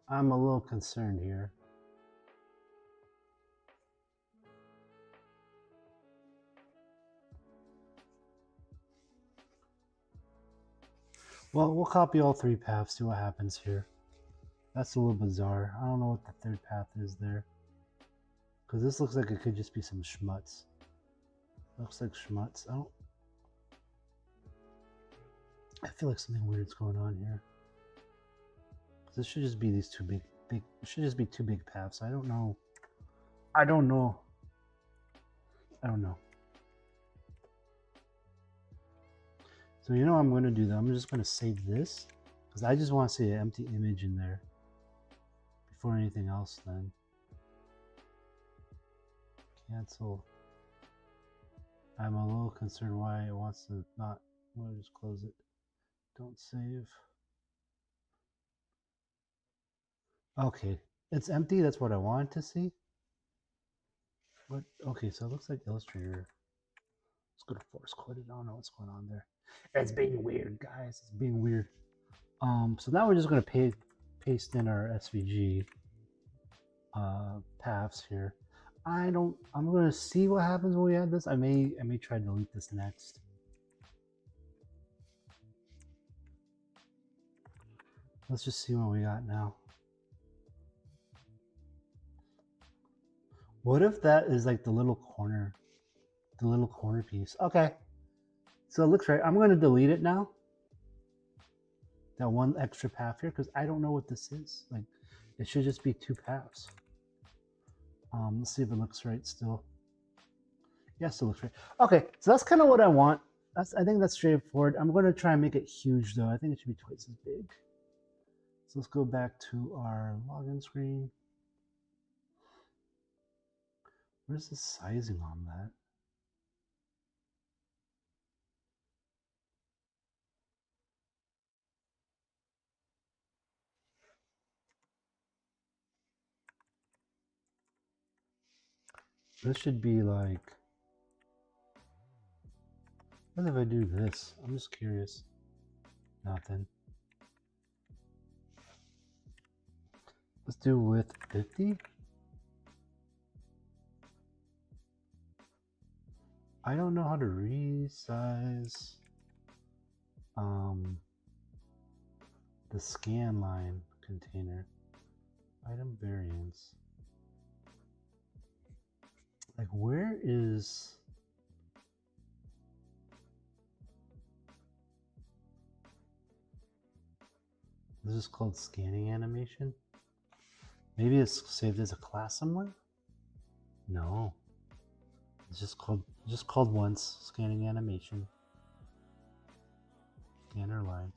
I'm a little concerned here. Well, we'll copy all 3 paths, see what happens here. That's a little bizarre. I don't know what the 3rd path is there. Because this looks like it could just be some schmutz. Looks like schmutz. I feel like something weird's going on here. This should just be these 2 big, it should just be 2 big paths. I don't know. I don't know. So you know what I'm going to do though? I'm just going to save this. Because I just want to see an empty image in there. Before anything else then. Cancel. I'm a little concerned why it wants to not. I'm going to just close it. Don't save. Okay. It's empty. That's what I wanted to see. What? Okay, so it looks like Illustrator. Let's go to force quit it. I don't know what's going on there. It's being weird, guys. It's being weird. So now we're just going to paste in our SVG paths here. I'm going to see what happens when we add this. I may try to delete this next. Let's just see what we got now. What if that is like the little corner piece? Okay. So it looks right. I'm going to delete it now. That one extra path here, because I don't know what this is. Like, it should just be 2 paths. Let's see if it looks right still. Yes, it looks right. Okay, so that's kind of what I want. I think that's straightforward. I'm going to try and make it huge though. I think it should be twice as big. So let's go back to our login screen. Where's the sizing on that? This should be like, What if I do this? I'm just curious. Nothing. Let's do width 50. I don't know how to resize the scan line container. Item variants. Like, where is... This is called scanning animation? Maybe it's saved as a class somewhere? No. It's just called once, scanning animation. Scanner line.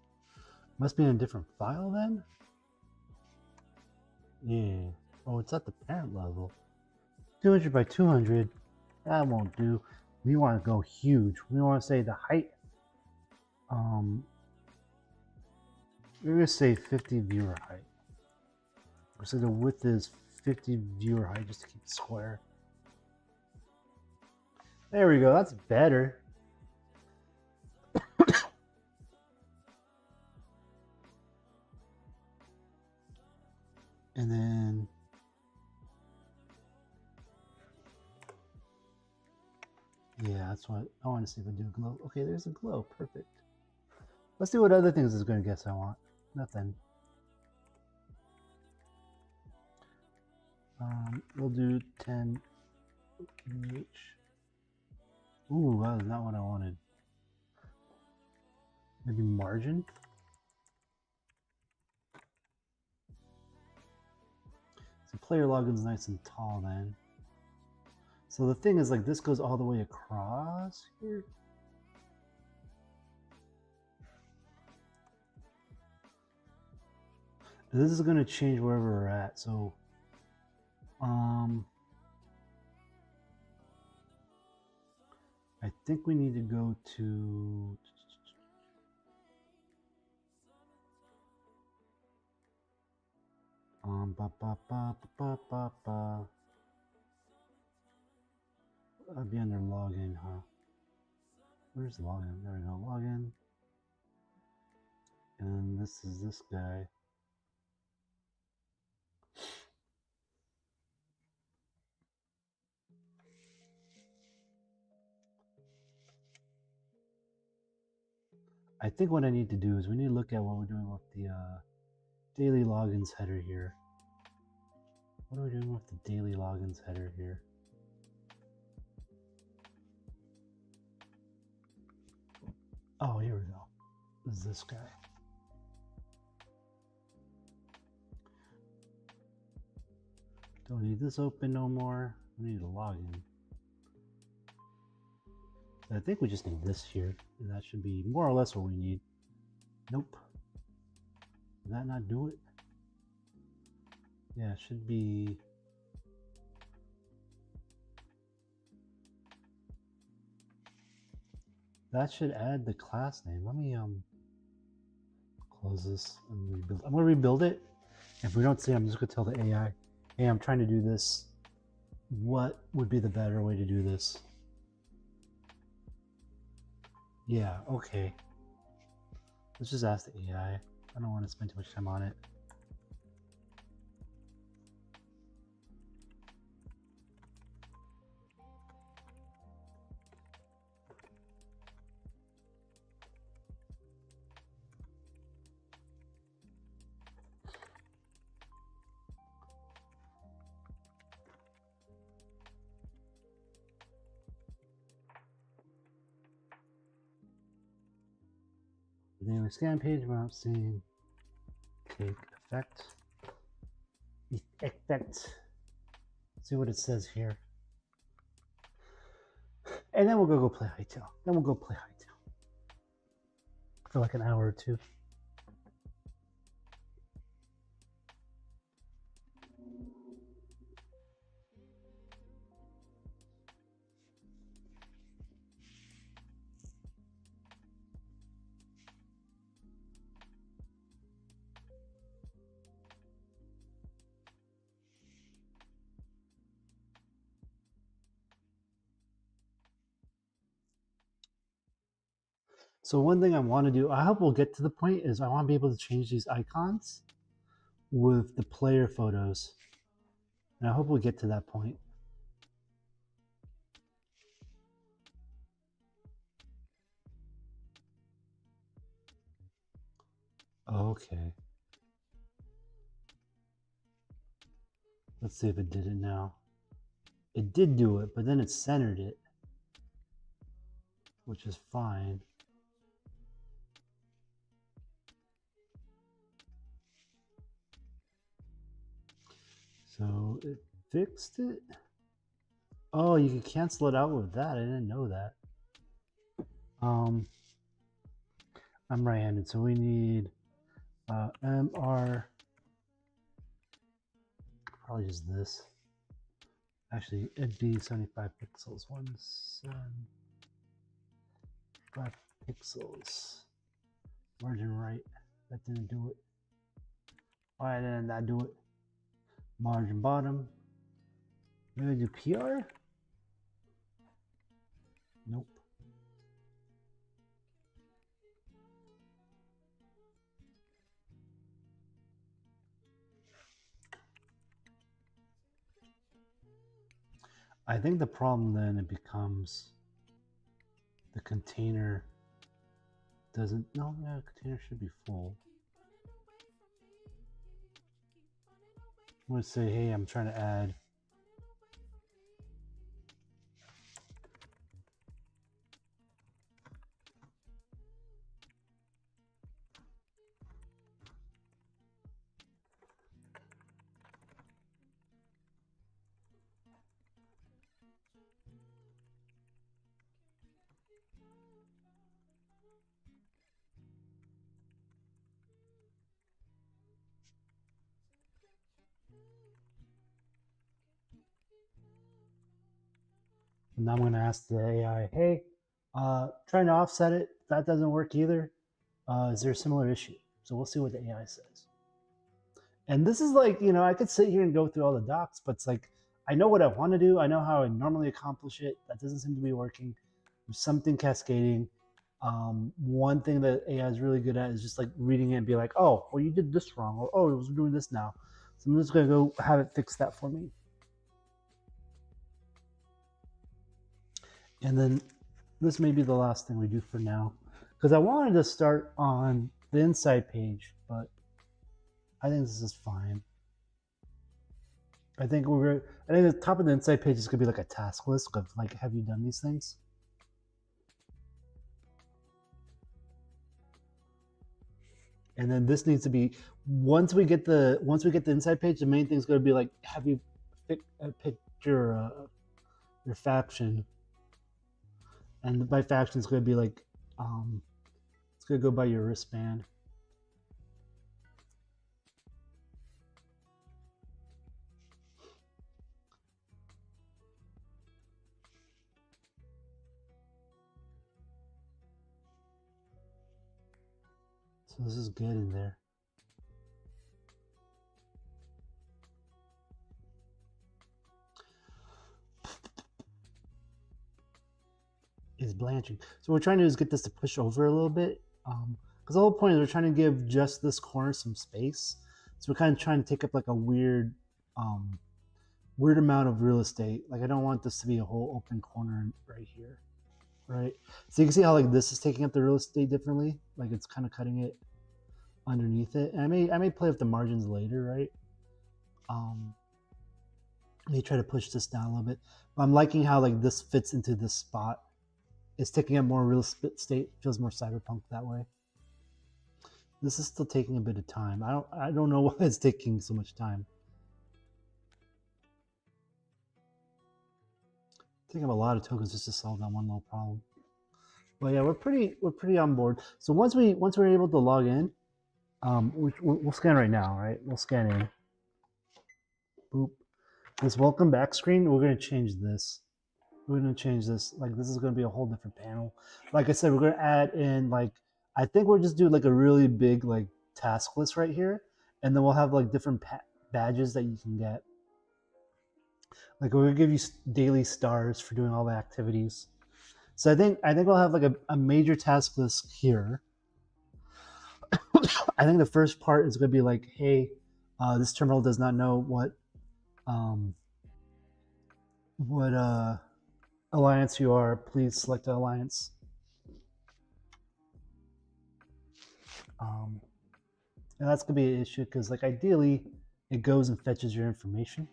Must be in a different file then? Yeah. Oh, it's at the parent level. 200 by 200. That won't do. We want to go huge. We want to say the height. We're going to say 50 viewer height. We're saying the width is 50 viewer height just to keep it square. There we go. That's better. And then yeah, that's what I want to see if I do a glow. Okay, there's a glow. Perfect. Let's see what other things it's going to guess I want. Nothing. We'll do 10 each. Ooh, that was not what I wanted. Maybe margin? So player login's nice and tall then. So the thing is, like, this goes all the way across here. This is going to change wherever we're at. So, I think we need to go to I'd be under login, huh? Where's login? There we go, login. And this is this guy. I think what I need to do is we need to look at what we're doing with the daily logins header here. What are we doing with the daily logins header here? Oh, here we go. This is this guy. Don't need this open no more. We need a login. I think we just need this here. And that should be more or less what we need. Nope. Did that not do it? Yeah, it should be... That should add the class name. Let me close this and rebuild. I'm gonna rebuild it. If we don't see it, I'm just gonna tell the AI, hey, I'm trying to do this. What would be the better way to do this? Yeah, okay. Let's just ask the AI. I don't want to spend too much time on it. The name of scan page without seeing take effect. Effect. See what it says here. And then we'll go play Hightail. Then we'll go play Hightail for like an hour or two. So one thing I want to do, I hope we'll get to the point, is I want to be able to change these icons with the player photos. And I hope we'll get to that point. Okay. Let's see if it did it now. It did do it, but then it centered it, which is fine. So it fixed it. Oh, you can cancel it out with that. I didn't know that. I'm right-handed, so we need MR, probably just this. Actually, it'd be 75 pixels. 175 pixels. Margin right. That didn't do it. Why didn't that do it? Margin bottom. Maybe do PR? Nope. I think the problem then it becomes the container doesn't, no, yeah, the container should be full. I'm gonna say, hey, I'm trying to add and now I'm going to ask the AI, hey, trying to offset it. That doesn't work either. Is there a similar issue? So we'll see what the AI says. And this is like, you know, I could sit here and go through all the docs, but it's like, I know what I want to do. I know how I normally accomplish it. That doesn't seem to be working. There's something cascading. One thing that AI is really good at is just like reading it and be like, oh, well, you did this wrong, or oh, it was doing this now. So I'm just going to go have it fix that for me. And then this may be the last thing we do for now, because I wanted to start on the inside page, but I think this is fine. I think the top of the inside page is gonna be like a task list of like, have you done these things? And then this needs to be, once we get the inside page, the main thing is gonna be like, have you picked your faction? And by faction, it's gonna be like, it's gonna go by your wristband. So this is good in there. Is blanching. So what we're trying to do is get this to push over a little bit. Because the whole point is we're trying to give just this corner some space. So we're kind of trying to take up like a weird amount of real estate. Like I don't want this to be a whole open corner right here. Right. So you can see how like this is taking up the real estate differently. Like it's kind of cutting it underneath it. And I may play with the margins later, right? I may try to push this down a little bit. But I'm liking how like this fits into this spot. It's taking up more real estate, feels more cyberpunk that way. This is still taking a bit of time. I don't know why it's taking so much time. Taking up a lot of tokens just to solve that one little problem. But yeah, we're pretty on board. So once we're able to log in, we'll scan right now, right? We'll scan in. Boop. This welcome back screen, we're gonna change this. We're gonna change this. Like this is gonna be a whole different panel. Like I said, we're gonna add in like, I think we'll just do like a really big like task list right here, and then we'll have like different badges that you can get. Like we're gonna give you daily stars for doing all the activities. So I think we'll have like a major task list here. I think the first part is going to be like, hey, this terminal does not know um, what alliance you are. Please select an alliance. And that's going to be an issue because, like, ideally, it goes and fetches your information.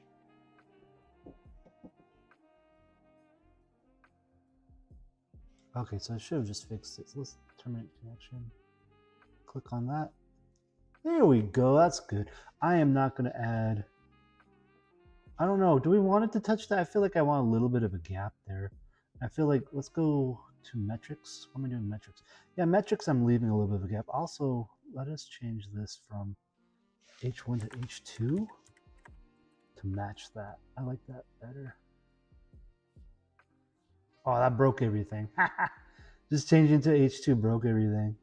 Okay, so I should have just fixed it. So let's terminate connection. Click on that. There we go. That's good. I am not going to add. I don't know. Do we want it to touch that? I feel like I want a little bit of a gap there. I feel like let's go to metrics. What am I doing? Metrics. Yeah, metrics. I'm leaving a little bit of a gap. Also, let us change this from H1 to H2 to match that. I like that better. Oh, that broke everything. Just changing to H2 broke everything.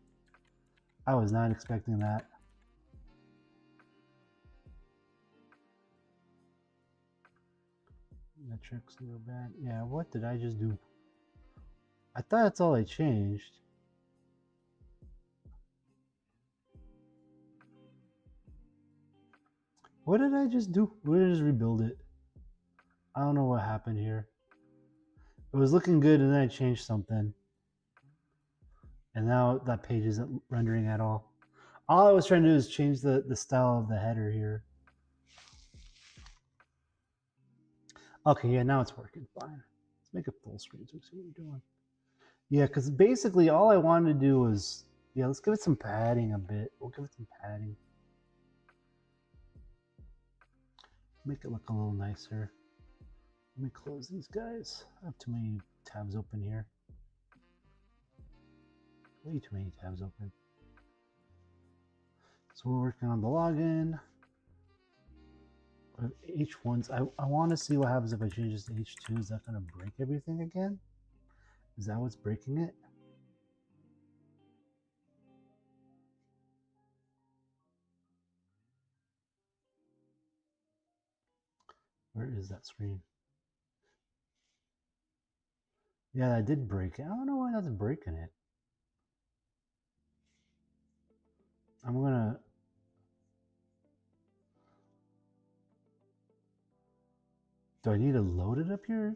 I was not expecting that. Metrics, little band. Yeah, what did I just do? I thought that's all I changed. What did I just do? We did I just rebuild it? I don't know what happened here. It was looking good and then I changed something. And now that page isn't rendering at all. All I was trying to do is change the style of the header here. Okay, yeah, now it's working fine. Let's make it full screen so we see what we're doing. Yeah, because basically all I wanted to do was, yeah, let's give it some padding a bit. We'll give it some padding. Make it look a little nicer. Let me close these guys. I have too many tabs open here. Way too many tabs open. So we're working on the login. H1s. I want to see what happens if I change this to H2. Is that going to break everything again? Is that what's breaking it? Where is that screen? Yeah, that did break it. I don't know why that's breaking it. I'm going to... Do I need to load it up here?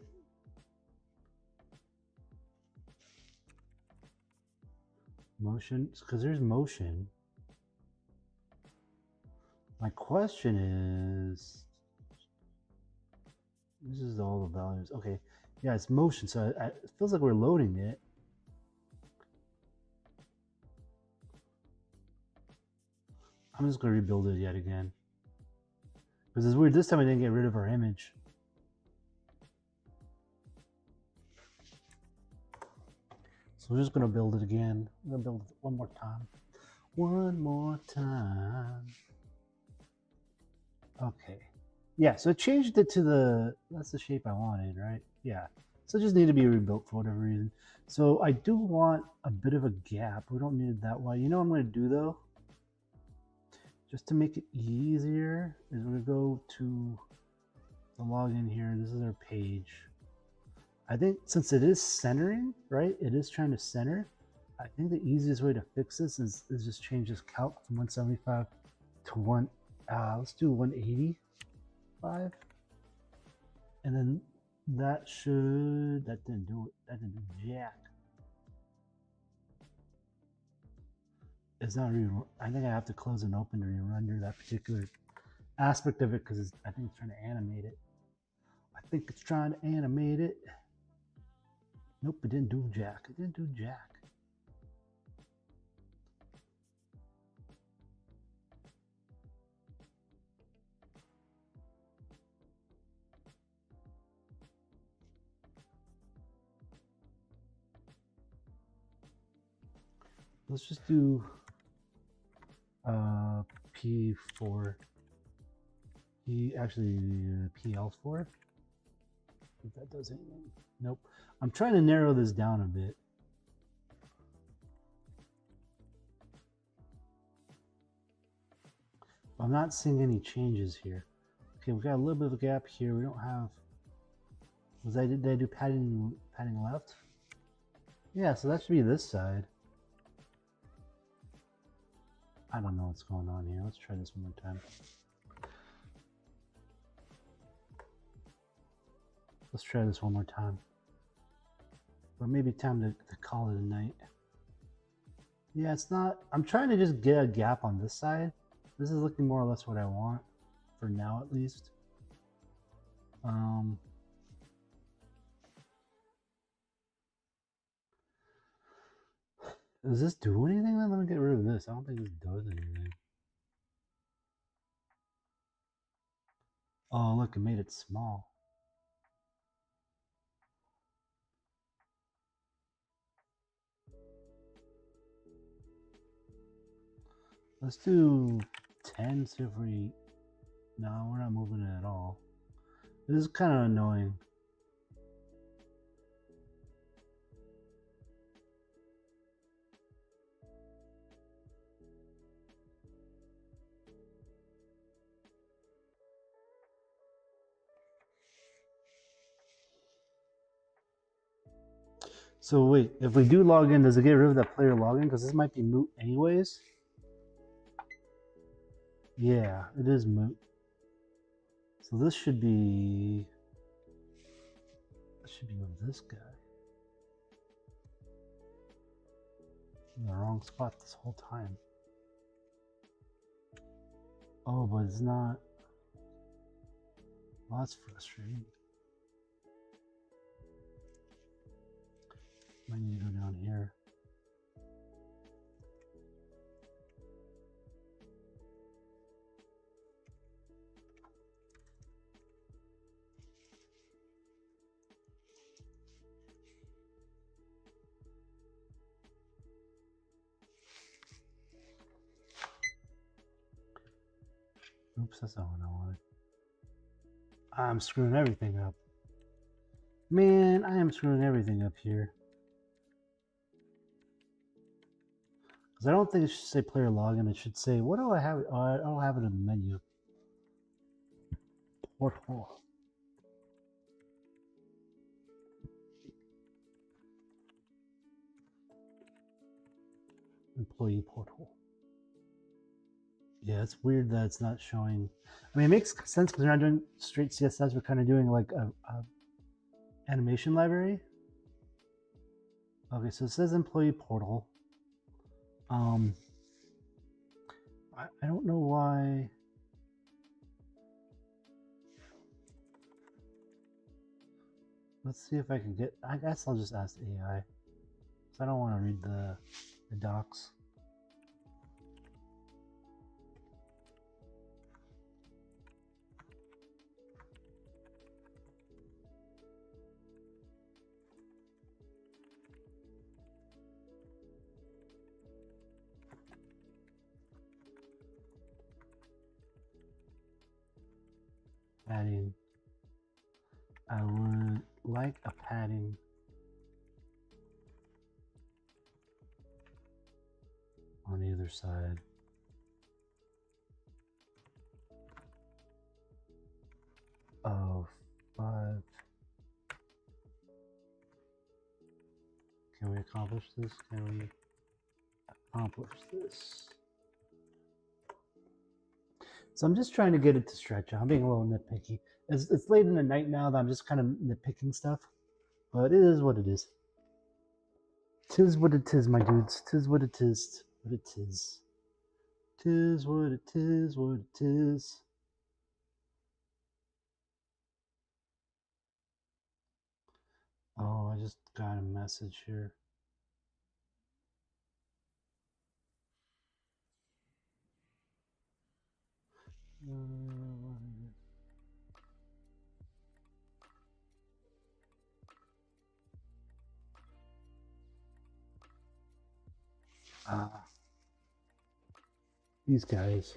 Motion, because there's motion. My question is, this is all the values. Okay, yeah, it's motion, so it feels like we're loading it. I'm just gonna rebuild it yet again. Because it's weird, this time I didn't get rid of our image. So we're just gonna build it again. I'm gonna build it one more time. One more time. Okay. Yeah, so it changed it to that's the shape I wanted, right? Yeah. So it just needed to be rebuilt for whatever reason. So I do want a bit of a gap. We don't need it that wide. You know what I'm gonna do though? Just to make it easier, is we're gonna go to the login here. This is our page. I think since it is centering, right? It is trying to center. I think the easiest way to fix this is just change this calc from 175 to let's do 185. And then that didn't do it. That didn't do jack. It's not I think I have to close and open to re-render that particular aspect of it because I think it's trying to animate it. I think it's trying to animate it. Nope, it didn't do jack. It didn't do jack. Let's just do P4. PL4. If that does anything. Nope. I'm trying to narrow this down a bit. I'm not seeing any changes here. Okay, we've got a little bit of a gap here. We don't have. Did I do padding left? Yeah, so that should be this side. I don't know what's going on here. Let's try this one more time. Let's try this one more time. Or maybe time to call it a night. Yeah, it's not... I'm trying to just get a gap on this side. This is looking more or less what I want. For now, at least. Does this do anything then? Let me get rid of this. I don't think this does anything. Oh, look, it made it small. Let's do 10, see if we... No, we're not moving it at all. This is kind of annoying. So wait, if we do log in, does it get rid of that player login? Because this might be moot anyways. Yeah, it is moot. So this should be... This should be with this guy. In the wrong spot this whole time. Oh, but it's not... Well, that's frustrating. Might need to go down here. Oops, that's not what I wanted. I'm screwing everything up. Man, I am screwing everything up here. Because I don't think it should say player login. It should say, what do I have? Oh, I don't have it in the menu. Portal. Employee portal. Yeah, it's weird that it's not showing. I mean, it makes sense because we're not doing straight CSS. We're kind of doing like a animation library. Okay, so it says employee portal. I don't know why. Let's see if I can get. I guess I'll just ask AI. Because I don't want to read the docs. Padding. I would like a padding on either side. Of 5. Can we accomplish this? Can we accomplish this? So I'm just trying to get it to stretch. I'm being a little nitpicky. It's late in the night now that I'm just kind of nitpicking stuff. But it is what it is. Tis what it is, my dudes. Tis what it is. What it is. Tis what it is, what it is. Oh, I just got a message here. These guys.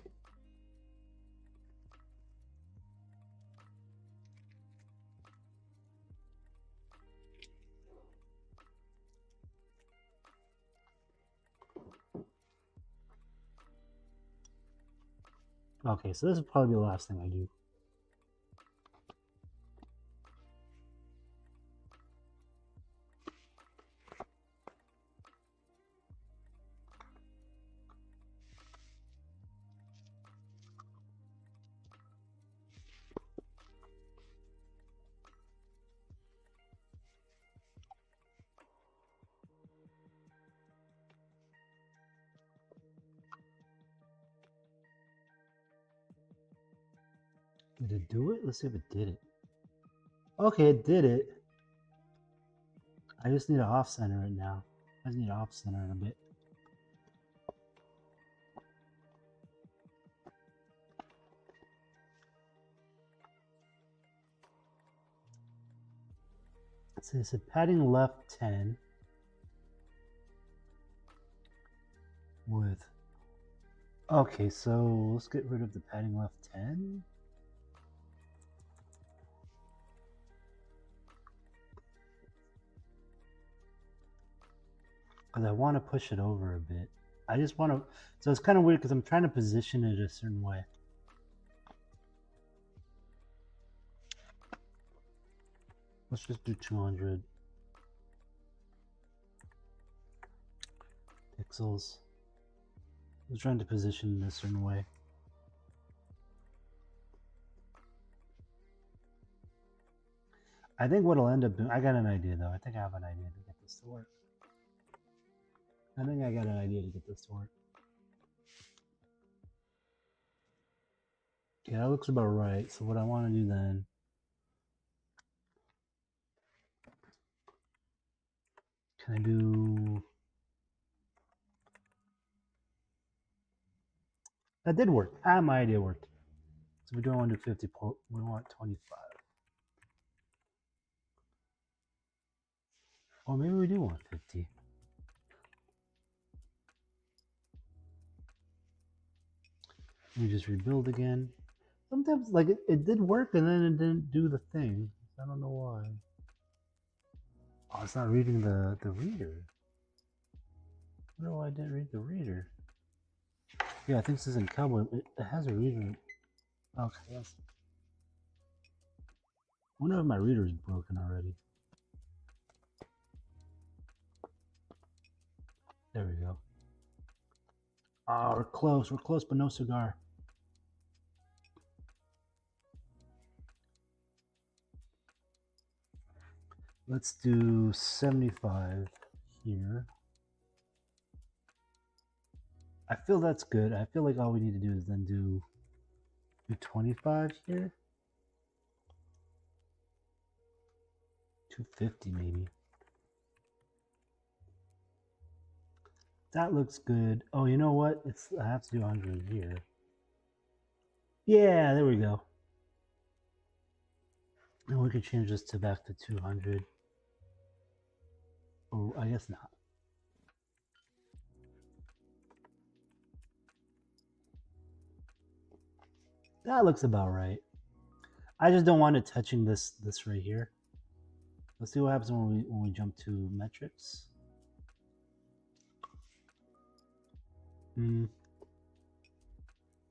Okay, so this will probably be the last thing I do. Did it do it? Let's see if it did it. Okay, it did it. I just need to off center it now. I just need to off center it a bit. So it said padding left 10 with. Okay, so let's get rid of the padding left 10. Because I want to push it over a bit. I just want to. So it's kind of weird because I'm trying to position it a certain way. Let's just do 200 pixels. I'm trying to position it a certain way. I think what I'll end up doing. I got an idea though. I think I have an idea to get this to work. I think I got an idea to get this to work. Yeah, that looks about right. So what I want to do then. Can I do. That did work. Ah, my idea worked. So we don't want to do 50, we want 25. Or maybe we do want 50. We just rebuild again. Sometimes, like, it did work and then it didn't do the thing. I don't know why. Oh, it's not reading the reader. I don't know why I didn't read the reader. Yeah, I think this isn't Cowboy. It has a reader. Okay, yes. I wonder if my reader is broken already. There we go. Oh, we're close. We're close, but no cigar. Let's do 75 here. I feel that's good. I feel like all we need to do is then do 25 here. 250 maybe. That looks good. Oh, you know what? I have to do 100 here. Yeah, there we go. And we can change this to back to 200. Oh, I guess not. That looks about right. I just don't want it touching this right here. Let's see what happens when we jump to metrics. We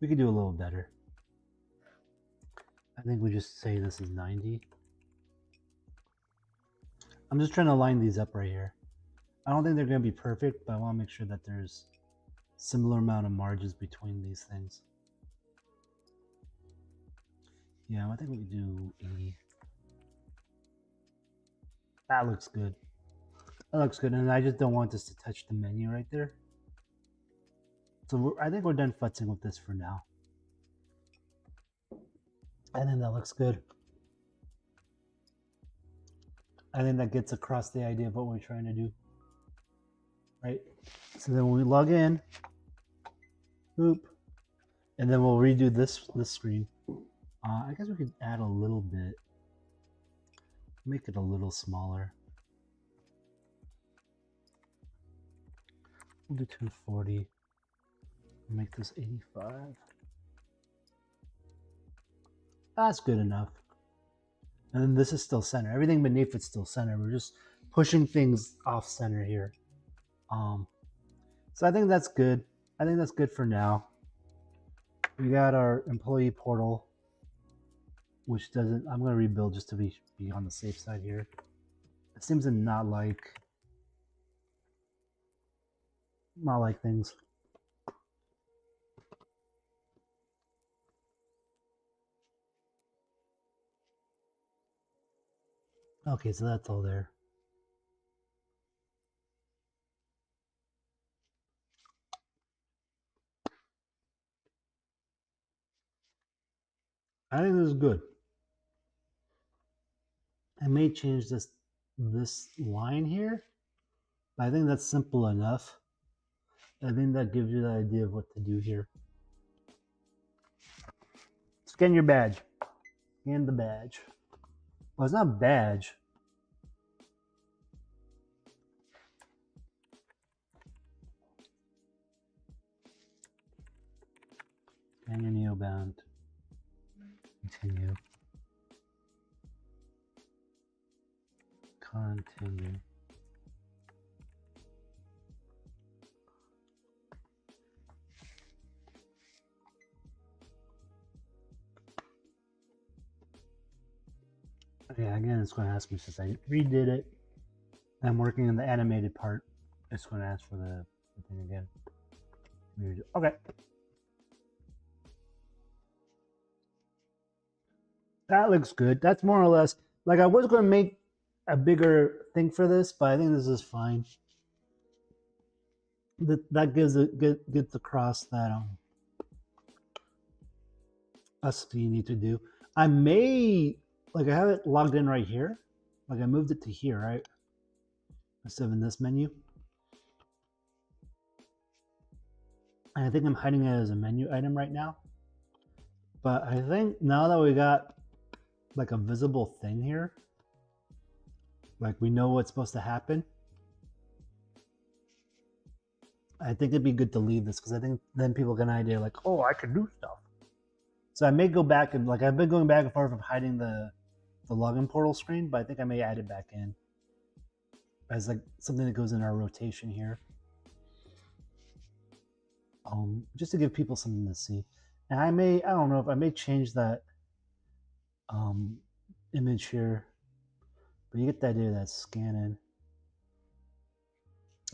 could do a little better. I think we just say this is 90. I'm just trying to line these up right here. I don't think they're going to be perfect, but I want to make sure that there's similar amount of margins between these things. Yeah, I think we could do 80. That looks good. That looks good, and I just don't want this to touch the menu right there. So I think we're done futzing with this for now. I think that looks good. I think that gets across the idea of what we're trying to do. Right? So then when we log in, boop, and then we'll redo this screen. I guess we could add a little bit, make it a little smaller. We'll do 240. Make this 85. That's good enough. And then this is still center. Everything beneath it's still center. We're just pushing things off center here. So I think that's good. I think that's good for now. We got our employee portal, which doesn't. I'm gonna rebuild just to be on the safe side here. It seems to not like things. Okay, so that's all there. I think this is good. I may change this line here, but I think that's simple enough. I think that gives you the idea of what to do here. Scan your badge. Scan the badge. Well, it's not badge. Scan your neobound. Continue. Continue. Okay, again, it's going to ask me since I redid it. I'm working on the animated part. It's going to ask for the thing again. Okay. That looks good. That's more or less like I was going to make a bigger thing for this, but I think this is fine. That gets across that us you need to do. I may like I have it logged in right here. Like I moved it to here, right? Instead of in this menu. And I think I'm hiding it as a menu item right now. But I think now that we got like a visible thing here, like we know what's supposed to happen, I think it'd be good to leave this because I think then people get an idea like, oh, I can do stuff. So I may go back and like I've been going back and forth of hiding the login portal screen, but I think I may add it back in as like something that goes in our rotation here. Just to give people something to see. And I don't know if I may change that image here, but you get the idea that's scanning.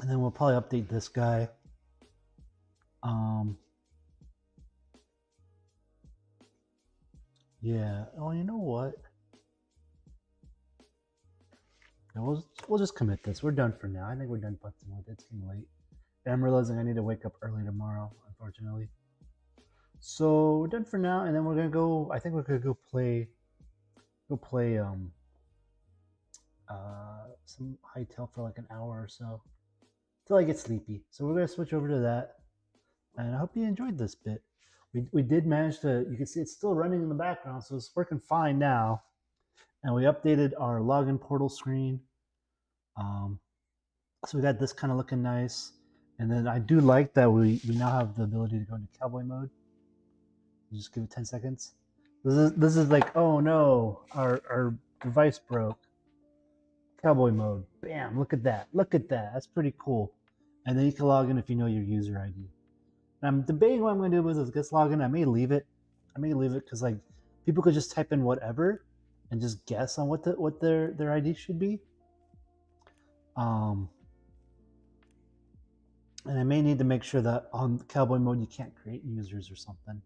And then we'll probably update this guy. Yeah. Oh, you know what? And we'll just commit this. We're done for now. I think we're done futzing with it. It's getting late. And I'm realizing I need to wake up early tomorrow, unfortunately. So we're done for now, and then we're gonna go. I think we're gonna go play some hightail for like an hour or so till I get sleepy. So we're gonna switch over to that, and I hope you enjoyed this bit. We did manage to. You can see it's still running in the background, so it's working fine now. And we updated our login portal screen. So we got this kind of looking nice. And then I do like that we now have the ability to go into cowboy mode. Just give it 10 seconds. This is like, oh no, our device broke. Cowboy mode. Bam, look at that. Look at that. That's pretty cool. And then you can log in if you know your user ID. And I'm debating what I'm going to do with this guest login. I may leave it. Because like people could just type in whatever and just guess on what their ID should be. And I may need to make sure that on cowboy mode you can't create users or something.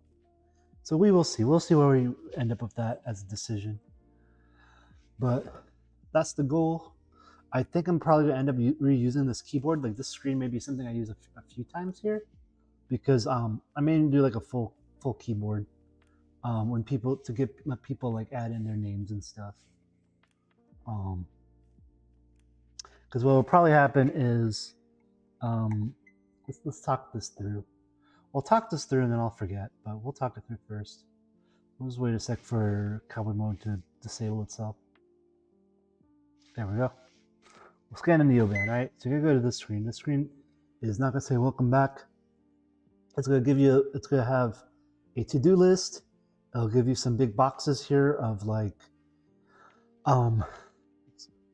So we will see. We'll see where we end up with that as a decision. But that's the goal. I think I'm probably gonna end up reusing this keyboard. Like this screen may be something I use a few times here, because I may do like a full keyboard when let people like add in their names and stuff. Because what will probably happen is let's talk this through. We'll talk this through and then I'll forget, but we'll talk it through first. We'll just wait a sec for cowboy mode to disable itself. There we go. We'll scan the neoban, right? So you're gonna go to this screen. This screen is not gonna say welcome back. It's gonna have a to-do list. It'll give you some big boxes here of like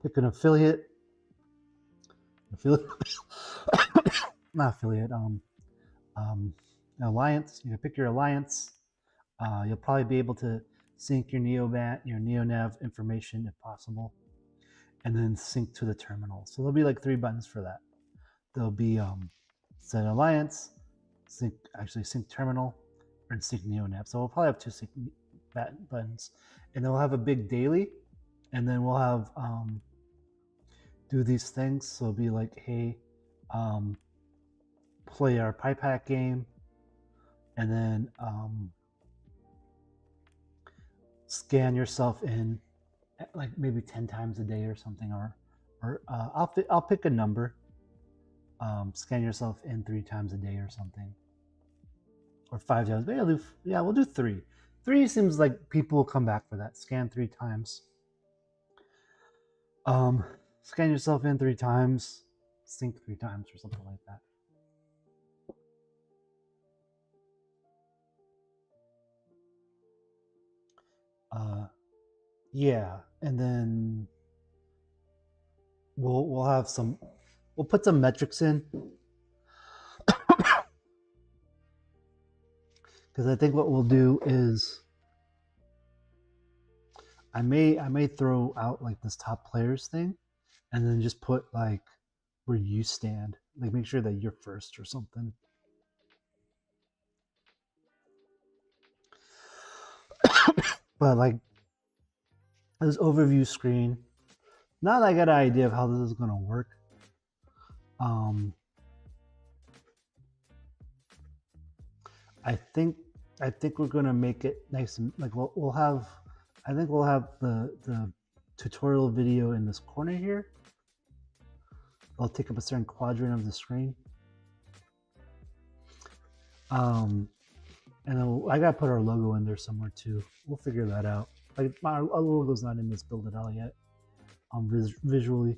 pick an affiliate. Not affiliate, an alliance. You can pick your alliance. You'll probably be able to sync your neonav information if possible, and then sync to the terminal. So there'll be like 3 buttons for that. There'll be set alliance, sync terminal, and sync neonav. So we'll probably have 2 sync buttons, and then we'll have a big daily, and then we'll have do these things. So it'll be like, hey, play our pipe hack game, and then scan yourself in like maybe 10 times a day or something, or I'll pick a number. Scan yourself in 3 times a day or something, or 5 times. Maybe we'll do three. Three seems like people will come back for that. Scan 3 times. Scan yourself in 3 times, sync 3 times, or something like that. Yeah, and then we'll put some metrics in, because I think what we'll do is I may throw out like this top players thing, and then just put like where you stand, like make sure that you're first or something. But like this overview screen, now that I got an idea of how this is going to work, I think we're gonna make it nice and like we'll have, I think we'll have the tutorial video in this corner here. I'll take up a certain quadrant of the screen. And I gotta put our logo in there somewhere too. We'll figure that out. Like our logo's not in this build it out yet, visually.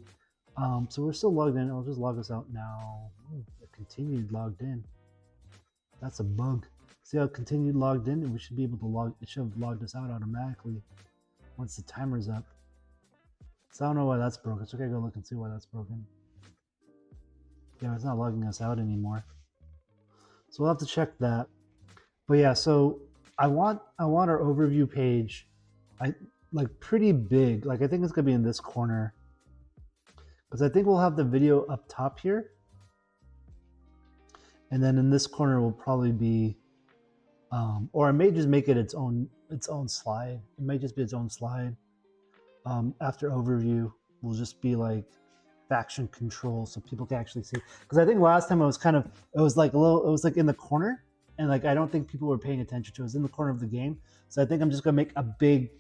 So we're still logged in. I'll just log us out now. Ooh, continued logged in. That's a bug. See how continued logged in, and we should be able to log. It should have logged us out automatically once the timer's up. So I don't know why that's broken. So I gotta go look and see why that's broken. Yeah, it's not logging us out anymore. So we'll have to check that. But yeah, so I want our overview page, like pretty big. Like I think it's gonna be in this corner, because I think we'll have the video up top here, and then in this corner will probably be, or I may just make it its own slide. It might just be its own slide. After overview will just be like faction control, so people can actually see. Because I think last time it was like in the corner, and like I don't think people were paying attention to it. It was in the corner of the game. So I think I'm just gonna make a big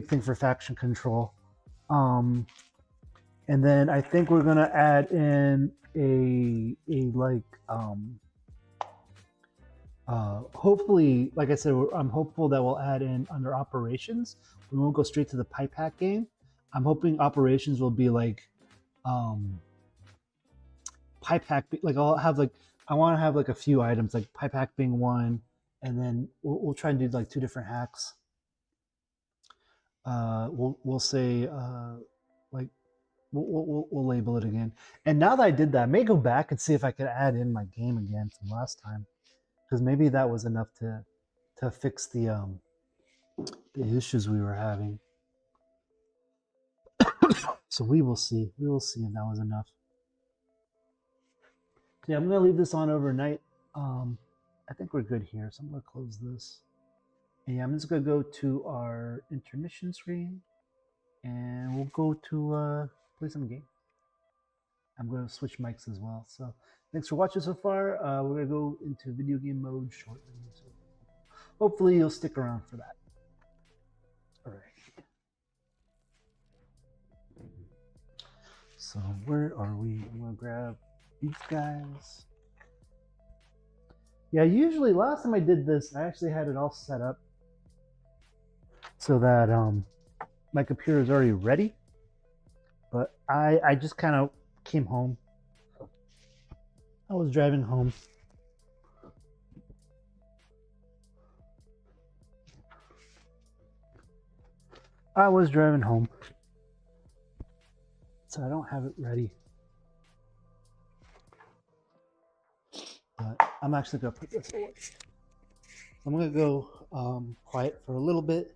thing for faction control. And then I think we're gonna add in a like hopefully, like I said, I'm hopeful that we'll add in under operations. We won't go straight to the pipe hack game. I'm hoping operations will be like pipe hack. Like I'll have like, I want to have like a few items, like pipe hack being one, and then we'll try and do like 2 different hacks. We'll say like we'll label it again. And now that I did that, I may go back and see if I could add in my game again from last time, because maybe that was enough to fix the issues we were having. So we will see. We will see if that was enough. Yeah, I'm gonna leave this on overnight. I think we're good here, so I'm gonna close this. And yeah, I'm just gonna go to our intermission screen, and we'll go to play some game. I'm gonna switch mics as well. So thanks for watching so far. We're gonna go into video game mode shortly. So hopefully you'll stick around for that. All right. So where are we? I'm gonna grab these guys. Yeah, usually last time I did this, I actually had it all set up so that my computer is already ready. But I just kind of came home. I was driving home. So I don't have it ready. But I'm actually gonna put this away. I'm gonna go quiet for a little bit.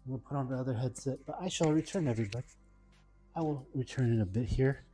I'm gonna put on the other headset, but I shall return, everybody. I will return in a bit here.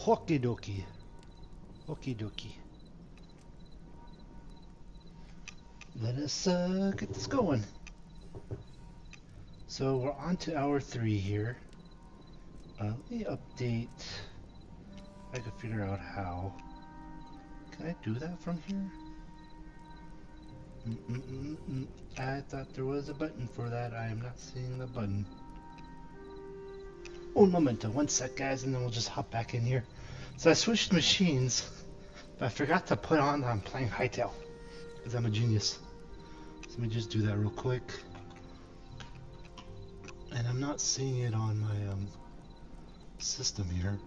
Hockey dokie. Okie dokie. Let us get this going. So we're on to hour 3 here. Let me update. I can figure out how. Can I do that from here? I thought there was a button for that. I am not seeing the button. Un momento, 1 sec, guys, and then we'll just hop back in here. So I switched machines, but I forgot to put on that I'm playing Hightail, because I'm a genius. So let me just do that real quick. And I'm not seeing it on my system here.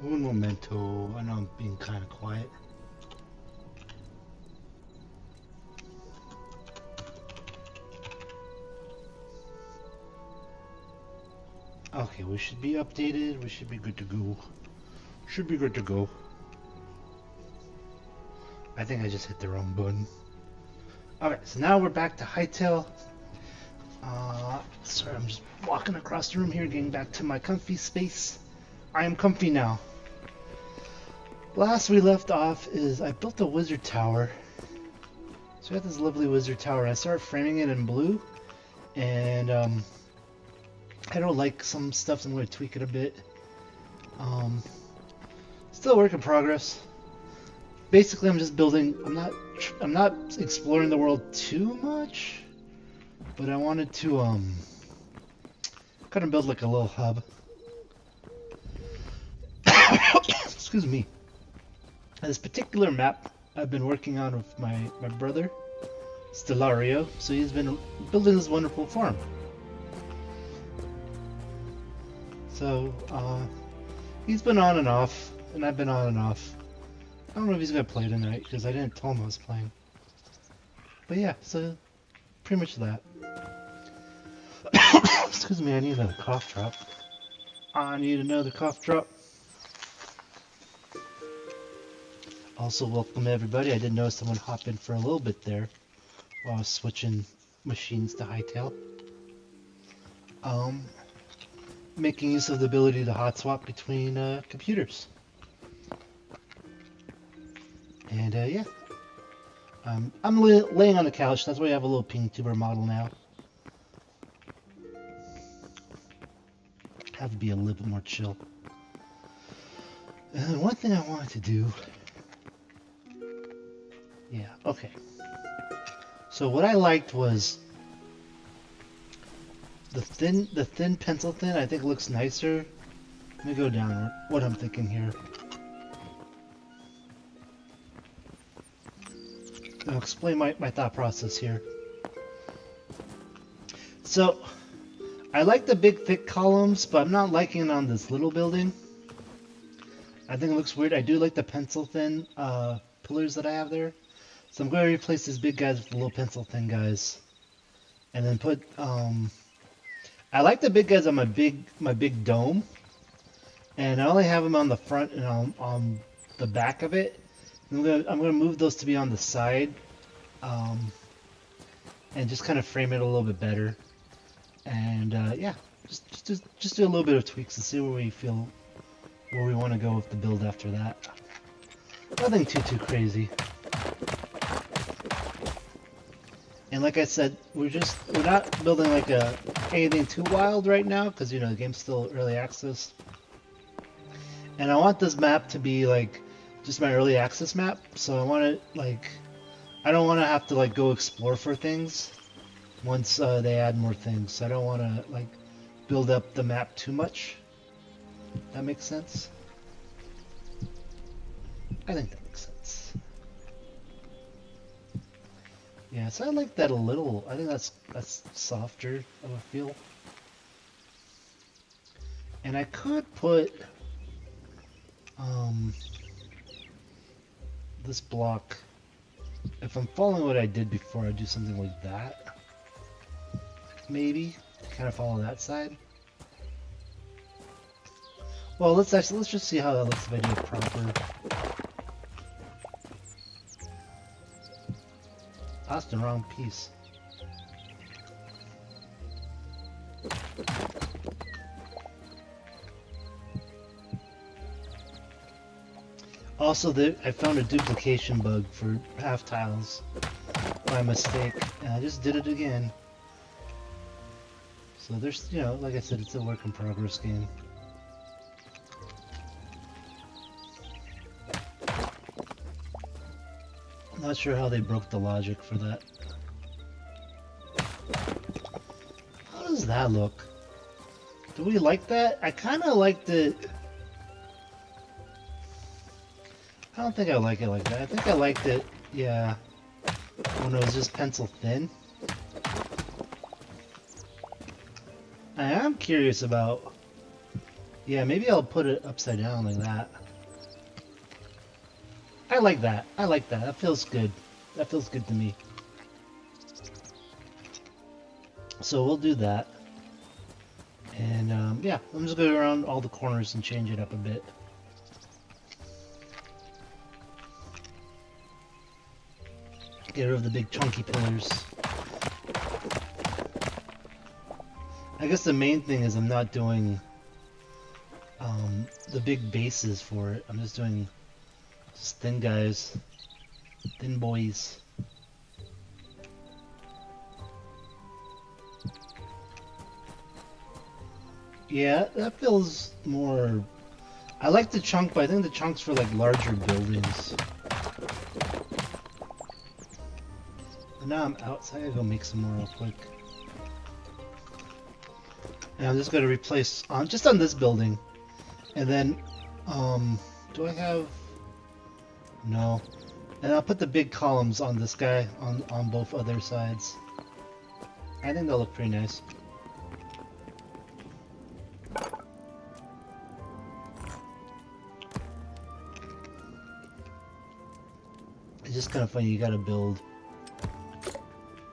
Un momento. I know I'm being kind of quiet. Okay, we should be updated. We should be good to go. Should be good to go. I think I just hit the wrong button. Alright, so now we're back to Hightail. Sorry, I'm just walking across the room here, getting back to my comfy space. I am comfy now. Last we left off is I built a wizard tower. So I got this lovely wizard tower. I started framing it in blue, and I don't like some stuff, so I'm going to tweak it a bit. Still a work in progress. Basically, I'm just building. I'm not exploring the world too much, but I wanted to kind of build like a little hub. Excuse me. This particular map I've been working on with my brother, Stellario. So he's been building this wonderful farm. So he's been on and off, and I've been on and off. I don't know if he's gonna play tonight because I didn't tell him I was playing. But yeah, so pretty much that. Excuse me, I need another cough drop. I need another cough drop. Also, welcome everybody. I did notice someone hop in for a little bit there while I was switching machines to Hightail. Making use of the ability to hot swap between computers. And yeah, I'm laying on the couch. That's why I have a little ping tuber model now. Have to be a little bit more chill. And one thing I wanted to do. Yeah, okay. So what I liked was the thin pencil thin. I think looks nicer. Let me go down. What I'm thinking here. I'll explain my thought process here. So I like the big thick columns, but I'm not liking it on this little building. I think it looks weird. I do like the pencil thin pillars that I have there. So I'm going to replace these big guys with the little pencil thin guys. And then put, I like the big guys on my big dome. And I only have them on the front and on the back of it. I'm gonna move those to be on the side. And just kind of frame it a little bit better. And yeah, just do a little bit of tweaks to see where we want to go with the build after that. Nothing too crazy. And like I said, we're not building like anything too wild right now because the game's still early access. And I want this map to be like just my early access map, so I want it like I don't want to have to like go explore for things once they add more things. So I don't want to like build up the map too much. That makes sense. I think that makes sense. Yeah, so I like that a little. I think that's softer of a feel. And I could put this block, if I'm following what I did before, I'd do something like that. Maybe to kind of follow that side. Well, let's just see how that looks if I do it proper. That's the wrong piece. Also, I found a duplication bug for half tiles by mistake, and I just did it again. So there's, you know, like I said, it's a work in progress game. Not sure how they broke the logic for that. How does that look? Do we like that? I kind of liked it. I don't think I like it like that. I think I liked it, yeah, when it was just pencil thin. I am curious about... Yeah, maybe I'll put it upside down like that. I like that. I like that. That feels good. That feels good to me. So we'll do that. And yeah, I'm just going to go around all the corners and change it up a bit. Get rid of the big chunky pillars. I guess the main thing is I'm not doing the big bases for it. I'm just doing just thin guys, thin boys. Yeah, that feels more... I like the chunk, but I think the chunk's for like larger buildings. But now I'm out, so I gotta go make some more real quick. And I'm just gonna replace just on this building. And then do I have... No. And I'll put the big columns on this guy on both other sides. I think they'll look pretty nice. It's just kind of funny, you gotta build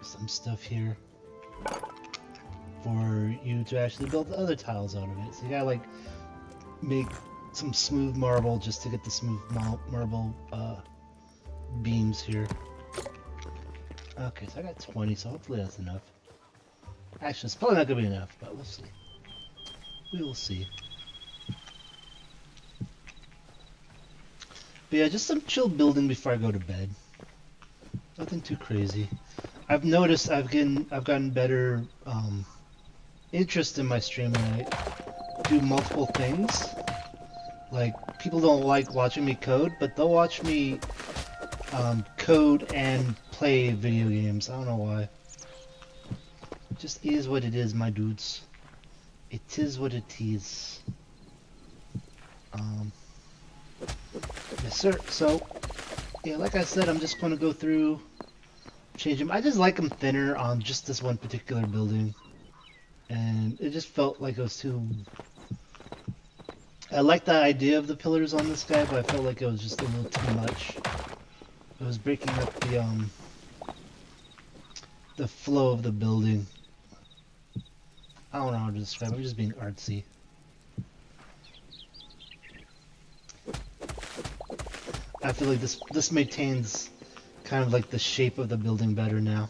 some stuff here for you to actually build the other tiles out of it. So you gotta like make some smooth marble just to get the smooth marble beams here. Okay, so I got 20, so hopefully that's enough. Actually, it's probably not gonna be enough, but we'll see. We will see. But yeah, just some chill building before I go to bed. Nothing too crazy. I've noticed I've gotten better interest in my stream when I do multiple things. Like, people don't like watching me code, but they'll watch me code and play video games. I don't know why. It just is what it is, my dudes. It is what it is. Yes, sir. So, yeah, like I said, I'm just going to go through, change them. I just like them thinner on just this one particular building. And it just felt like it was too... I like the idea of the pillars on this guy, but I felt like it was just a little too much. It was breaking up the flow of the building. I don't know how to describe it. I'm just being artsy. I feel like this maintains kind of like the shape of the building better now.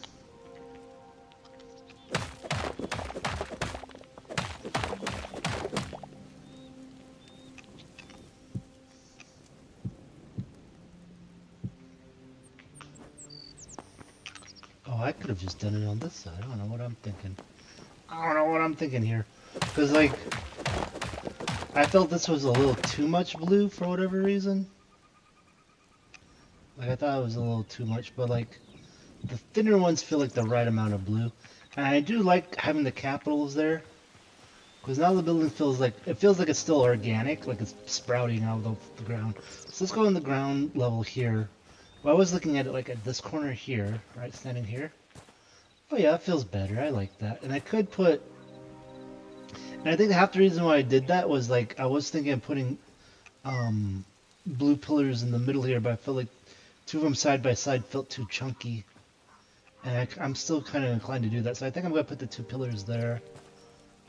Oh, I could have just done it on this side. I don't know what I'm thinking. I don't know what I'm thinking here. Because, like, I felt this was a little too much blue for whatever reason. Like, I thought it was a little too much, but, like, the thinner ones feel like the right amount of blue. And I do like having the capitals there. Because now the building feels like it's still organic, like it's sprouting out of the ground. So let's go on the ground level here. Well, I was looking at it like at this corner here, right, standing here. Oh yeah, it feels better. I like that. And I could put... And I think half the reason why I did that was, like, I was thinking of putting blue pillars in the middle here, but I feel like Two of them side by side felt too chunky. And I'm still kind of inclined to do that. So I think I'm going to put the two pillars there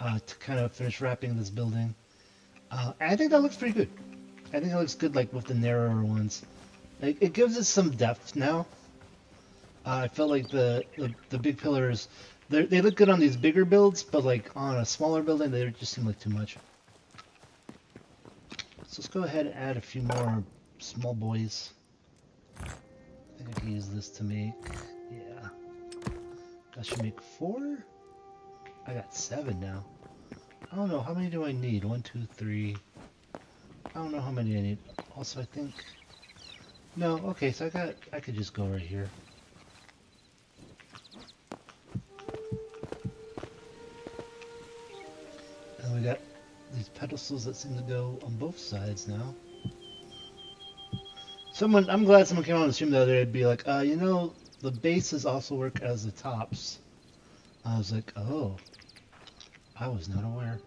to kind of finish wrapping this building. And I think that looks pretty good. I think it looks good like with the narrower ones. Like, it gives it some depth now. I felt like the big pillars, they look good on these bigger builds, but like on a smaller building, they just seem like too much. So let's go ahead and add a few more small boys. I think I can use this to make, yeah. That should make 4? I got 7 now. I don't know, how many do I need? 1, 2, 3. I don't know how many I need. Also, I think, no, okay, so I could just go right here. And we got these pedestals that seem to go on both sides now. I'm glad someone came on the stream the other day and be like, you know, the bases also work as the tops. I was like, oh, I was not aware.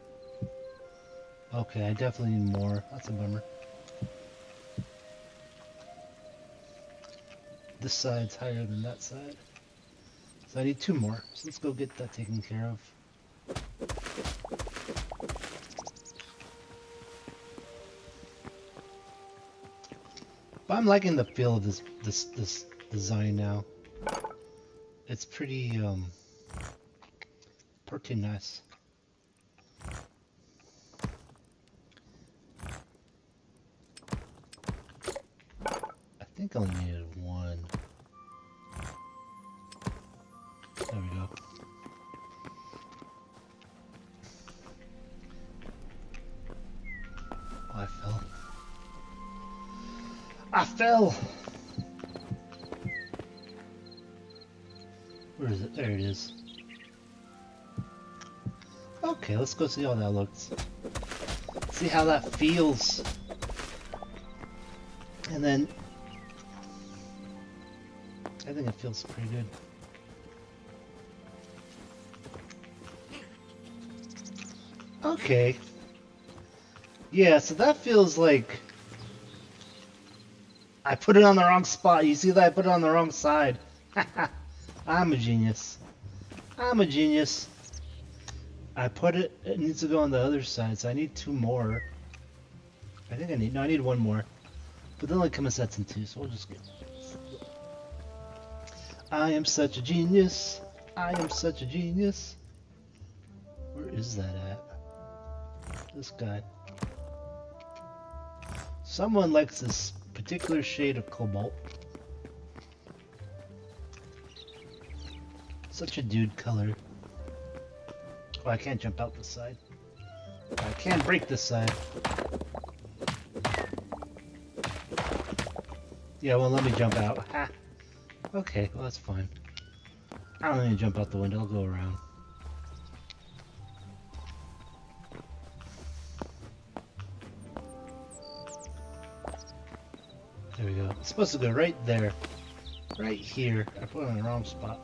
Okay, I definitely need more. That's a bummer. This side's higher than that side. So I need 2 more. So let's go get that taken care of. But I'm liking the feel of this design now. It's pretty nice. I think I only needed 1. There we go. Oh, I fell. I fell! Where is it? There it is. Okay, let's go see how that looks. See how that feels. And then I think it feels pretty good. Okay. Yeah, so that feels like I put it on the wrong spot. You see that I put it on the wrong side. I'm a genius. I'm a genius. I put it, it needs to go on the other side, so I need 2 more. I think I need 1 more. But they only come in sets in 2, so we'll just get. I am such a genius. I am such a genius. Where is that at? This guy. Someone likes this particular shade of cobalt. Such a dude color. Oh, I can't jump out this side. I can't break this side. Yeah, well, let me jump out. Ha! Okay, well, that's fine. I don't need to jump out the window, I'll go around. There we go. It's supposed to go right there. Right here. I put it in the wrong spot.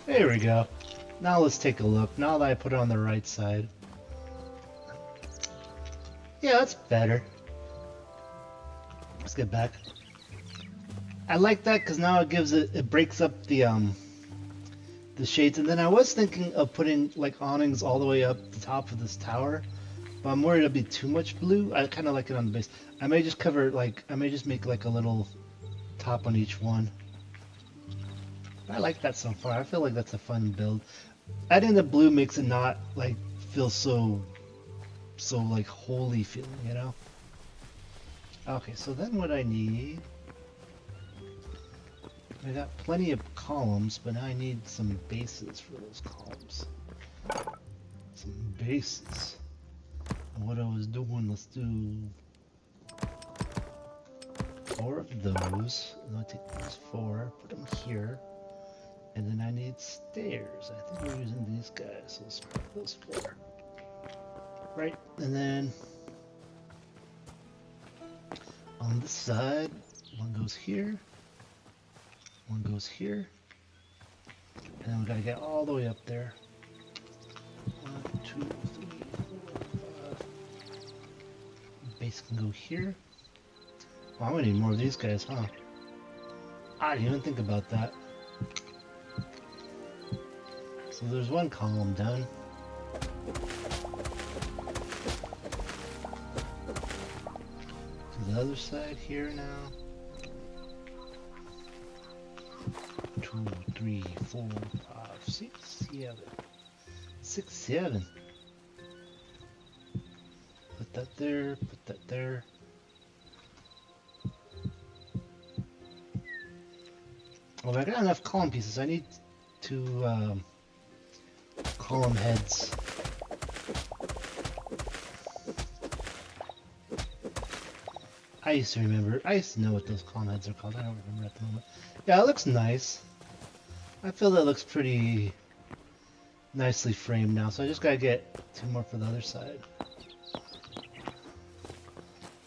There we go. Now let's take a look. Now that I put it on the right side. Yeah, that's better. Let's get back. I like that because now it gives it breaks up the shades. And then I was thinking of putting like awnings all the way up the top of this tower, but I'm worried it'll be too much blue. I kind of like it on the base. I may just cover like I may just make like a little top on each one. I like that so far. I feel like that's a fun build. Adding the blue makes it not like feel so like holy feeling, you know? Okay, so then what I need, I got plenty of columns, but now I need some bases for those columns. Some bases. And what I was doing, let's do 4 of those. And I'll take those 4, put them here. And then I need stairs. I think we're using these guys, so let's put those 4. Right, and then on this side, 1 goes here, 1 goes here, and then we gotta get all the way up there. 1, 2, 3, 4, 5. Base can go here. Oh, I'm gonna need more of these guys, huh? I didn't even think about that. So there's one column done. To the other side here now. 2, 3, 4, 5, 6, 7. 6, 7. Put that there, put that there. Well, I got enough column pieces. I need to column heads. I used to remember. I used to know what those column heads are called. I don't remember at the moment. Yeah, it looks nice. I feel that looks pretty nicely framed now. So I just gotta get 2 more for the other side.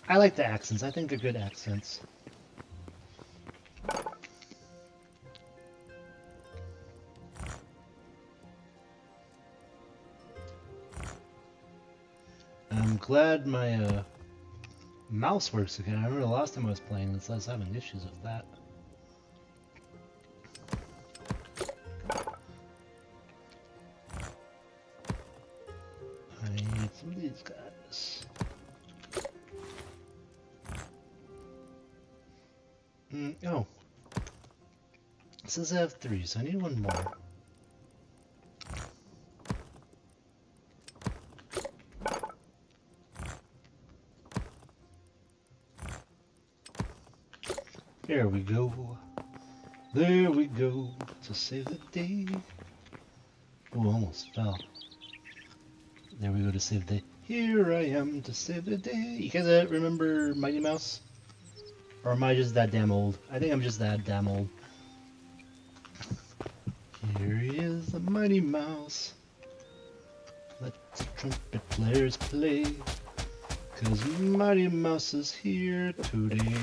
I like the accents. I think they're good accents. I'm glad my mouse works again. I remember the last time I was playing this, I was having issues with that. I need some of these guys. Oh. It says I have 3, so I need 1 more. There we go. There we go. To save the day. Oh, almost fell. There we go to save the day. Here I am to save the day. You guys remember Mighty Mouse? Or am I just that damn old? I think I'm just that damn old. Here he is, the Mighty Mouse. Let the trumpet players play. 'Cause Mighty Mouse is here today.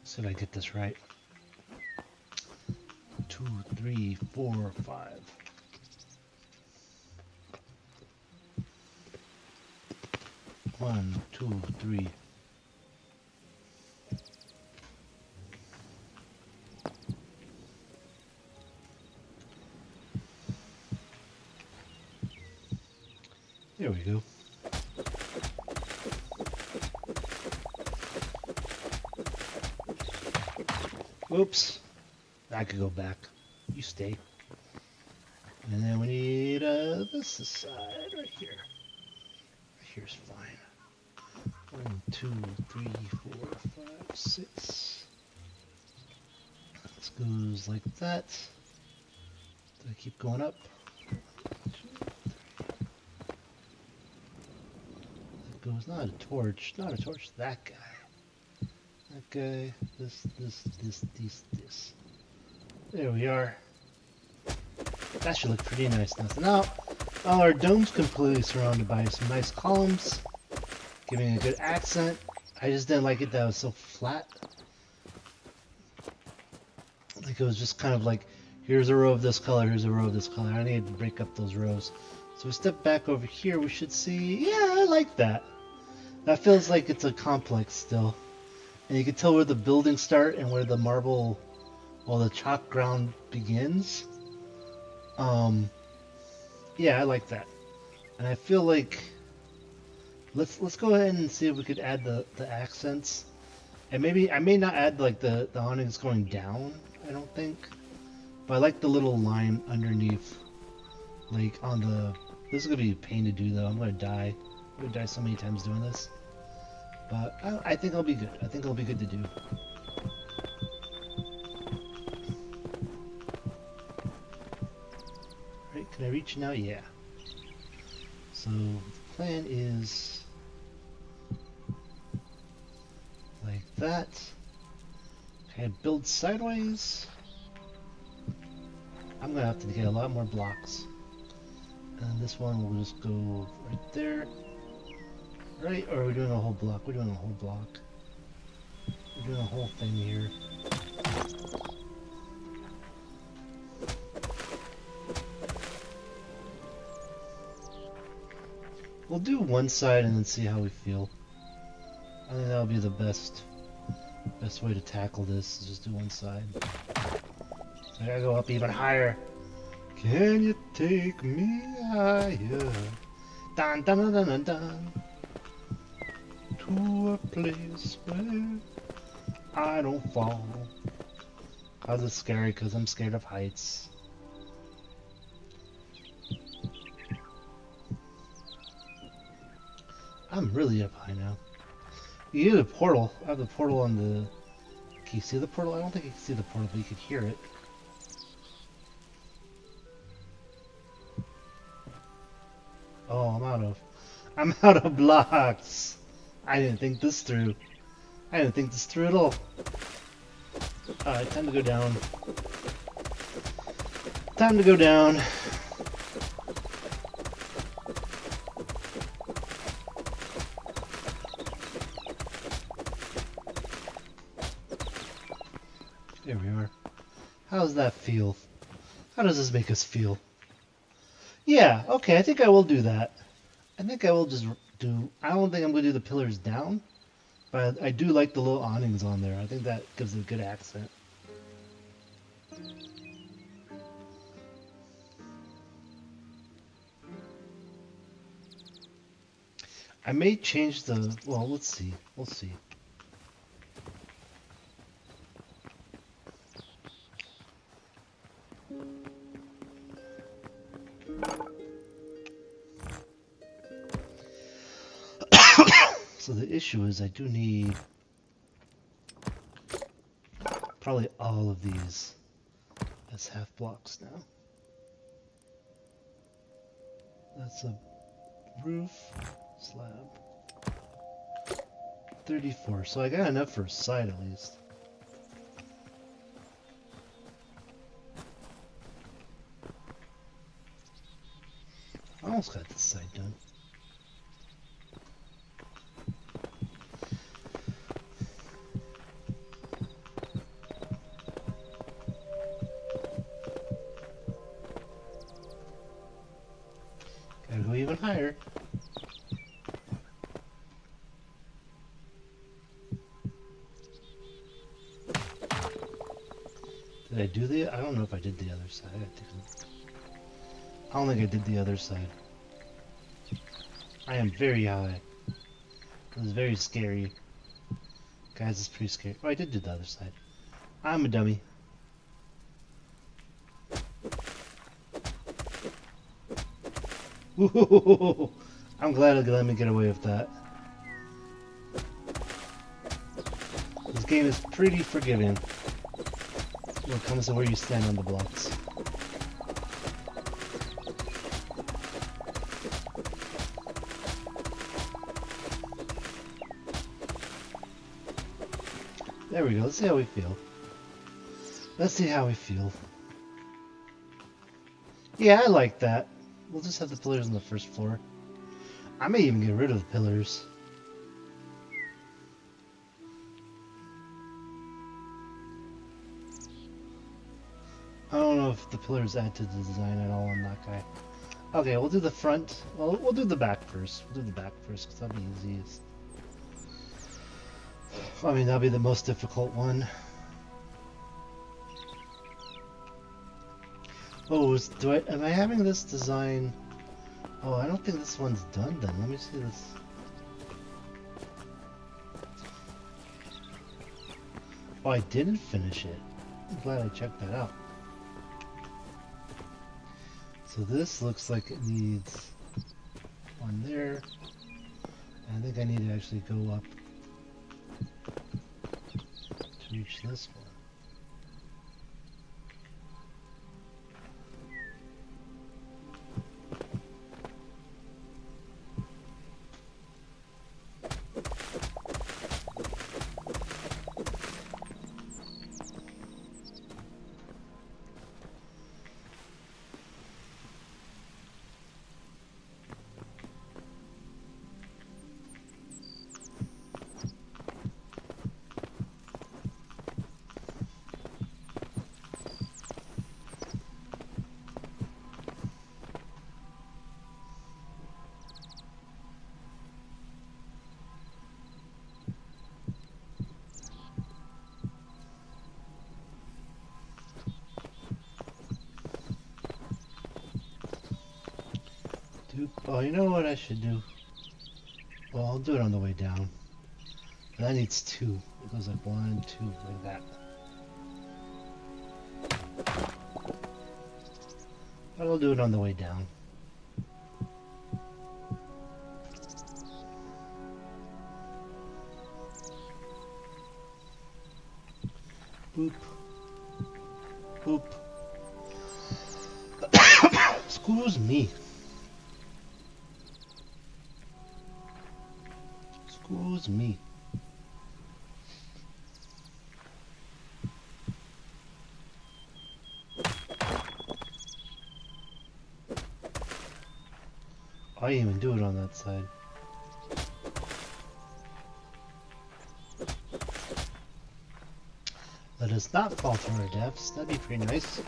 See if I get this right. 2, 3, 4, 5. One, 2, 3. There we go. Oops. I could go back. You stay. And then we need this side right here. Right here's fine. 1, 2, 3, 4, 5, 6. This goes like that. Do I keep going up? 1, 2, 3. That goes not a torch, not a torch. That guy. That guy. This. There we are. That should look pretty nice now. So now, our dome's completely surrounded by some nice columns, giving a good accent. I just didn't like it that it was so flat. Like it was just kind of like, here's a row of this color, here's a row of this color. I need to break up those rows. So we step back over here, we should see, yeah, I like that. That feels like it's a complex still. And you can tell where the buildings start and where the marble, well, the chalk ground begins. Yeah, I like that. And I feel like let's go ahead and see if we could add the accents. And maybe I may not add like the awnings going down, I don't think. But I like the little line underneath, like on the, this is gonna be a pain to do though. I'm gonna die. I'm gonna die so many times doing this. But I think it'll be good. I think it'll be good to do. Right, can I reach now? Yeah. So the plan is like that. Okay, build sideways. I'm gonna have to get a lot more blocks. And this one will just go right there. Right? Or are we doing a whole block? We're doing a whole block. We're doing a whole thing here. We'll do one side and then see how we feel. I think that'll be the best way to tackle this, is just do one side. So I gotta go up even higher. Can you take me higher? Dun dun dun dun dun dun. To a place where I don't fall. Cause it's scary, cause I'm scared of heights. I'm really up high now. You get a portal. I have the portal on the... Can you see the portal? I don't think you can see the portal, but you can hear it. Oh, I'm out of blocks. I didn't think this through. I didn't think this through at all. Alright, time to go down. Time to go down. There we are. How does that feel? How does this make us feel? Yeah, okay, I think I will do that. I think I will just do... I don't think I'm going to do the pillars down, but I do like the little awnings on there. I think that gives it a good accent. I may change the... Well, let's see. We'll see. So the issue is I do need probably all of these as half blocks now. That's a roof slab. 34, so I got enough for a side at least. I almost got this side done. Gotta go even higher. Did I do the... I don't know if I did the other side. I don't think I did the other side. I am very high. It was very scary. Guys, it's pretty scary. Oh, I did do the other side. I'm a dummy. Ooh, I'm glad it let me get away with that. This game is pretty forgiving when it comes to where you stand on the blocks. There we go. Let's see how we feel. Let's see how we feel. Yeah, I like that. We'll just have the pillars on the first floor. I may even get rid of the pillars. I don't know if the pillars add to the design at all on that guy. Okay, we'll do the front. Well, we'll do the back first. We'll do the back first because that'll be easiest. I mean, that'll be the most difficult one. Oh, am I having this design? Oh, I don't think this one's done then. Let me see this. Oh, I didn't finish it. I'm glad I checked that out. So this looks like it needs one there. And I think I need to actually go up to reach this one. Oh, you know what I should do? Well, I'll do it on the way down. That needs 2. It goes like 1, 2, like that. But I'll do it on the way down. Boop. Boop. Excuse me. Excuse me. I didn't even do it on that side. Let us not fall to our deaths. That'd be pretty nice.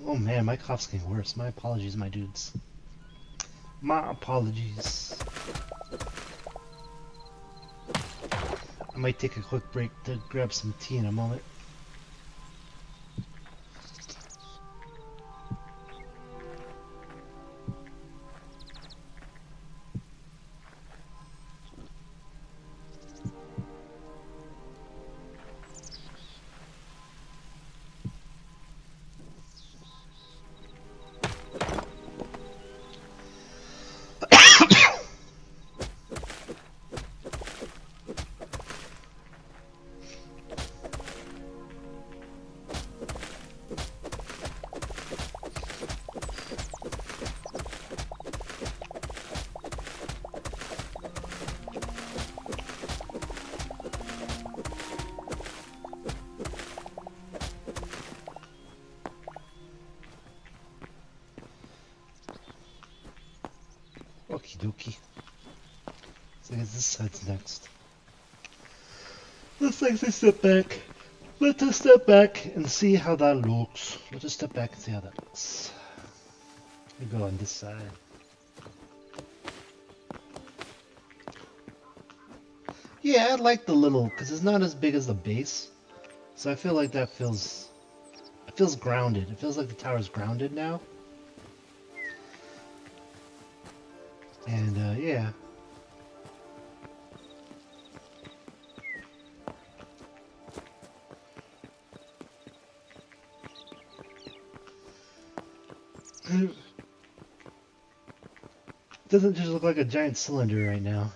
Oh man, my cough's getting worse. My apologies, my dudes. My apologies. I might take a quick break to grab some tea in a moment. Okie dokie. So I guess this side's next. Let's actually step back. Let us step back and see how that looks. Let us step back and see how that looks. We go on this side. Yeah, I like the little, because it's not as big as the base. So I feel like that feels, it feels grounded. It feels like the tower's grounded now. And yeah. It doesn't just look like a giant cylinder right now.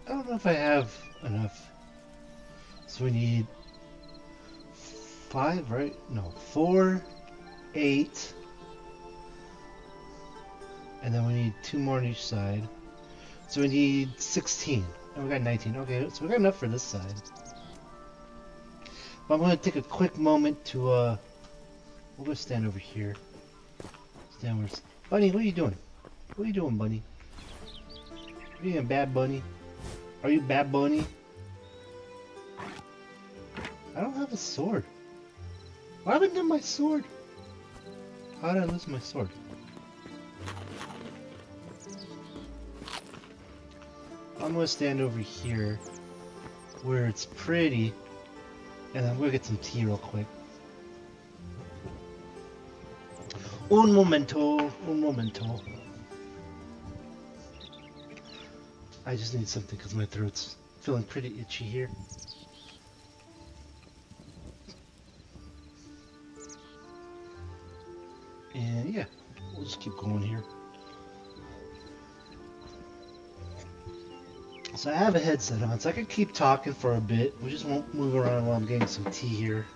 I don't know if I have enough. So we need 5, right? No, 4, 8. And then we need 2 more on each side. So we need 16. And we got 19. Okay, so we got enough for this side. But I'm going to take a quick moment to, we'll go stand over here. Stand where... Bunny, what are you doing? What are you doing, Bunny? Are you a bad bunny? Are you bad bunny? I don't have a sword. What happened to my sword? How did I lose my sword? I'm gonna stand over here where it's pretty, and I'm gonna get some tea real quick. Un momento, un momento. I just need something because my throat's feeling pretty itchy here. And yeah, we'll just keep going here. So I have a headset on, so I can keep talking for a bit. We just won't move around while I'm getting some tea here.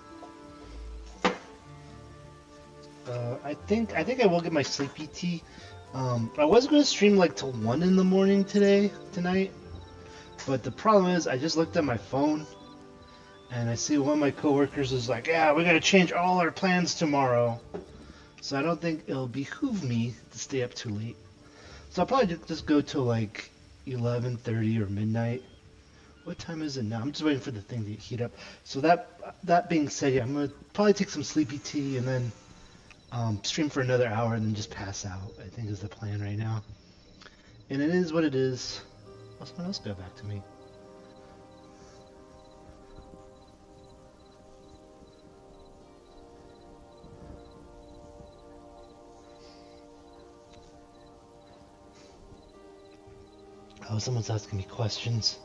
I think I will get my sleepy tea. I was going to stream like till 1 in the morning tonight. But the problem is, I just looked at my phone, and I see one of my coworkers is like, yeah, we got to change all our plans tomorrow. So I don't think it'll behoove me to stay up too late. So I'll probably just go till like 11:30 or midnight. What time is it now? I'm just waiting for the thing to heat up. So that being said, yeah, I'm gonna probably take some sleepy tea and then stream for another hour and then just pass out, I think is the plan right now. And it is what it is. Oh, someone else got back to me. Oh, someone's asking me questions.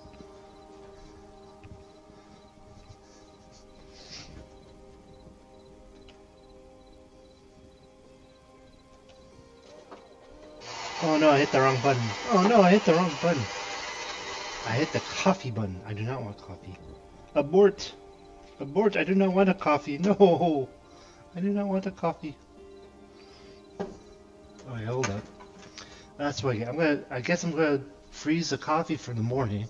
Oh no, I hit the wrong button. Oh no, I hit the wrong button. I hit the coffee button. I do not want coffee. Abort! Abort! I do not want a coffee. No! I do not want a coffee. Oh, yeah, hold up. That's what I guess I'm gonna freeze the coffee for the morning.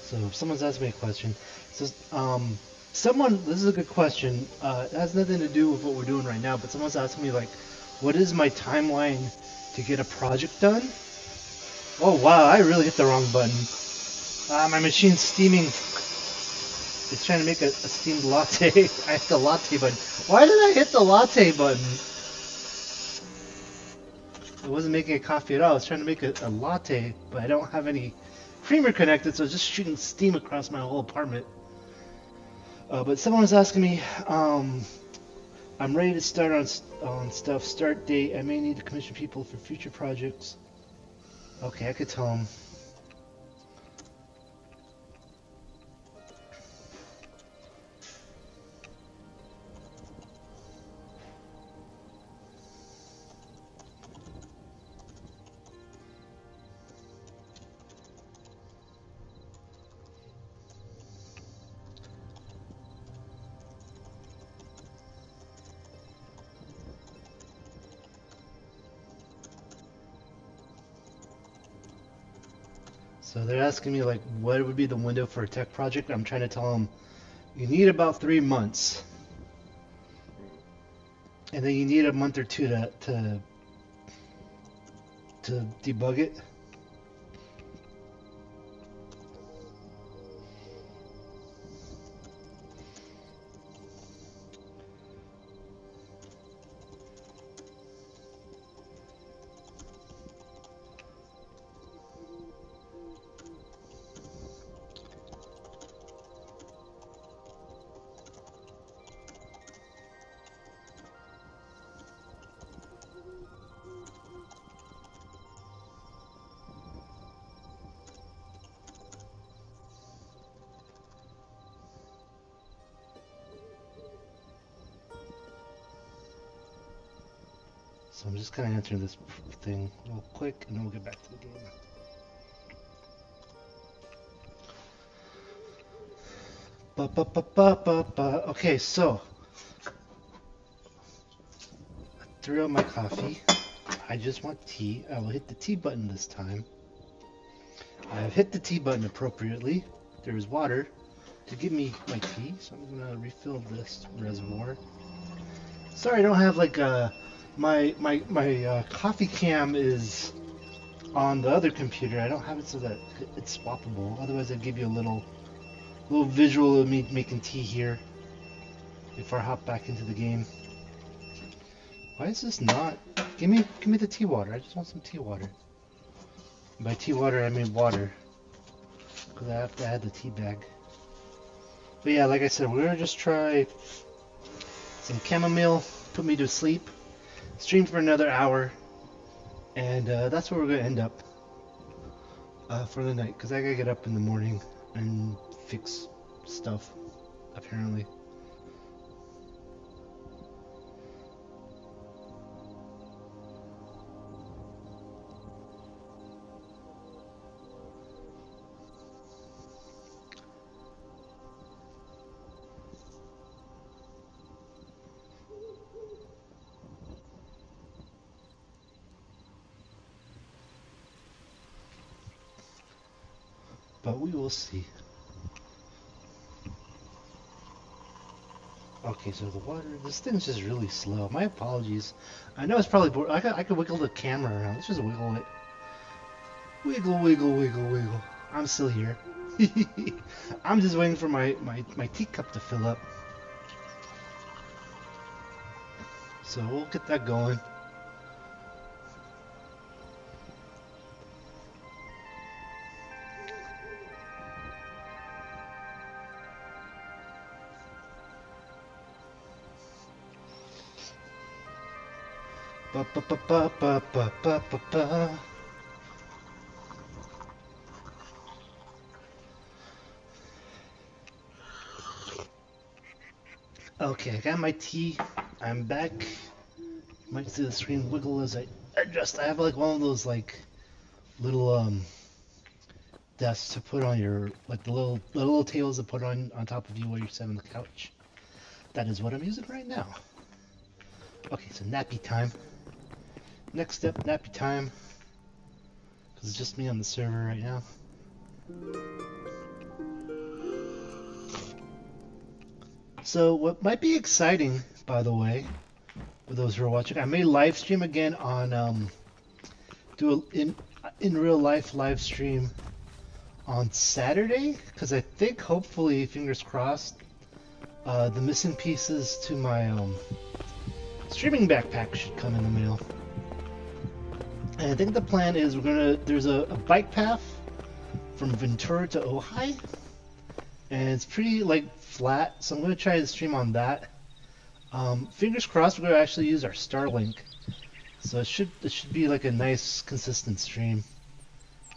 So if someone's asked me a question, so this is a good question. It has nothing to do with what we're doing right now, but someone's asking me like, what is my timeline to get a project done? Oh wow, I really hit the wrong button. My machine's steaming. It's trying to make a steamed latte. I hit the latte button. Why did I hit the latte button? I wasn't making a coffee at all. I was trying to make a latte, but I don't have any creamer connected, so it's just shooting steam across my whole apartment. But someone was asking me, I'm ready to start on stuff. Start date. I may need to commission people for future projects. Okay, I could tell them. So they're asking me like, what would be the window for a tech project? I'm trying to tell them, you need about 3 months, and then you need a month or two to debug it. So I'm just kind of answering this thing real quick, and then we'll get back to the game. Okay, so I threw out my coffee. I just want tea. I will hit the tea button this time. I have hit the tea button appropriately. There is water to give me my tea, so I'm gonna refill this reservoir. Sorry, I don't have like my coffee cam is on the other computer. I don't have it so that it's swappable. Otherwise, I'd give you a little visual of me making tea here before I hop back into the game. Why is this not? Give me the tea water. I just want some tea water. By tea water, I mean water, because I have to add the tea bag. But yeah, like I said, we're gonna just try some chamomile, put me to sleep, stream for another hour, and that's where we're gonna end up for the night. Because I gotta get up in the morning and fix stuff, apparently. But we will see. Okay, so the water, this thing's just really slow. My apologies. I know it's probably bored. I could wiggle the camera around. Let's just wiggle it. Wiggle, wiggle, wiggle, wiggle. I'm still here. I'm just waiting for my teacup to fill up. So we'll get that going. Ba ba ba ba ba ba ba ba ba. Okay, I got my tea. I'm back. Might see the screen wiggle as I adjust. I have like one of those like little desks to put on your like the little tables to put on top of you while you're sitting on the couch. That is what I'm using right now. Okay, so nappy time. Next step, nappy time. Because it's just me on the server right now. So what might be exciting, by the way, for those who are watching, I may live stream again on do a in real life live stream on Saturday, because I think hopefully, fingers crossed, the missing pieces to my streaming backpack should come in the mail. And I think the plan is there's a bike path from Ventura to Ojai, and it's pretty like flat, so I'm gonna try to stream on that. Fingers crossed, we're gonna actually use our Starlink, so it should be like a nice consistent stream.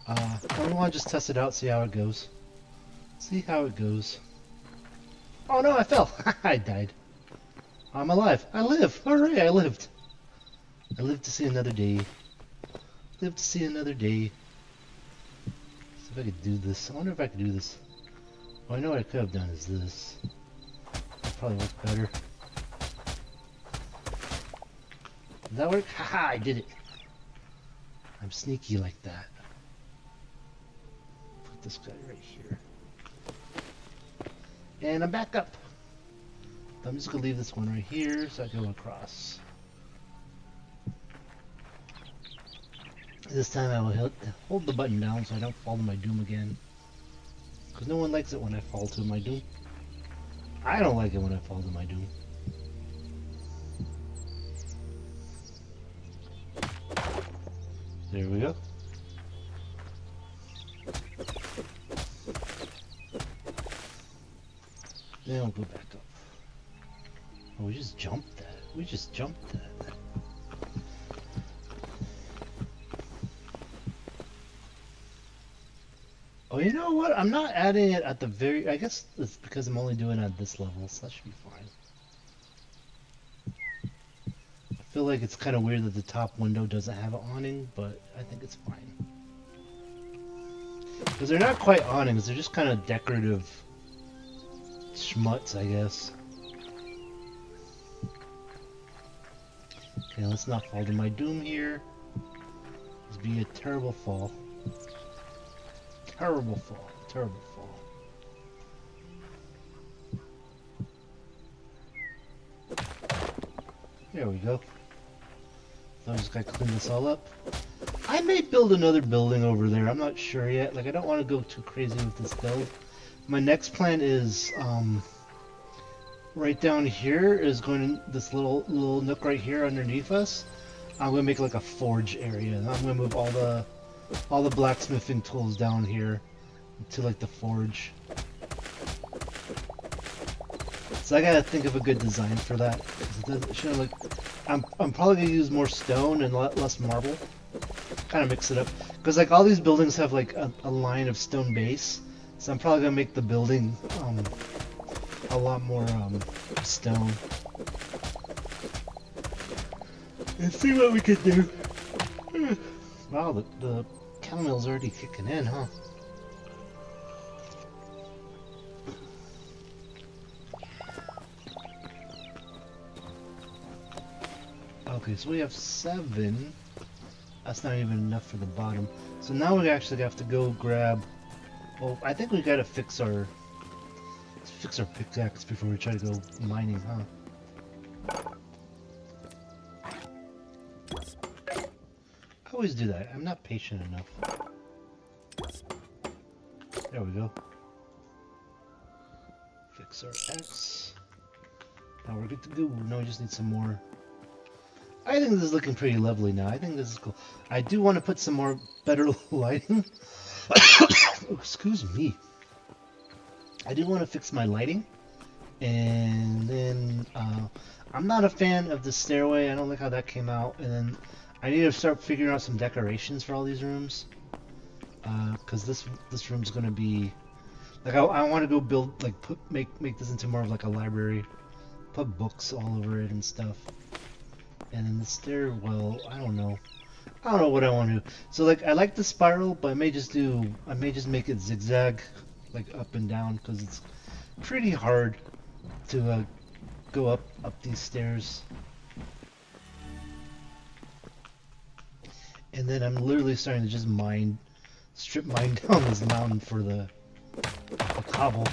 I want to just test it out, see how it goes. See how it goes. Oh no, I fell. I died. I'm alive. I live. Hooray, I lived. I lived to see another day. Lived to see another day. See if I could do this. I wonder if I could do this. Well, I know what I could have done is this. That'd probably work better. Did that work? Haha, I did it. I'm sneaky like that. Put this guy right here. And I'm back up. I'm just gonna leave this one right here so I can go across. This time I will hold the button down so I don't fall to my doom again. Because no one likes it when I fall to my doom. I don't like it when I fall to my doom. There we go. Then we'll go back up. Oh, we just jumped that. We just jumped that. Oh, you know what? I'm not adding it at the very... I guess it's because I'm only doing it at this level, so that should be fine. I feel like it's kind of weird that the top window doesn't have an awning, but I think it's fine. Because they're not quite awnings, they're just kind of decorative schmutz, I guess. Okay, let's not fall to my doom here. This would be a terrible fall. Terrible fall. Terrible fall. There we go. So I just gotta clean this all up. I may build another building over there. I'm not sure yet. Like, I don't want to go too crazy with this build. My next plan is, right down here is going to this little nook right here underneath us. I'm gonna make like a forge area. I'm gonna move all the blacksmithing tools down here to like the forge. So I gotta think of a good design for that. It shouldn't look. I'm probably gonna use more stone and less marble. Kind of mix it up, because like all these buildings have like a line of stone base. So I'm probably gonna make the building a lot more stone. And see what we could do. Wow, the camel's already kicking in, huh? Okay, so we have 7. That's not even enough for the bottom. So now we actually have to go grab... Well, I think we gotta fix our Let's fix our pickaxe before we try to go mining, huh? I always do that. I'm not patient enough. There we go. Fix our X. Now we're good to go. Now we just need some more. I think this is looking pretty lovely now. I think this is cool. I do want to put some more better lighting. Oh, excuse me. I do want to fix my lighting. And then I'm not a fan of the stairway. I don't like how that came out. And then I need to start figuring out some decorations for all these rooms. Because this room's gonna be like I want to go build like make this into more of like a library. Put books all over it and stuff. And then the stairwell, I don't know what I want to do. So like I like the spiral, but I may just make it zigzag, like up and down, because it's pretty hard to go up these stairs. And then I'm literally starting to just strip mine down this mountain for the cobble.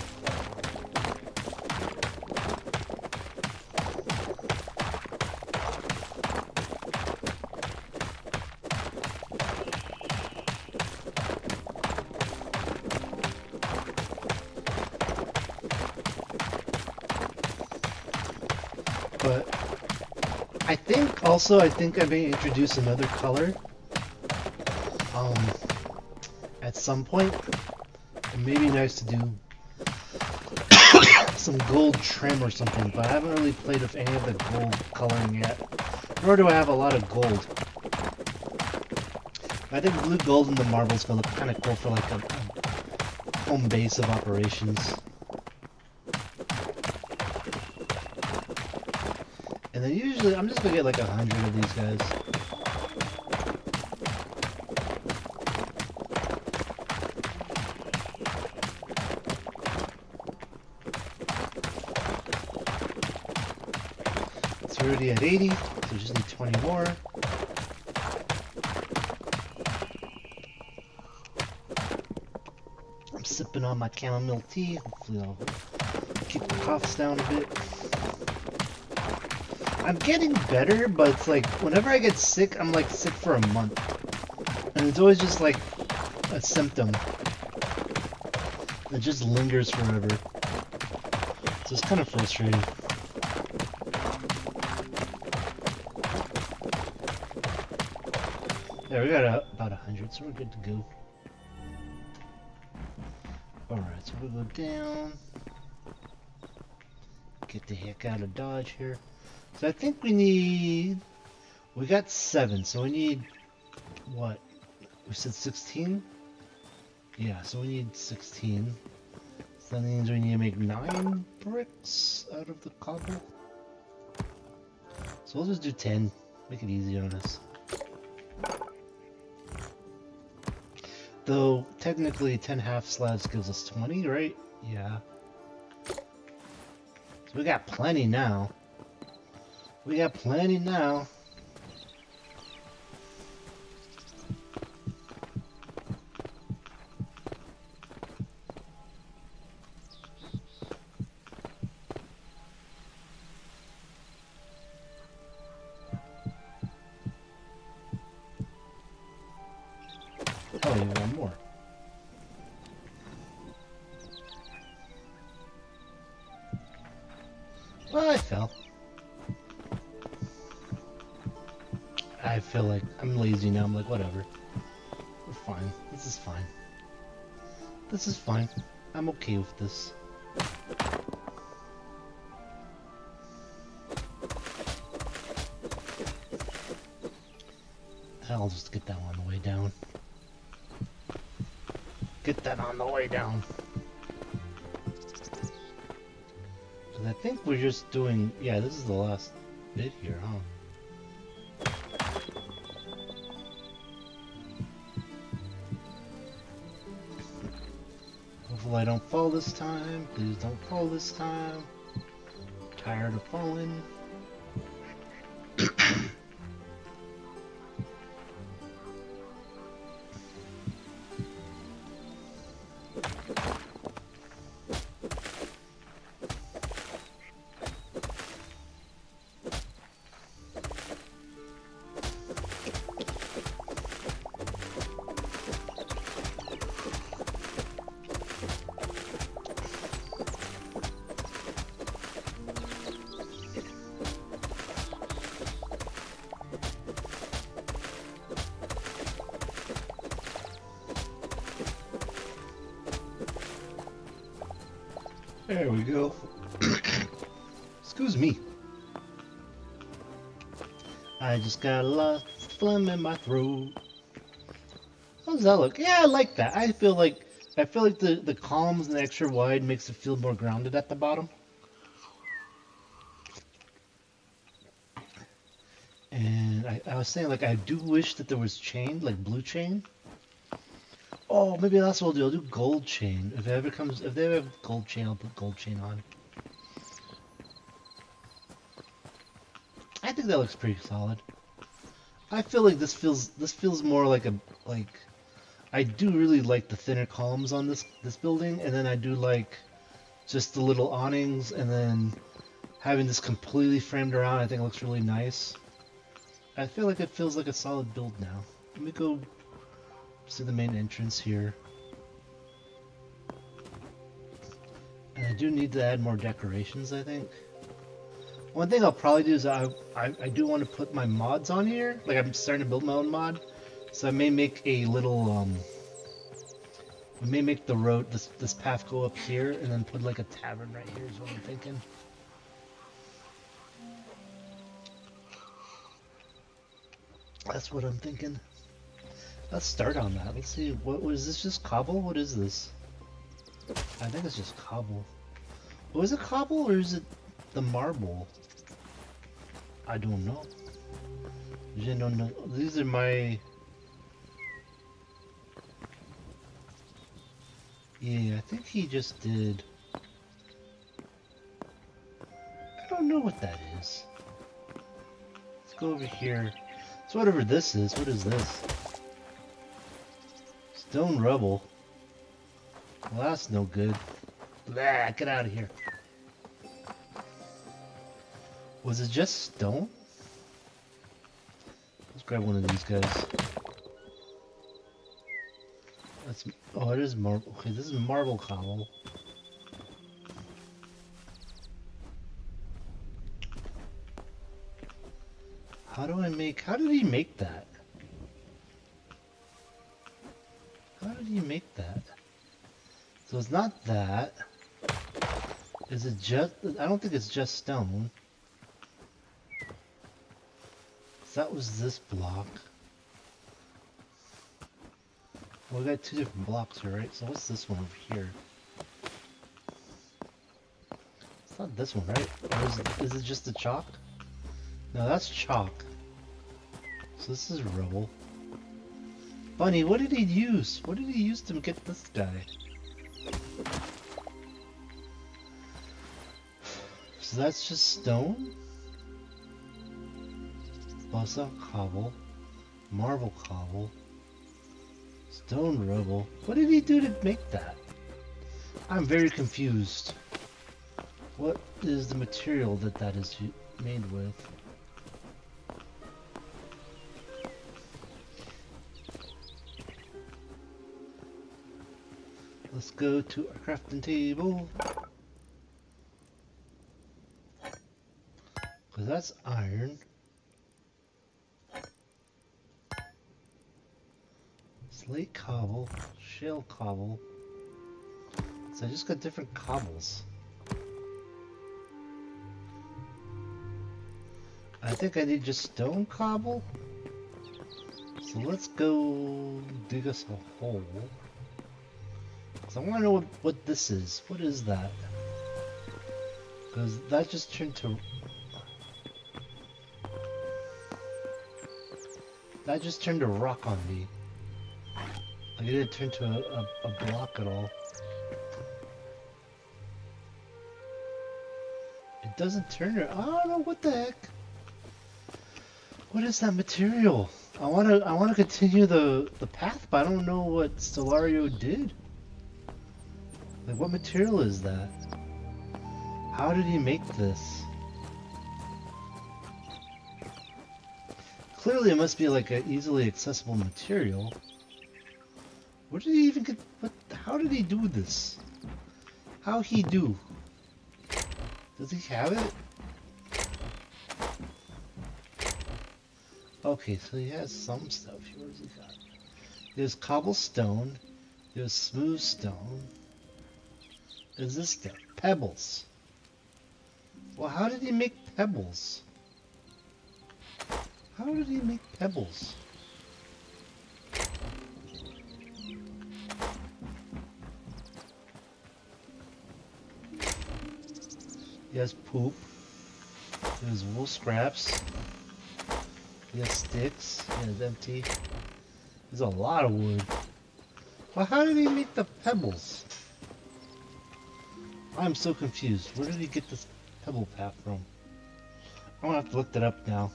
But I think I may introduce another color at some point. It may be nice to do some gold trim or something, but I haven't really played with any of the gold coloring yet. Nor do I have a lot of gold. I think blue, gold, and the marble's gonna look kind of cool for like a home base of operations. And then usually, I'm just gonna get like 100 of these guys. So we're already at 80, so we just need 20 more. I'm sipping on my chamomile tea. Hopefully I'll keep the coughs down a bit. I'm getting better, but it's like, whenever I get sick, I'm like sick for a month. And it's always just like a symptom. It just lingers forever. So it's kind of frustrating. Yeah, we got about 100, so we're good to go. Alright, so we'll go down. Get the heck out of Dodge here. So I think we got 7, so we need, what? We said 16? Yeah, so we need 16. So that means we need to make 9 bricks out of the cobble. So we'll just do 10. Make it easy on us. Though, technically 10 half slabs gives us 20, right? Yeah. So we got plenty now. We got plenty now. Oh, you want more? Well, I fell. I feel like I'm lazy now. I'm like, whatever. We're fine. This is fine. This is fine. I'm okay with this. I'll just get that on the way down. Get that on the way down. Because I think we're just doing... Yeah, this is the last bit here, huh? Hopefully I don't fall this time. Please don't fall this time. Tired of falling. There we go. Excuse me. I just got a lot of phlegm in my throat. How does that look? Yeah, I like that. I feel like the columns and the extra wide makes it feel more grounded at the bottom. And I was saying, like, I do wish that there was chain, like blue chain. Oh, maybe that's what I'll do. I'll do gold chain. If they ever have gold chain, I'll put gold chain on. I think that looks pretty solid. I feel like this feels more like I do really like the thinner columns on this building, and then I do like just the little awnings, and then having this completely framed around. I think it looks really nice. I feel like it feels like a solid build now. Let me go see the main entrance here. And I do need to add more decorations, I think. One thing I'll probably do is I do want to put my mods on here. Like, I'm starting to build my own mod. So I may make a little, we may make the road, this path go up here, and then put like a tavern right here is what I'm thinking. That's what I'm thinking. Let's start on that. Let's see, what was this, just cobble? What is this? I think it's just cobble. Was it cobble or is it the marble? I don't know. I don't know. These are my... Yeah, I think he just did... I don't know what that is. Let's go over here. So whatever this is, what is this? Stone rubble. Well, that's no good. Blah, get out of here. Was it just stone? Let's grab one of these guys. That's, oh, it is marble. Okay, this is marble cobble. How did he make that? How did he make that? So it's not that. Is it just, I don't think it's just stone. So that was this block. Well, we got two different blocks here, right? So what's this one over here? It's not this one, right? Or is it just the chalk? No, that's chalk. So this is rubble. Bunny, what did he use? What did he use to get this guy? So that's just stone? Balsa cobble. Marble cobble. Stone rubble. What did he do to make that? I'm very confused. What is the material that is made with? Let's go to our crafting table. Because that's iron. Slate cobble. Shale cobble. So I just got different cobbles. I think I need just stone cobble. So let's go dig us a hole. I want to know what this is. What is that? Because that just turned to... That just turned to rock on me. Like it didn't turn to a block at all. It doesn't turn it... I don't know what the heck. What is that material? I wanna continue the path, but I don't know what Stellario did. Like, what material is that? How did he make this? Clearly it must be like an easily accessible material. Where did he even get... how did he do this? How he do? Does he have it? Okay, so he has some stuff. What does he got? There's cobblestone. There's smooth stone. is this stuff? Pebbles. Well, how did he make pebbles? How did he make pebbles? He has poop. He has wool scraps. He has sticks. He has empty. There's a lot of wood. Well, how did he make the pebbles? I'm so confused. Where did he get this pebble path from? I'm gonna have to look that up now.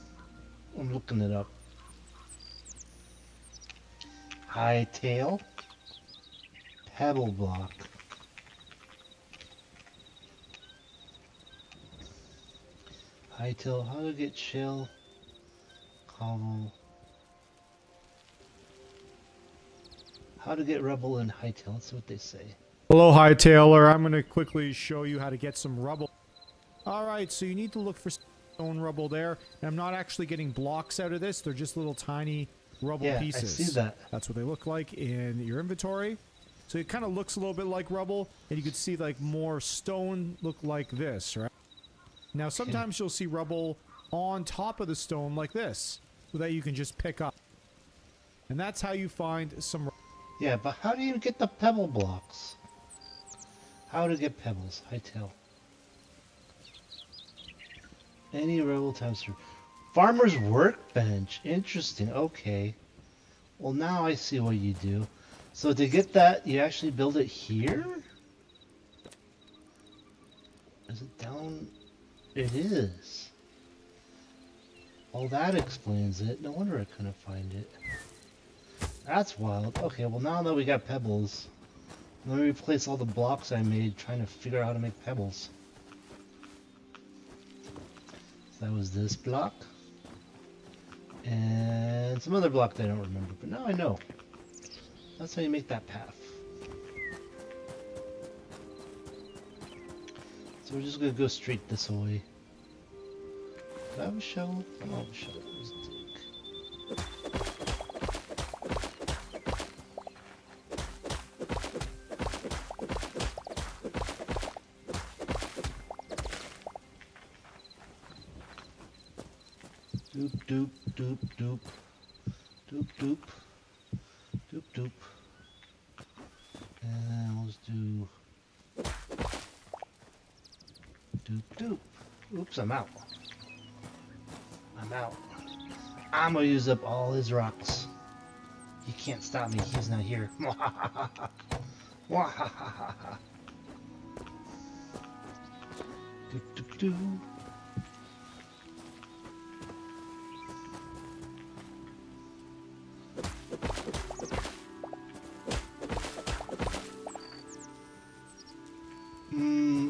I'm looking it up. Hightail. Pebble block. Hightail, how to get shell, cobble. How to get rubble and hightail, that's what they say. Hello, Hightailer. I'm going to quickly show you how to get some rubble. Alright, so you need to look for stone rubble there. And I'm not actually getting blocks out of this. They're just little tiny rubble pieces. I see that. That's what they look like in your inventory. So it kind of looks a little bit like rubble. And you can see like more stone look like this, right? Now sometimes you'll see rubble on top of the stone like this. So that you can just pick up. And that's how you find some... Yeah, but how do you get the pebble blocks? How to get pebbles? Hightail. Any rebel times through. Farmer's workbench. Interesting. Okay. Well, now I see what you do. So to get that, you actually build it here? Is it down? It is. Well, that explains it. No wonder I couldn't find it. That's wild. Okay, well now that we got pebbles, let me replace all the blocks I made trying to figure out how to make pebbles. So that was this block. And some other block that I don't remember, but now I know. That's how you make that path. So we're just gonna go straight this way. Do I have a shovel? I don't have a shovel. Let's dig. Doop doop doop doop doop doop doop doop. And let's do doop doop. Oops, I'm out. I'm out. I'm gonna use up all his rocks. He can't stop me. He's not here. Doop doop doop.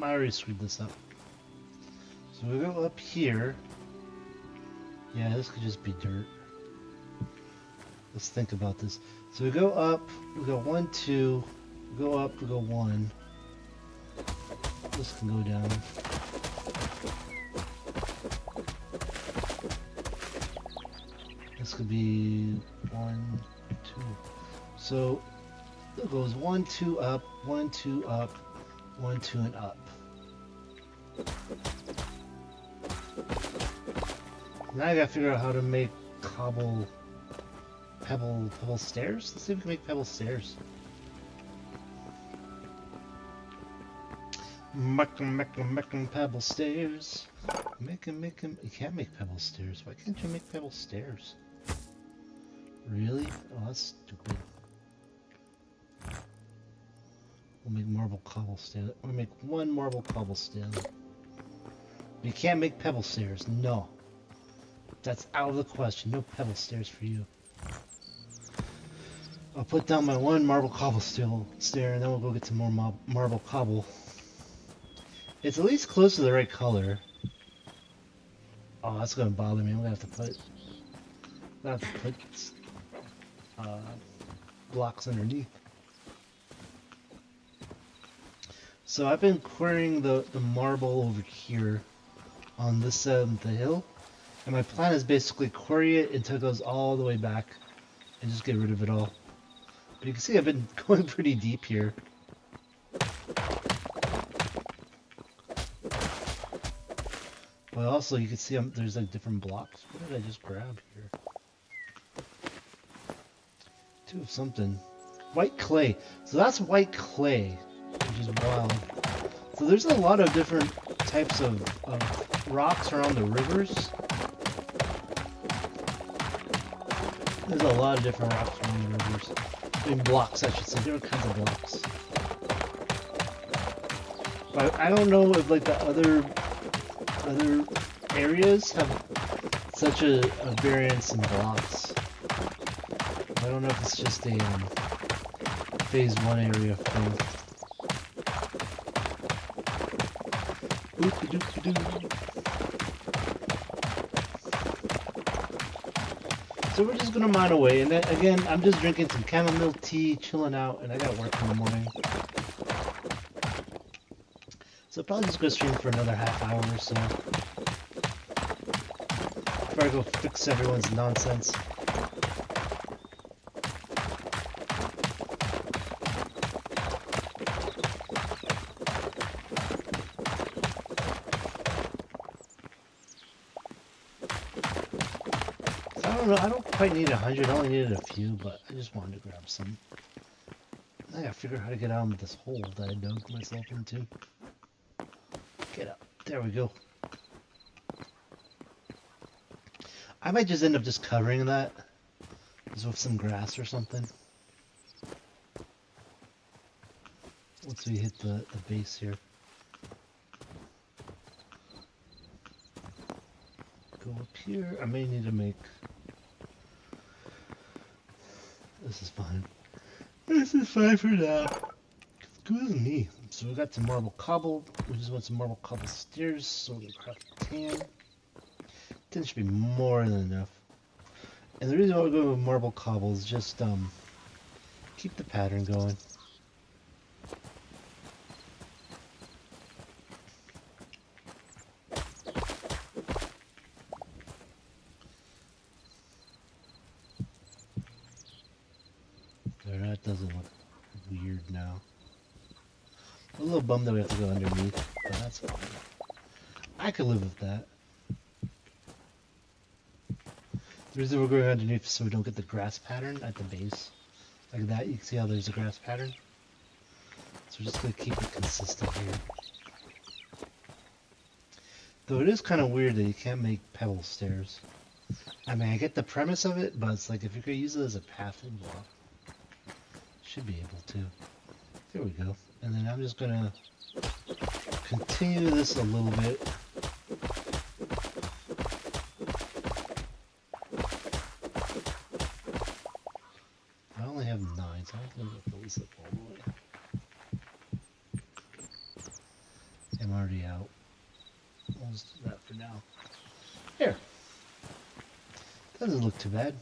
I already screwed this up. So we go up here. Yeah, this could just be dirt. Let's think about this. So we go up, we go 1, 2, we go up, we go 1. This can go down. This could be 1, 2. So it goes 1, 2 up, 1, 2 up, 1, 2 and up. Now I gotta figure out how to make pebble stairs. Let's see if we can make pebble stairs. Make 'em pebble stairs. Make 'em. You can't make pebble stairs. Why can't you make pebble stairs? Really? Oh, that's stupid. We'll make marble cobblestone. We'll make 1 marble cobblestone. You can't make pebble stairs. No. That's out of the question. No pebble stairs for you. I'll put down my 1 marble cobblestone stair and then we'll go get some more marble cobble. It's at least close to the right color. Oh, that's gonna bother me. I'm gonna have to put blocks underneath. So I've been quarrying the marble over here on this side of the hill. And my plan is basically quarry it until it goes all the way back and just get rid of it all. But you can see I've been going pretty deep here. But also you can see there's like different blocks. What did I just grab here? Two of something. White clay. So that's white clay, which is wild. So there's a lot of different types of rocks around the rivers. There's a lot of different rocks around the rivers. I mean blocks, I should say. Different kinds of blocks. But I don't know if like the other areas have such a variance in blocks. I don't know if it's just a phase 1 area thing. So we're just gonna mine away, and then, again, I'm just drinking some chamomile tea, chilling out, and I got work in the morning. So probably just go stream for another half hour or so. Before I go fix everyone's nonsense. I don't know, I don't quite need 100, I only needed a few, but I just wanted to grab some. I gotta figure out how to get out of this hole that I dug myself into. Get up. There we go. I might just end up just covering that. Just with some grass or something. Once we hit the base here. Go up here. I may need to make... This is fine. This is fine for now. Excuse me. So we got some marble cobble. We just want some marble cobble stairs. So we're gonna craft 10. 10 should be more than enough. And the reason why we're going with marble cobble is just keep the pattern going. There, that doesn't look weird now. A little bummed that we have to go underneath, but that's fine. I could live with that. The reason we're going underneath is so we don't get the grass pattern at the base. Like that, you can see how there's a grass pattern. So we're just going to keep it consistent here. Though it is kind of weird that you can't make pebble stairs. I mean, I get the premise of it, but it's like if you're going to use it as a pathing block, should be able to. There we go. And then I'm just going to continue this a little bit. I only have 9, so I don't think I'll this up all the way. I'm already out. I'll just do that for now. Here. Doesn't look too bad.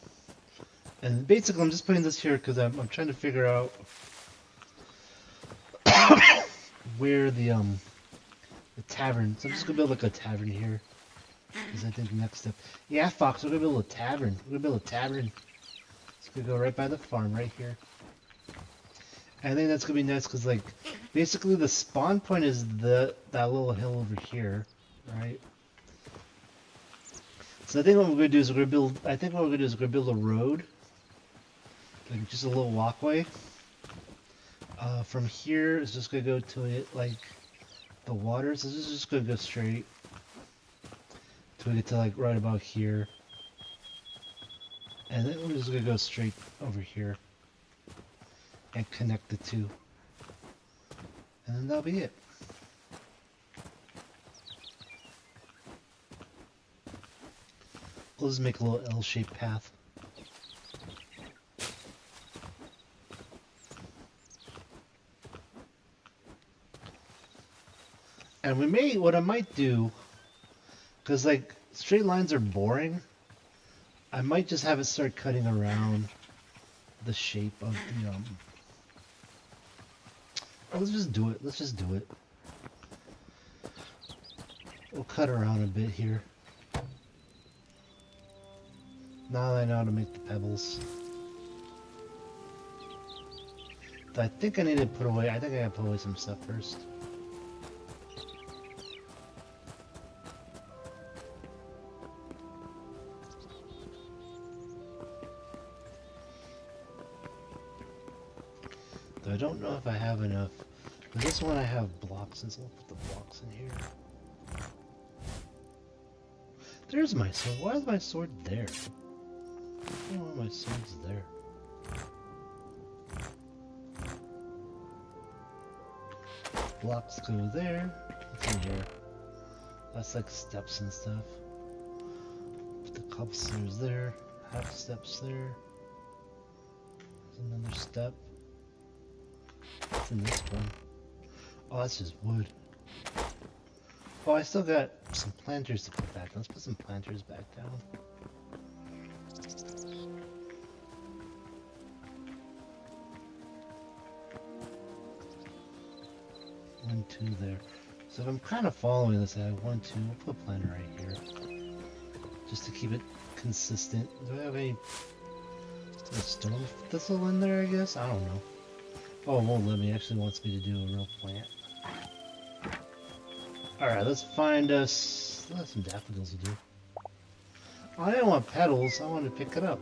And basically I'm just putting this here because I'm trying to figure out where the tavern. So I'm just gonna build like a tavern here. Because I think next step. Yeah, Fox, we're gonna build a tavern. We're gonna build a tavern. It's gonna go right by the farm right here. And I think that's gonna be nice because like basically the spawn point is that little hill over here, right? So I think what we're gonna do is we're gonna build. I think what we're gonna do is we're gonna build a road, like just a little walkway. From here, it's just gonna go to it like the water. So this is just gonna go straight till we get to like right about here, and then we're just gonna go straight over here and connect the two, and then that'll be it. We'll just make a little L-shaped path. And we may, what I might do, because like straight lines are boring, I might just have it start cutting around the shape of the, oh, let's just do it, let's just do it. We'll cut around a bit here. Now that I know how to make the pebbles. I think I need to put away, I think I gotta put away some stuff first. Though I don't know if I have enough. For this one I have blocks, and so I'll put the blocks in here. There's my sword. Why is my sword there? I don't know why my sword's there. Blocks go there. What's in here? That's like steps and stuff. Put the cobblestones there. Half steps there. There's another step. What's in this one? Oh, that's just wood. Oh, I still got some planters to put back. Let's put some planters back down. 1, 2 there. So if I'm kind of following this, I have 1, 2. We'll put a planter right here, just to keep it consistent. Do I have any stone thistle in there? I guess I don't know. Oh, it won't let me. It actually wants me to do a real plant. All right, let's find us. That's some daffodils to do. Oh, I didn't want petals. I wanted to pick it up.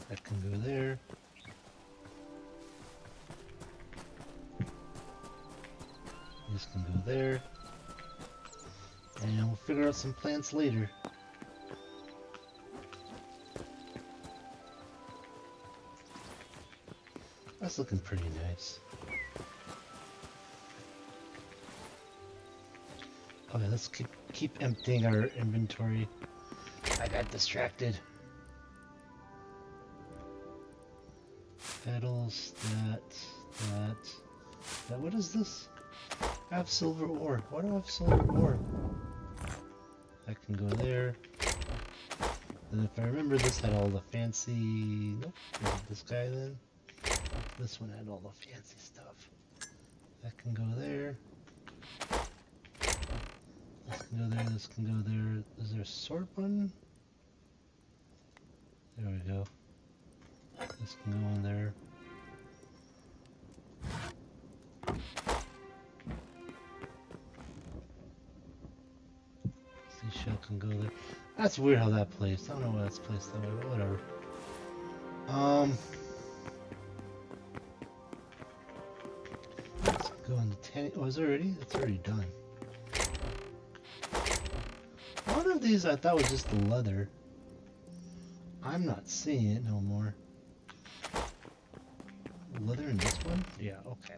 That can go there. This can go there. And we'll figure out some plants later. That's looking pretty nice. Okay, let's keep emptying our inventory. I got distracted. Petals, that. What is this? I have silver ore. Why do I have silver ore? I can go there. And if I remember, this had all the fancy. Nope. This guy then. This one had all the fancy stuff. That can go there. This can go there. This can go there. Is there a sort button? There we go. This can go in there. Seashell can go there. That's weird how that placed. I don't know why that's placed that way, but whatever. Let's go on the tanning. Oh, is it already? It's already done. One of these I thought was just the leather. I'm not seeing it no more. Leather in this one? Yeah, okay.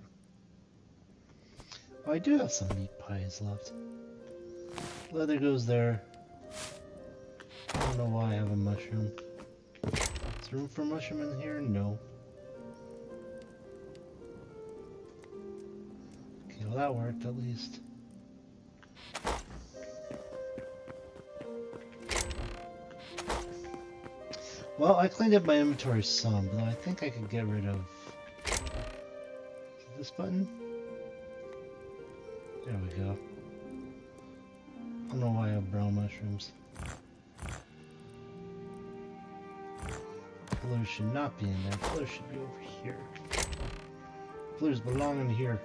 Oh, I do have some meat pies left. Leather goes there. I don't know why I have a mushroom. Is there room for a mushroom in here? No. Okay, well that worked at least. Well, I cleaned up my inventory some, but I think I could get rid of this button. There we go. I don't know why I have brown mushrooms. Pillars should not be in there. Pillars should be over here. Pillars belong in here.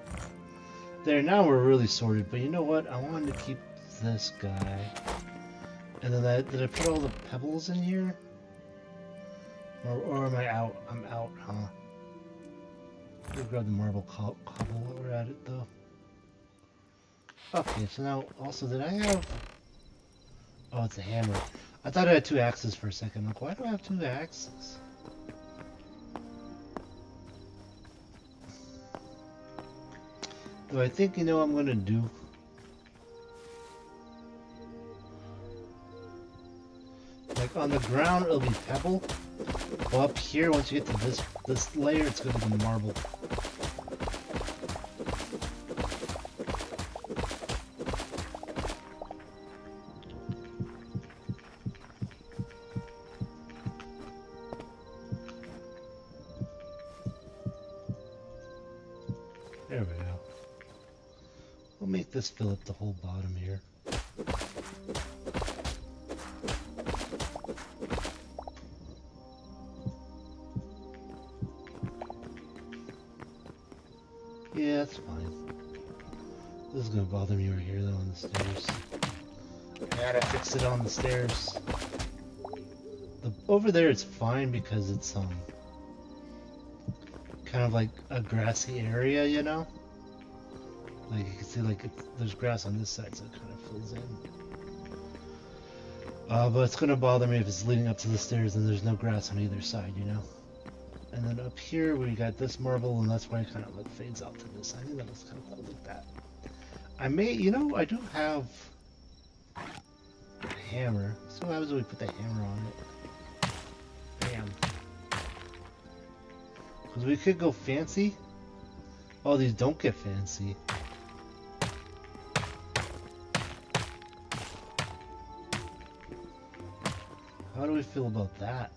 There, now we're really sorted, but you know what? I wanted to keep this guy. And then did I put all the pebbles in here? Or am I out? I'm out, huh? We'll grab the marble cobble while we're at it, though. Okay, so now, also, did I have... Oh, it's a hammer. I thought I had 2 axes for a second. Like, why do I have 2 axes? Do I think you know what I'm gonna do? Like, on the ground, it'll be pebble. Well, up here, once you get to this layer, it's gonna be marble. There we go. We'll make this fill up the whole bottom here. Yeah, that's fine. This is gonna bother me right here though on the stairs. I gotta fix it on the stairs. Over there it's fine because it's kind of like a grassy area, you know? Like you can see like there's grass on this side, so it kind of fills in. But it's gonna bother me if it's leading up to the stairs and there's no grass on either side, you know? And then up here we got this marble, and that's why it kind of like fades out to this. I think that looks kind of cool like that. I may, you know, I do have a hammer. So what happens when we put the hammer on it? Bam. Because we could go fancy. Oh, these don't get fancy. How do we feel about that?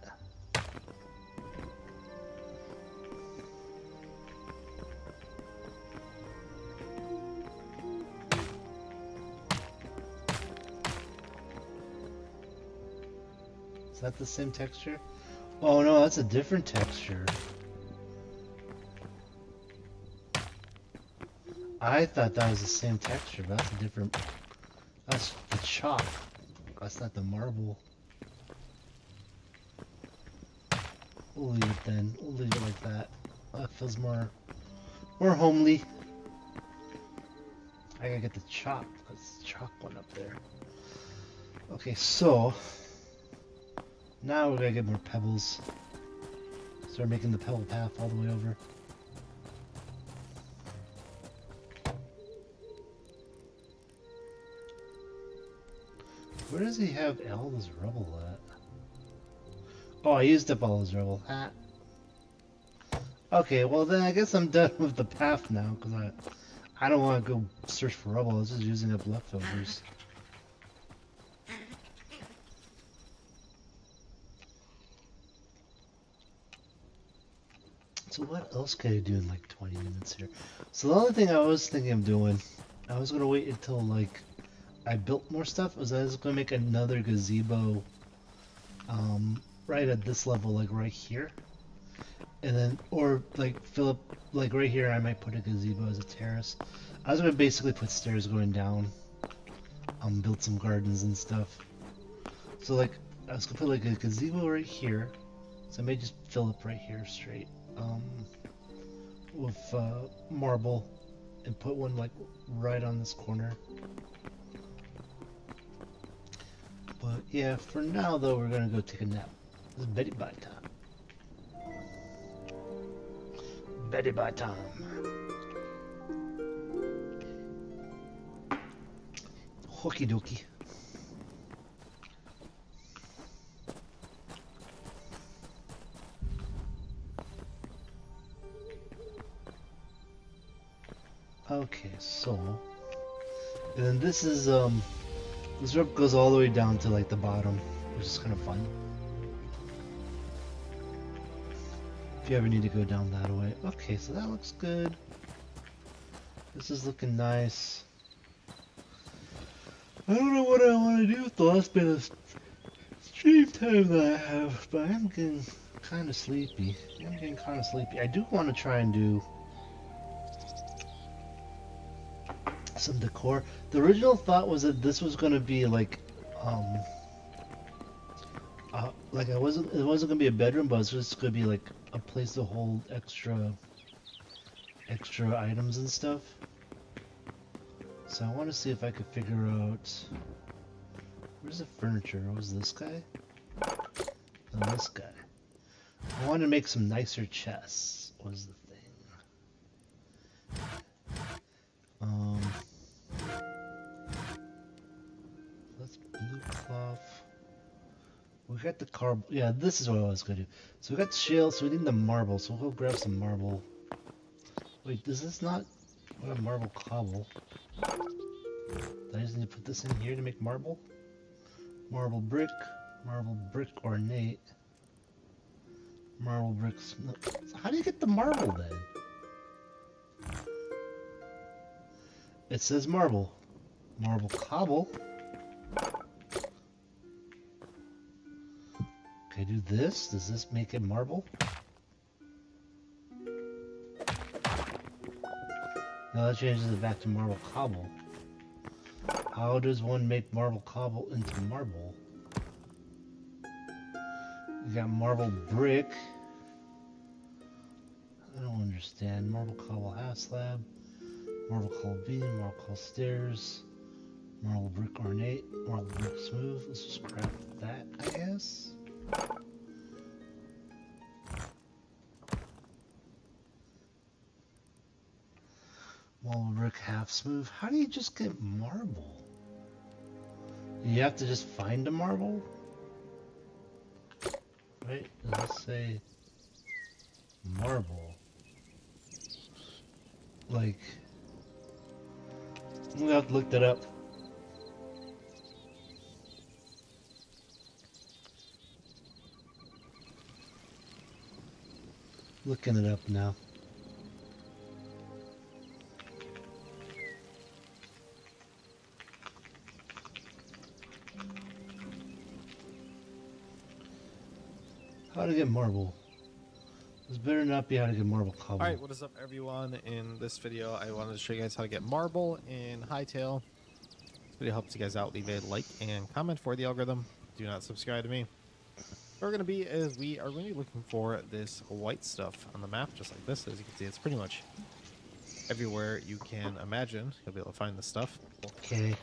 Is that the same texture? Oh no, that's a different texture. I thought that was the same texture, but that's a different... That's the chalk. That's not the marble. We'll leave it then. We'll leave it like that. That feels more homely. I gotta get the chalk. That's the chalk one up there. Okay, so... Now we're gonna get more pebbles. Start making the pebble path all the way over. Where does he have all this rubble at? Oh, I used up all his rubble. Ah. Okay, well then I guess I'm done with the path now, because I don't want to go search for rubble. I was just using up leftovers. So what else can I do in like 20 minutes here? So the only thing I was thinking of doing, I was going to wait until like I built more stuff, was I was going to make another gazebo right at this level, like right here. And then, or like fill up, like right here I might put a gazebo as a terrace. I was going to basically put stairs going down, build some gardens and stuff. So like, I was going to put like a gazebo right here. So I may just fill up right here straight. With marble, and put one like right on this corner. But yeah, for now though, we're gonna go take a nap. It's Betty Bye time. Betty Bye time. Okie dokie. Okay, so, and then this is, this rope goes all the way down to like the bottom, which is kind of fun. If you ever need to go down that way. Okay, so that looks good. This is looking nice. I don't know what I want to do with the last bit of stream time that I have, but I'm getting kind of sleepy. I do want to try and do some decor. The original thought was that this was going to be like it wasn't going to be a bedroom, but it's just going to be like a place to hold extra items and stuff. So I want to see if I could figure out, where's the furniture? Was this guy? No, this guy. I want to make some nicer chests, was the thing. That's blue cloth. We got the carb. Yeah, this is what I was gonna do. So we got shale, so we need the marble. So we'll go grab some marble. Wait, does this not? What a marble cobble. Do I just need to put this in here to make marble? Marble brick ornate. Marble bricks. No. How do you get the marble then? It says marble. Marble cobble. Okay, do this. Does this make it marble? Now that changes it back to marble cobble. How does one make marble cobble into marble? You got marble brick. I don't understand. Marble cobble half slab, marble cobble beam, marble cobble stairs, marble brick ornate, marble brick smooth. Let's just craft that, I guess. Marble brick half smooth. How do you just get marble? You have to just find a marble? Right? Does this say marble? Like, we have to look that up. Looking it up now. How to get marble? This better not be how to get marble cobble. Alright, what is up everyone? In this video I wanted to show you guys how to get marble in Hightail. This video helps you guys out. Leave a like and comment for the algorithm. Do not subscribe to me. What we're going to be is we are going to be looking for this white stuff on the map, just like this. As you can see, it's pretty much everywhere you can imagine. You'll be able to find this stuff. Okay.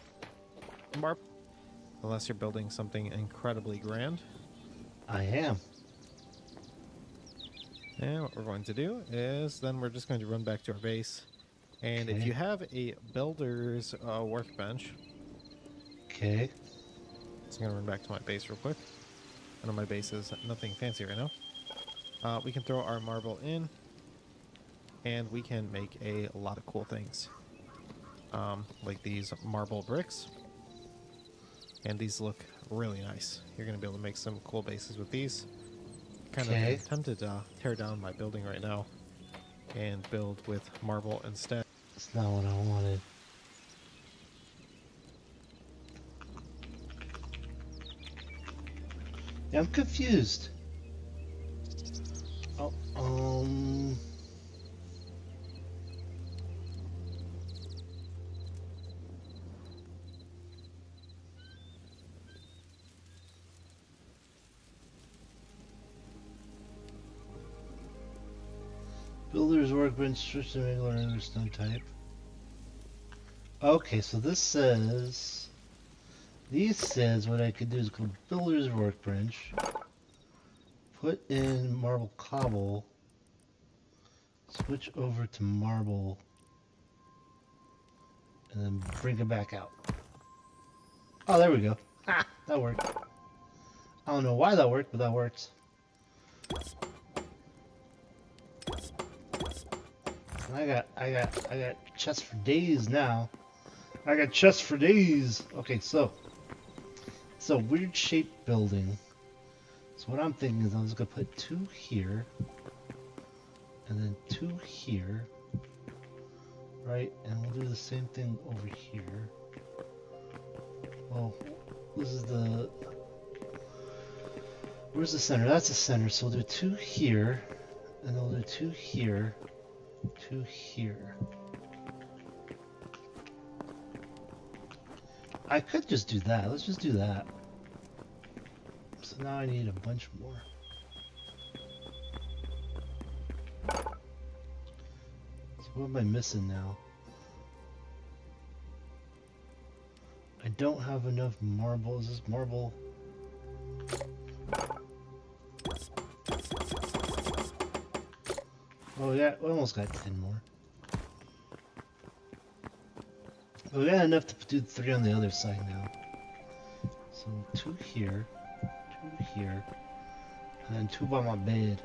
Marble, unless you're building something incredibly grand. I am. And what we're going to do is then we're just going to run back to our base. And Okay. if you have a builder's workbench, Okay. so I'm going to run back to my base real quick. I know my base is nothing fancy right now. We can throw our marble in, and we can make a lot of cool things. Like these marble bricks. And these look really nice. You're going to be able to make some cool bases with these. Kind of tempted to tear down my building right now and build with marble instead. That's not what I wanted. Yeah, I'm confused. Oh, Builder's workbench, switch to regular stone type. Okay, so this says what I could do is go Builder's workbench, put in marble cobble, switch over to marble, and then bring it back out. Oh, there we go. Ha! That worked. I don't know why that worked, but that works. I got chests for days now. I got chests for days. Okay, so it's a weird shaped building. So what I'm thinking is I'm just gonna put 2 here, and then 2 here, right? And we'll do the same thing over here. Well, this is the. Where's the center? That's the center. So we'll do 2 here, and then we'll do 2 here. 2 here. I could just do that. Let's just do that. So now I need a bunch more. So what am I missing now? I don't have enough marble. Is this marble? Oh yeah, we almost got 10 more. But we got enough to do 3 on the other side now. So 2 here, 2 here, and then 2 by my bed.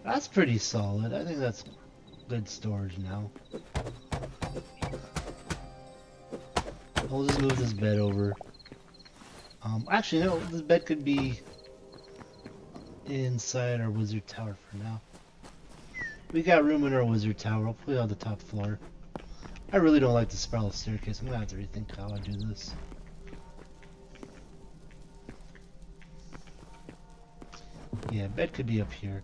That's pretty solid. I think that's good storage now. I'll just move this bed over. Actually, no, this bed could be inside our wizard tower for now. We got room in our wizard tower. I'll put it on the top floor. I really don't like the spiral staircase. I'm gonna have to rethink how I do this. Yeah, bed could be up here.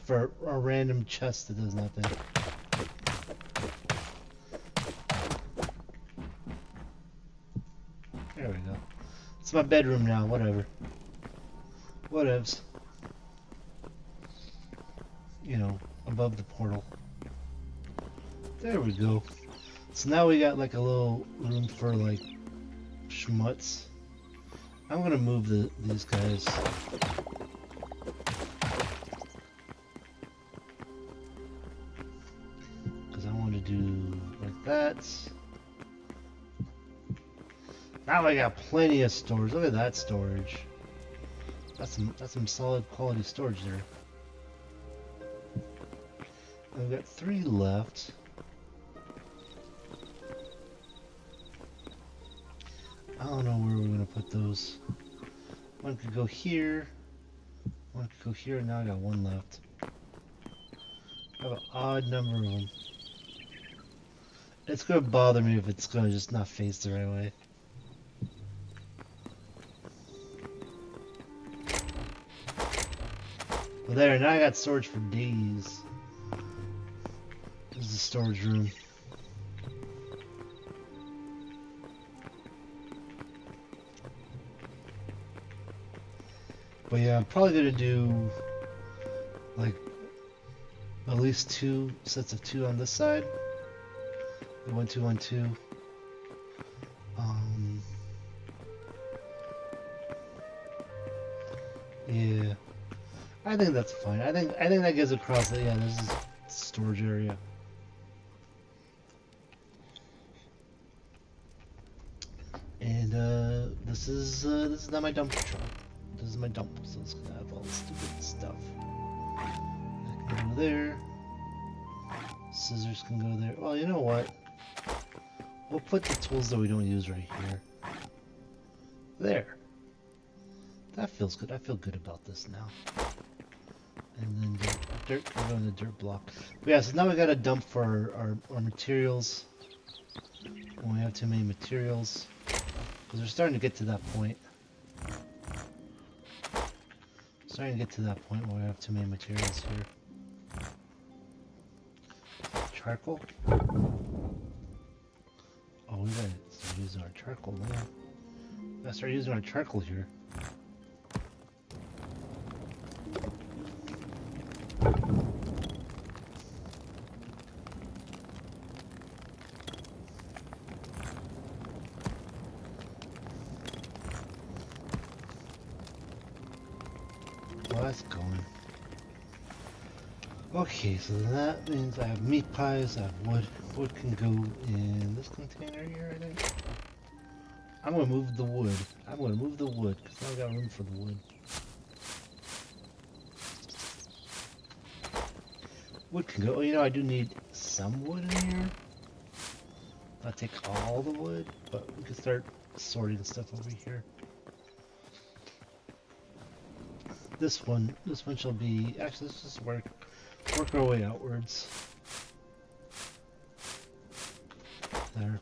for a random chest that does nothing. There we go. It's my bedroom now, whatever. Whatevs. You know, above the portal. There we go. So now we got like a little room for like schmutz. I'm gonna move these guys. Because I want to do like that. Now I got plenty of storage. Look at that storage. That's some solid quality storage there. I've got 3 left. I don't know where we're gonna put those. One could go here. One could go here. Now I got 1 left. I have an odd number of them. It's gonna bother me if it's gonna just not face the right way. Well, there. Now I got storage for days. This is the storage room. But yeah, I'm probably gonna do like at least 2 sets of 2 on this side. 1, 2, 1, 2. Yeah, I think that's fine. I think that gets across that. Yeah, this is storage area. And this is not my dump truck. This is my dump, so it's gonna have all the stupid stuff. That can go there. Scissors can go there. Well, you know what? We'll put the tools that we don't use right here. There. That feels good. I feel good about this now. And then dirt can go in the dirt block. But yeah, so now we got a dump for our materials. When we have too many materials. Because we're starting to get to that point. Starting to get to that point where we have too many materials here. Charcoal? Oh, we gotta start using our charcoal now. We gotta start using our charcoal here. Well, that's going. Okay, so that means I have meat pies, I have wood. Wood can go in this container here, I think. I'm gonna move the wood. I'm gonna move the wood, because now I got room for the wood. Wood can go. Oh, you know, I do need some wood in here. Not take all the wood, but we can start sorting stuff over here. This one shall be. Actually, let's just work our way outwards. There.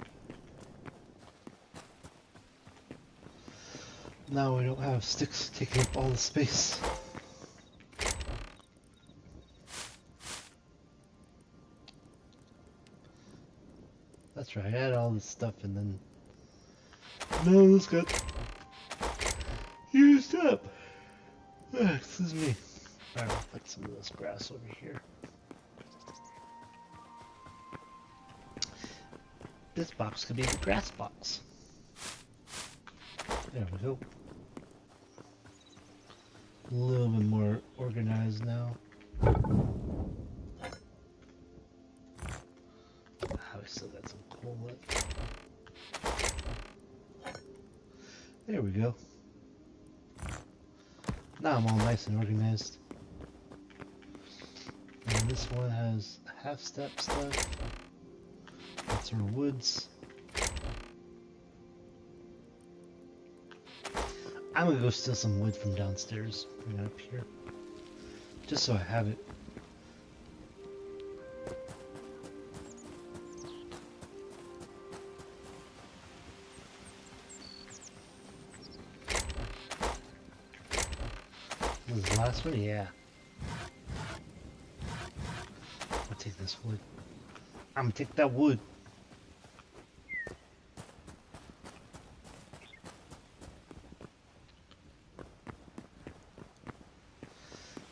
Now we don't have sticks taking up all the space. That's right, I had all this stuff and then none of this got used up. Excuse me. Alright, I'll put some of this grass over here. This box could be the grass box. There we go. A little bit more organized now. We still got some coal left. There we go. Now I'm all nice and organized. And this one has half step stuff. That's our woods. I'm gonna go steal some wood from downstairs. Bring it up here. Just so I have it. This is the last one? Yeah. I'll take this wood. I'm gonna take that wood.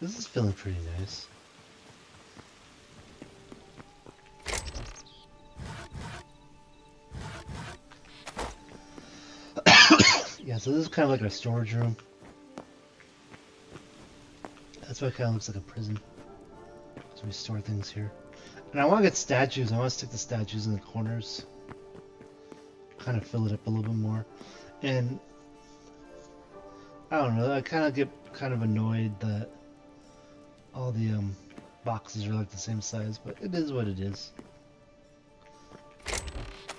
This is feeling pretty nice. Yeah, so this is kind of like a storage room. That's why it kind of looks like a prison. So we store things here. And I want to get statues. I want to stick the statues in the corners. Kind of fill it up a little bit more. And I don't know, I kind of get kind of annoyed that all the boxes are like the same size, but it is what it is.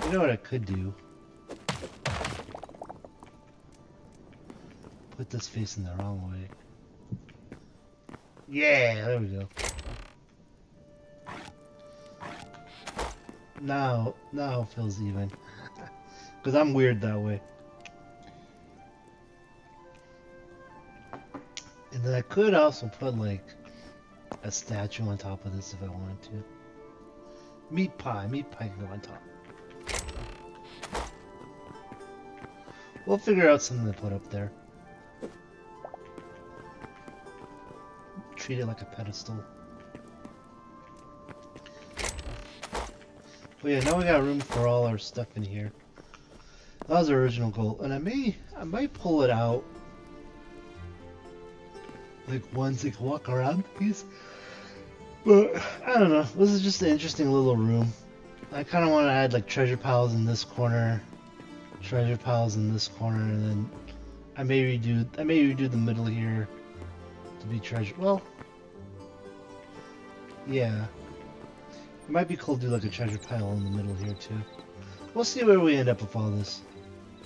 You know what I could do? Put this facing the wrong way. Yeah, there we go. Now it feels even. Because I'm weird that way. And then I could also put like a statue on top of this if I wanted to. Meat pie can go on top. We'll figure out something to put up there. Treat it like a pedestal. But yeah, now we got room for all our stuff in here. That was our original goal, and I might pull it out like once it can walk around these. But I don't know. This is just an interesting little room. I kind of want to add like treasure piles in this corner, treasure piles in this corner, and then I may redo the middle here to be treasure. Well, yeah. It might be cool to do like a treasure pile in the middle here too. We'll see where we end up with all this.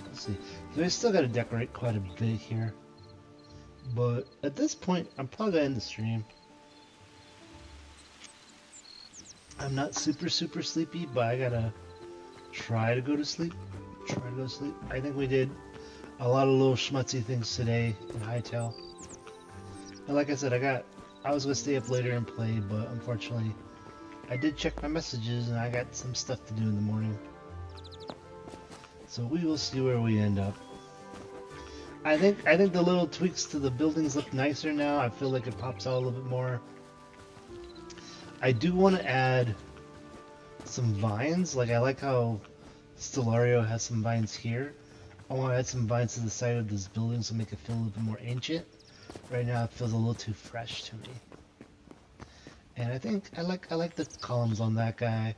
Let's see. So we still got to decorate quite a bit here. But at this point, I'm probably going to end the stream. I'm not super sleepy, but I gotta try to go to sleep. I think we did a lot of little schmutzy things today in Hightail. And like I said, I was going to stay up later and play, but unfortunately, I did check my messages and I got some stuff to do in the morning. So we will see where we end up. I think the little tweaks to the buildings look nicer now. I feel like it pops out a little bit more. I do want to add some vines. Like I like how Stellario has some vines here. I want to add some vines to the side of this building to make it feel a little bit more ancient. Right now it feels a little too fresh to me. And I think I like the columns on that guy.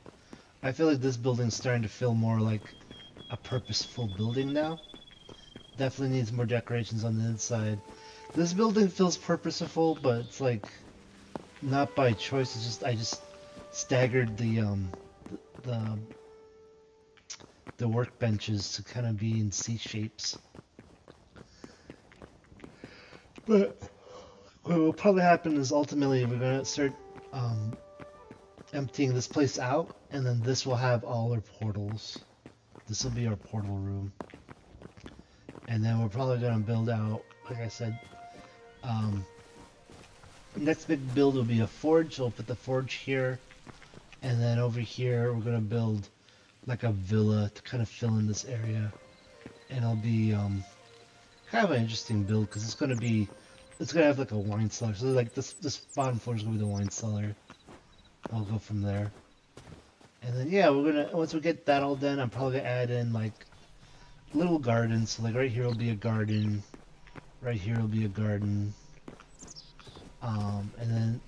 I feel like this building's starting to feel more like a purposeful building now. Definitely needs more decorations on the inside. This building feels purposeful, but it's like not by choice. It's just I just staggered the workbenches to kind of be in C shapes. But what will probably happen is ultimately we're gonna start emptying this place out, and then this will have all our portals. This will be our portal room. And then we're probably going to build out, like I said, next big build will be a forge, so we'll put the forge here. And then over here, we're going to build like a villa to kind of fill in this area. And it'll be kind of an interesting build, because it's going to have like a wine cellar. So like this bottom floor is going to be the wine cellar. I'll go from there. And then yeah, once we get that all done, I'm probably going to add in like little gardens. So like right here will be a garden, right here will be a garden, and then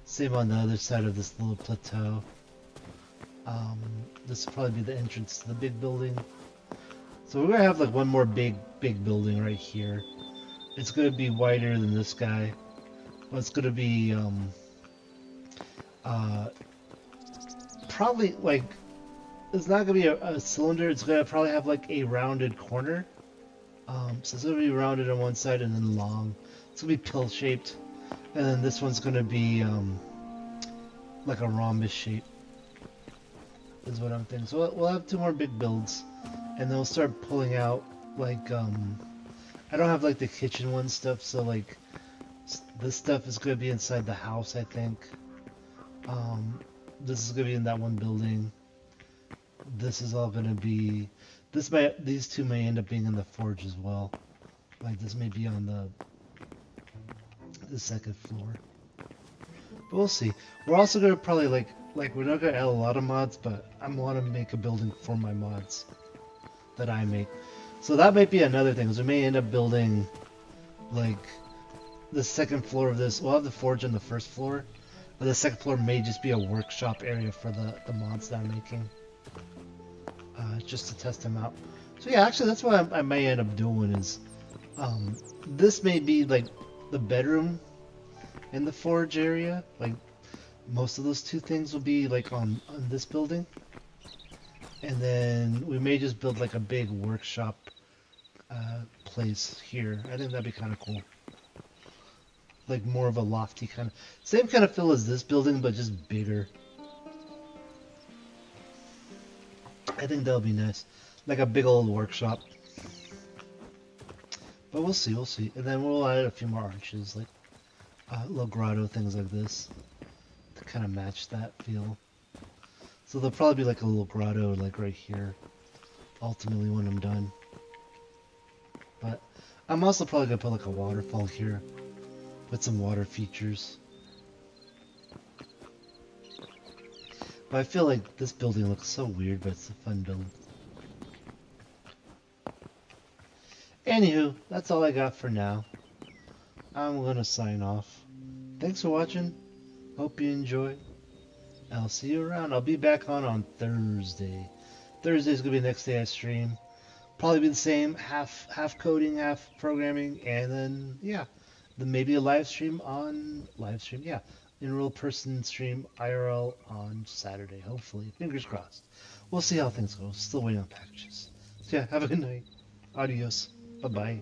same on the other side of this little plateau. This will probably be the entrance to the big building. So we're gonna have like one more big building right here. It's gonna be wider than this guy. Well, it's gonna be probably like, it's not gonna be a cylinder. It's gonna probably have like a rounded corner. So it's gonna be rounded on one side and then long. It's gonna be pill shaped, and then this one's gonna be like a rhombus shape. Is what I'm thinking. So we'll have two more big builds, and then we'll start pulling out like I don't have like the kitchen one stuff, so like this stuff is gonna be inside the house, I think. This is gonna be in that one building. This is all gonna be. These two may end up being in the forge as well. Like this may be on the second floor. But we'll see. We're also gonna probably like we're not gonna add a lot of mods, but I want to make a building for my mods that I make. So that might be another thing. Is we may end up building like the second floor of this. We'll have the forge on the first floor, but the second floor may just be a workshop area for the mods that I'm making, just to test them out. So yeah, actually that's what I may end up doing is, this may be like the bedroom in the forge area. Like most of those two things will be like on this building, and then we may just build like a big workshop place here. I think that'd be kind of cool. Like more of a lofty kind of, same kind of feel as this building, but just bigger. I think that'll be nice, like a big old workshop. But we'll see, we'll see. And then we'll add a few more arches, like little grotto things like this, to kind of match that feel. So there'll probably be like a little grotto, like right here, ultimately when I'm done. But I'm also probably gonna put like a waterfall here, with some water features. But I feel like this building looks so weird, but it's a fun build. Anywho, that's all I got for now. I'm gonna sign off. Thanks for watching. Hope you enjoy. I'll see you around. I'll be back on Thursday. Thursday's gonna be the next day I stream. Probably be the same, half coding, half programming, and then yeah, then maybe a live stream, yeah, in real person stream IRL on Saturday. Hopefully, fingers crossed. We'll see how things go. Still waiting on packages. So yeah, have a good night. Adios. Bye bye.